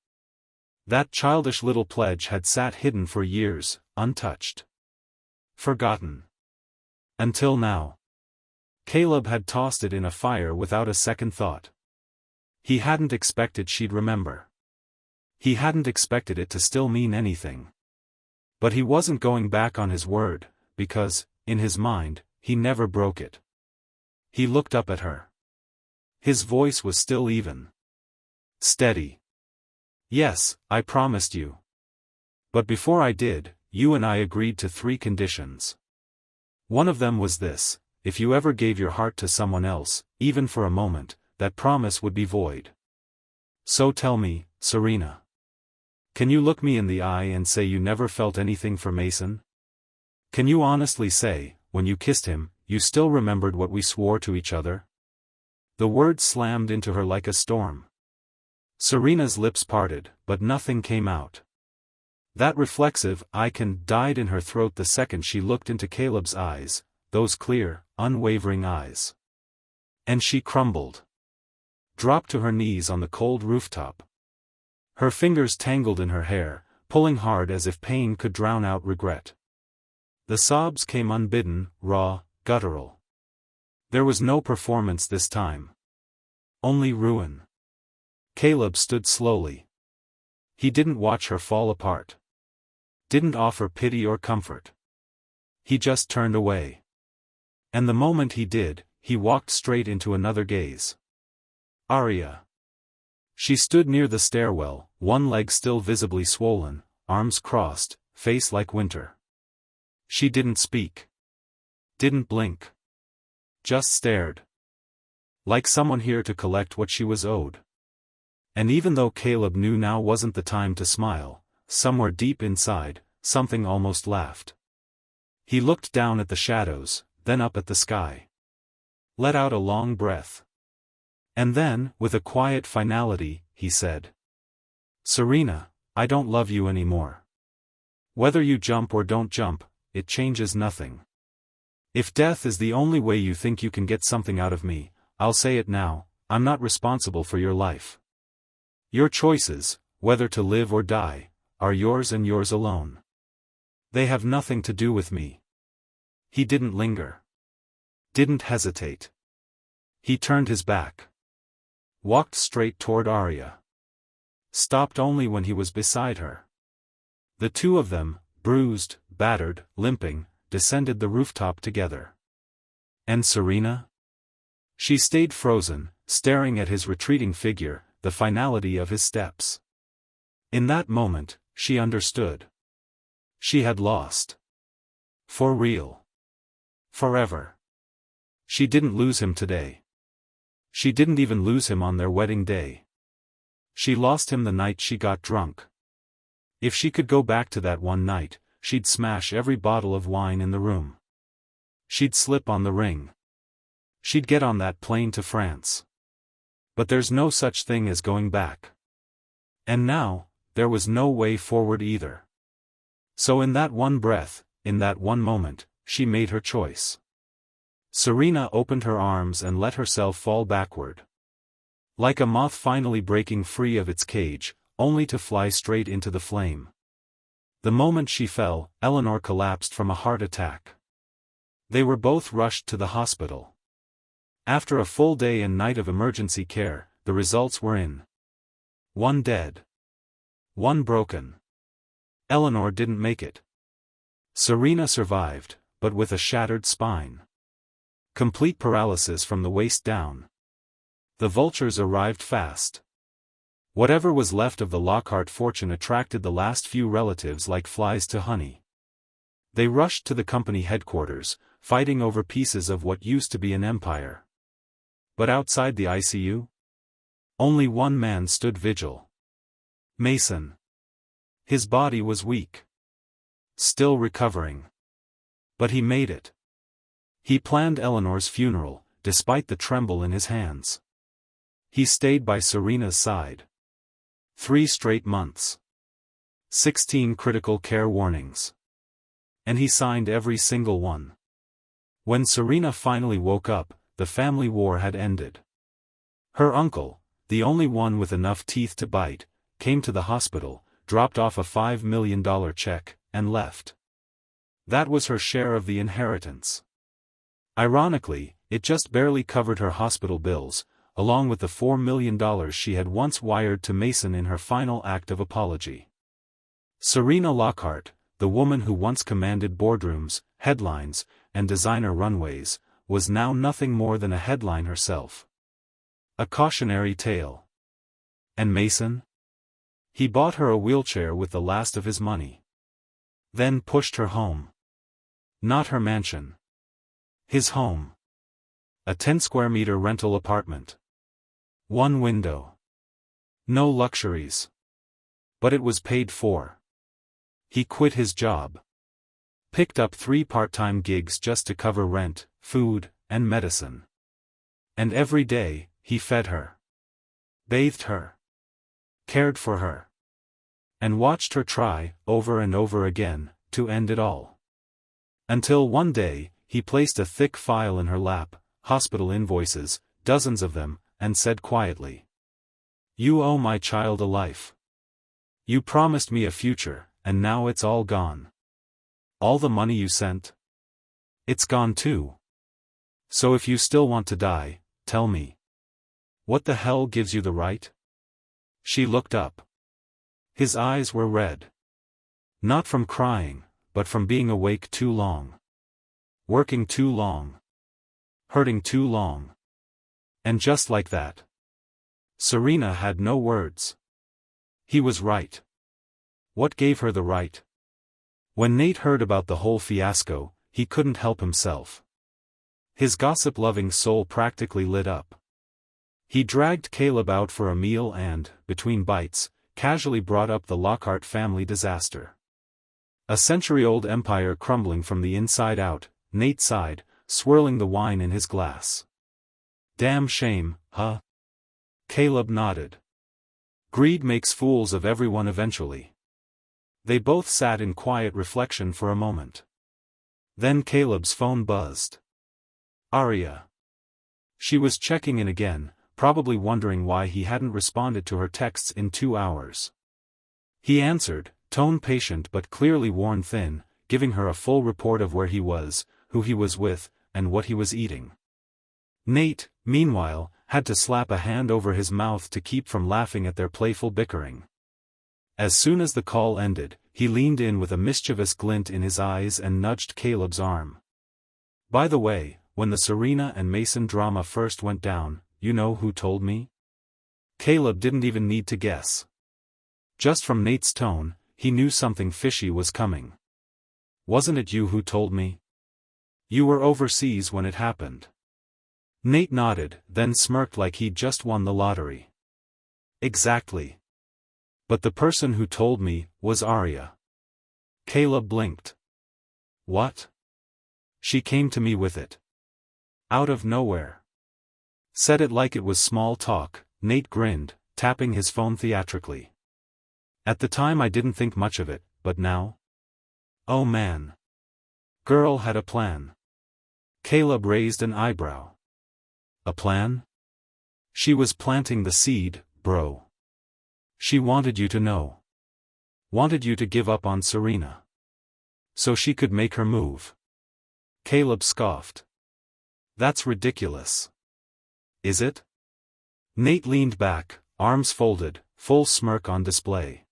That childish little pledge had sat hidden for years, untouched. Forgotten. Until now. Caleb had tossed it in a fire without a second thought. He hadn't expected she'd remember. He hadn't expected it to still mean anything. But he wasn't going back on his word, because, in his mind, he never broke it. He looked up at her. His voice was still even. Steady. Yes, I promised you. But before I did, you and I agreed to 3 conditions. One of them was this: if you ever gave your heart to someone else, even for a moment, that promise would be void. So tell me, Serena. Can you look me in the eye and say you never felt anything for Mason? Can you honestly say, when you kissed him, you still remembered what we swore to each other? The words slammed into her like a storm. Serena's lips parted, but nothing came out. That reflexive "I can" died in her throat the second she looked into Caleb's eyes, those clear, unwavering eyes. And she crumbled. Dropped to her knees on the cold rooftop. Her fingers tangled in her hair, pulling hard as if pain could drown out regret. The sobs came unbidden, raw, guttural. There was no performance this time. Only ruin. Caleb stood slowly. He didn't watch her fall apart. Didn't offer pity or comfort. He just turned away. And the moment he did, he walked straight into another gaze. Aria. She stood near the stairwell, one leg still visibly swollen, arms crossed, face like winter. She didn't speak. Didn't blink. Just stared. Like someone here to collect what she was owed. And even though Caleb knew now wasn't the time to smile, somewhere deep inside, something almost laughed. He looked down at the shadows, then up at the sky. Let out a long breath. And then, with a quiet finality, he said, "Serena, I don't love you anymore. Whether you jump or don't jump, it changes nothing. If death is the only way you think you can get something out of me, I'll say it now, I'm not responsible for your life. Your choices, whether to live or die, are yours and yours alone. They have nothing to do with me." He didn't linger. Didn't hesitate. He turned his back. Walked straight toward Arya. Stopped only when he was beside her. The two of them, bruised, battered, limping, descended the rooftop together. And Serena? She stayed frozen, staring at his retreating figure, the finality of his steps. In that moment, she understood. She had lost. For real. Forever. She didn't lose him today. She didn't even lose him on their wedding day. She lost him the night she got drunk. If she could go back to that one night, she'd smash every bottle of wine in the room. She'd slip on the ring. She'd get on that plane to France. But there's no such thing as going back. And now, there was no way forward either. So in that one breath, in that one moment, she made her choice. Serena opened her arms and let herself fall backward. Like a moth finally breaking free of its cage, only to fly straight into the flame. The moment she fell, Eleanor collapsed from a heart attack. They were both rushed to the hospital. After a full day and night of emergency care, the results were in. One dead. One broken. Eleanor didn't make it. Serena survived, but with a shattered spine. Complete paralysis from the waist down. The vultures arrived fast. Whatever was left of the Lockhart fortune attracted the last few relatives like flies to honey. They rushed to the company headquarters, fighting over pieces of what used to be an empire. But outside the ICU? Only one man stood vigil. Mason. His body was weak. Still recovering. But he made it. He planned Eleanor's funeral, despite the tremble in his hands. He stayed by Serena's side. 3 straight months. 16 critical care warnings. And he signed every single one. When Serena finally woke up, the family war had ended. Her uncle, the only one with enough teeth to bite, came to the hospital, dropped off a $5 million check, and left. That was her share of the inheritance. Ironically, it just barely covered her hospital bills, along with the $4 million she had once wired to Mason in her final act of apology. Serena Lockhart, the woman who once commanded boardrooms, headlines, and designer runways, was now nothing more than a headline herself. A cautionary tale. And Mason? He bought her a wheelchair with the last of his money. Then pushed her home. Not her mansion. His home. A 10-square-meter rental apartment. One window. No luxuries. But it was paid for. He quit his job. Picked up 3 part-time gigs just to cover rent, food, and medicine. And every day, he fed her. Bathed her. Cared for her. And watched her try, over and over again, to end it all. Until one day, he placed a thick file in her lap, hospital invoices, dozens of them, and said quietly, "You owe my child a life. You promised me a future, and now it's all gone. All the money you sent? It's gone too. So if you still want to die, tell me. What the hell gives you the right?" She looked up. His eyes were red. Not from crying, but from being awake too long. Working too long. Hurting too long. And just like that, Serena had no words. He was right. What gave her the right? When Nate heard about the whole fiasco, he couldn't help himself. His gossip-loving soul practically lit up. He dragged Caleb out for a meal and, between bites, casually brought up the Lockhart family disaster. A century-old empire crumbling from the inside out, Nate sighed, swirling the wine in his glass. Damn shame, huh? Caleb nodded. Greed makes fools of everyone eventually. They both sat in quiet reflection for a moment. Then Caleb's phone buzzed. Arya. She was checking in again, probably wondering why he hadn't responded to her texts in 2 hours. He answered, tone patient but clearly worn thin, giving her a full report of where he was, who he was with, and what he was eating. Nate, meanwhile, had to slap a hand over his mouth to keep from laughing at their playful bickering. As soon as the call ended, he leaned in with a mischievous glint in his eyes and nudged Caleb's arm. By the way, when the Serena and Mason drama first went down, you know who told me? Caleb didn't even need to guess. Just from Nate's tone, he knew something fishy was coming. Wasn't it you who told me? You were overseas when it happened. Nate nodded, then smirked like he'd just won the lottery. Exactly. But the person who told me was Arya. Caleb blinked. What? She came to me with it. Out of nowhere. Said it like it was small talk, Nate grinned, tapping his phone theatrically. At the time I didn't think much of it, but now? Oh man. Girl had a plan. Caleb raised an eyebrow. A plan? She was planting the seed, bro. She wanted you to know. Wanted you to give up on Serena. So she could make her move. Caleb scoffed. That's ridiculous. Is it? Nate leaned back, arms folded, full smirk on display.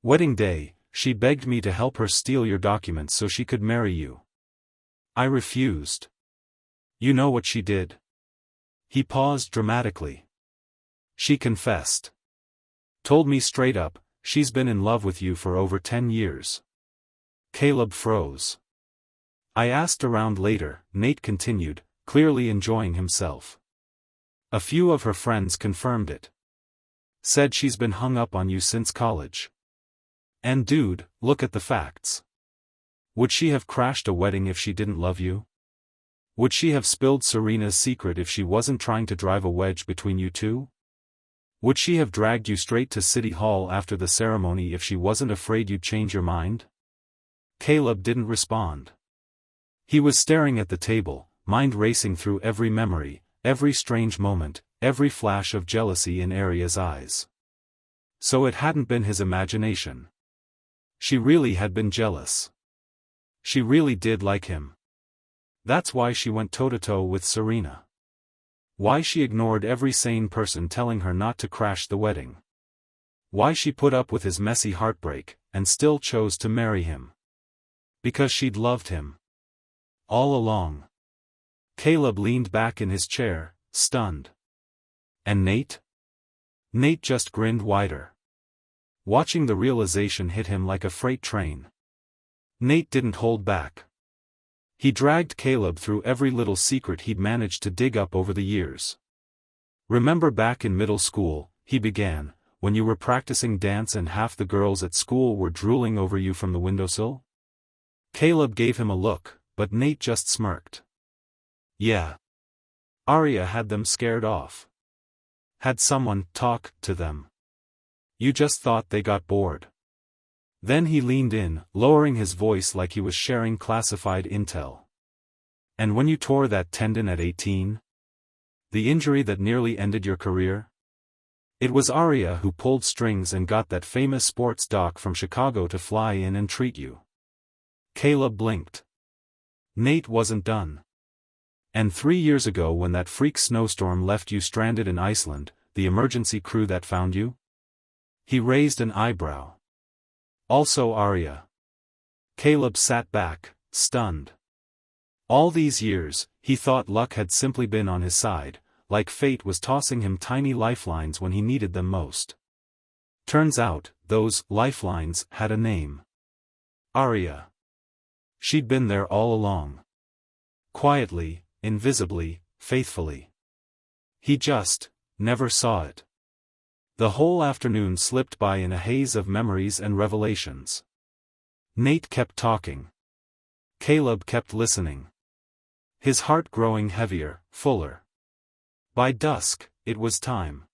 Wedding day, she begged me to help her steal your documents so she could marry you. I refused. You know what she did? He paused dramatically. She confessed. Told me straight up, she's been in love with you for over 10 years. Caleb froze. I asked around later, Nate continued, clearly enjoying himself. A few of her friends confirmed it. Said she's been hung up on you since college. And dude, look at the facts. Would she have crashed a wedding if she didn't love you? Would she have spilled Serena's secret if she wasn't trying to drive a wedge between you two? Would she have dragged you straight to City Hall after the ceremony if she wasn't afraid you'd change your mind? Caleb didn't respond. He was staring at the table, mind racing through every memory, every strange moment, every flash of jealousy in Arya's eyes. So it hadn't been his imagination. She really had been jealous. She really did like him. That's why she went toe-to-toe with Serena. Why she ignored every sane person telling her not to crash the wedding. Why she put up with his messy heartbreak, and still chose to marry him. Because she'd loved him. All along. Caleb leaned back in his chair, stunned. And Nate? Nate just grinned wider. Watching the realization hit him like a freight train. Nate didn't hold back. He dragged Caleb through every little secret he'd managed to dig up over the years. Remember back in middle school, he began, when you were practicing dance and half the girls at school were drooling over you from the windowsill? Caleb gave him a look, but Nate just smirked. Yeah. Arya had them scared off. Had someone talk to them. You just thought they got bored. Then he leaned in, lowering his voice like he was sharing classified intel. And when you tore that tendon at 18? The injury that nearly ended your career? It was Arya who pulled strings and got that famous sports doc from Chicago to fly in and treat you. Caleb blinked. Nate wasn't done. And 3 years ago when that freak snowstorm left you stranded in Iceland, the emergency crew that found you? He raised an eyebrow. Also Arya. Caleb sat back, stunned. All these years, he thought luck had simply been on his side, like fate was tossing him tiny lifelines when he needed them most. Turns out, those lifelines had a name. Arya. She'd been there all along. Quietly, invisibly, faithfully. He just never saw it. The whole afternoon slipped by in a haze of memories and revelations. Nate kept talking. Caleb kept listening. His heart growing heavier, fuller. By dusk, it was time.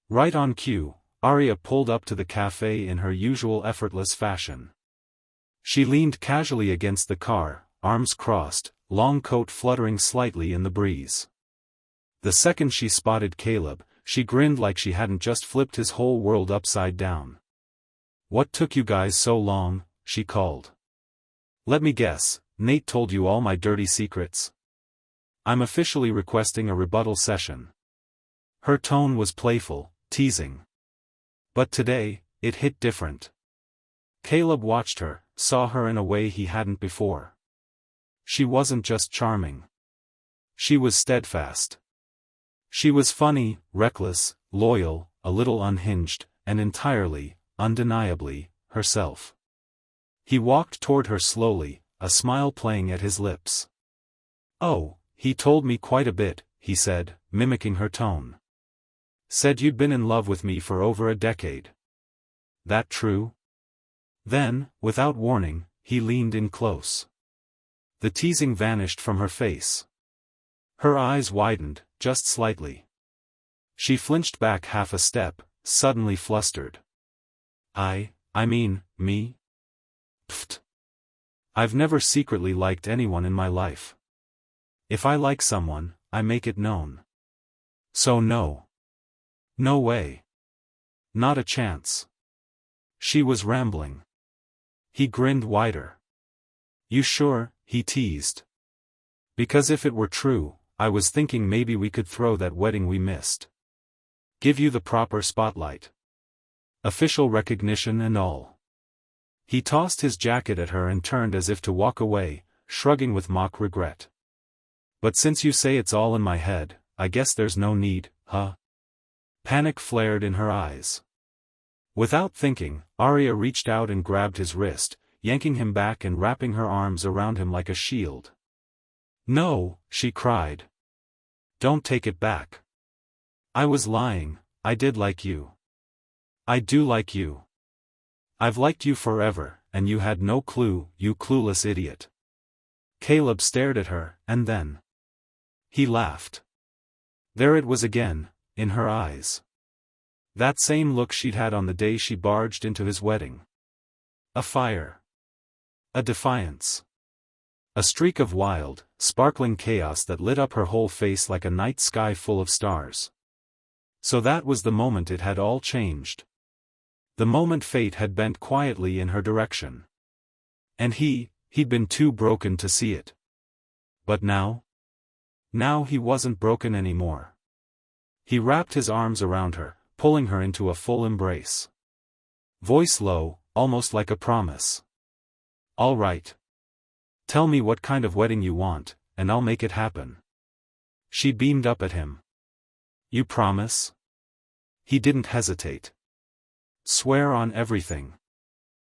Right on cue, Arya pulled up to the cafe in her usual effortless fashion. She leaned casually against the car, arms crossed, long coat fluttering slightly in the breeze. The second she spotted Caleb, she grinned like she hadn't just flipped his whole world upside down. "What took you guys so long?" she called. "Let me guess, Nate told you all my dirty secrets? I'm officially requesting a rebuttal session." Her tone was playful, teasing. But today, it hit different. Caleb watched her, saw her in a way he hadn't before. She wasn't just charming. She was steadfast. She was funny, reckless, loyal, a little unhinged, and entirely, undeniably, herself. He walked toward her slowly, a smile playing at his lips. "Oh, he told me quite a bit," he said, mimicking her tone. "Said you'd been in love with me for over a decade. That true?" Then, without warning, he leaned in close. The teasing vanished from her face. Her eyes widened, just slightly. She flinched back half a step, suddenly flustered. I mean, me? Pfft. I've never secretly liked anyone in my life. If I like someone, I make it known. So no. No way. Not a chance." She was rambling. He grinned wider. "You sure?" he teased. "Because if it were true, I was thinking maybe we could throw that wedding we missed. Give you the proper spotlight. Official recognition and all." He tossed his jacket at her and turned as if to walk away, shrugging with mock regret. "But since you say it's all in my head, I guess there's no need, huh?" Panic flared in her eyes. Without thinking, Arya reached out and grabbed his wrist, yanking him back and wrapping her arms around him like a shield. "No," she cried. "Don't take it back. I was lying, I did like you. I do like you. I've liked you forever, and you had no clue, you clueless idiot." Caleb stared at her, and then he laughed. There it was again, in her eyes. That same look she'd had on the day she barged into his wedding. A fire. A defiance. A streak of wild, sparkling chaos that lit up her whole face like a night sky full of stars. So that was the moment it had all changed. The moment fate had bent quietly in her direction. And he'd been too broken to see it. But now? Now he wasn't broken anymore. He wrapped his arms around her, pulling her into a full embrace. Voice low, almost like a promise. "All right. Tell me what kind of wedding you want, and I'll make it happen." She beamed up at him. "You promise?" He didn't hesitate. "Swear on everything."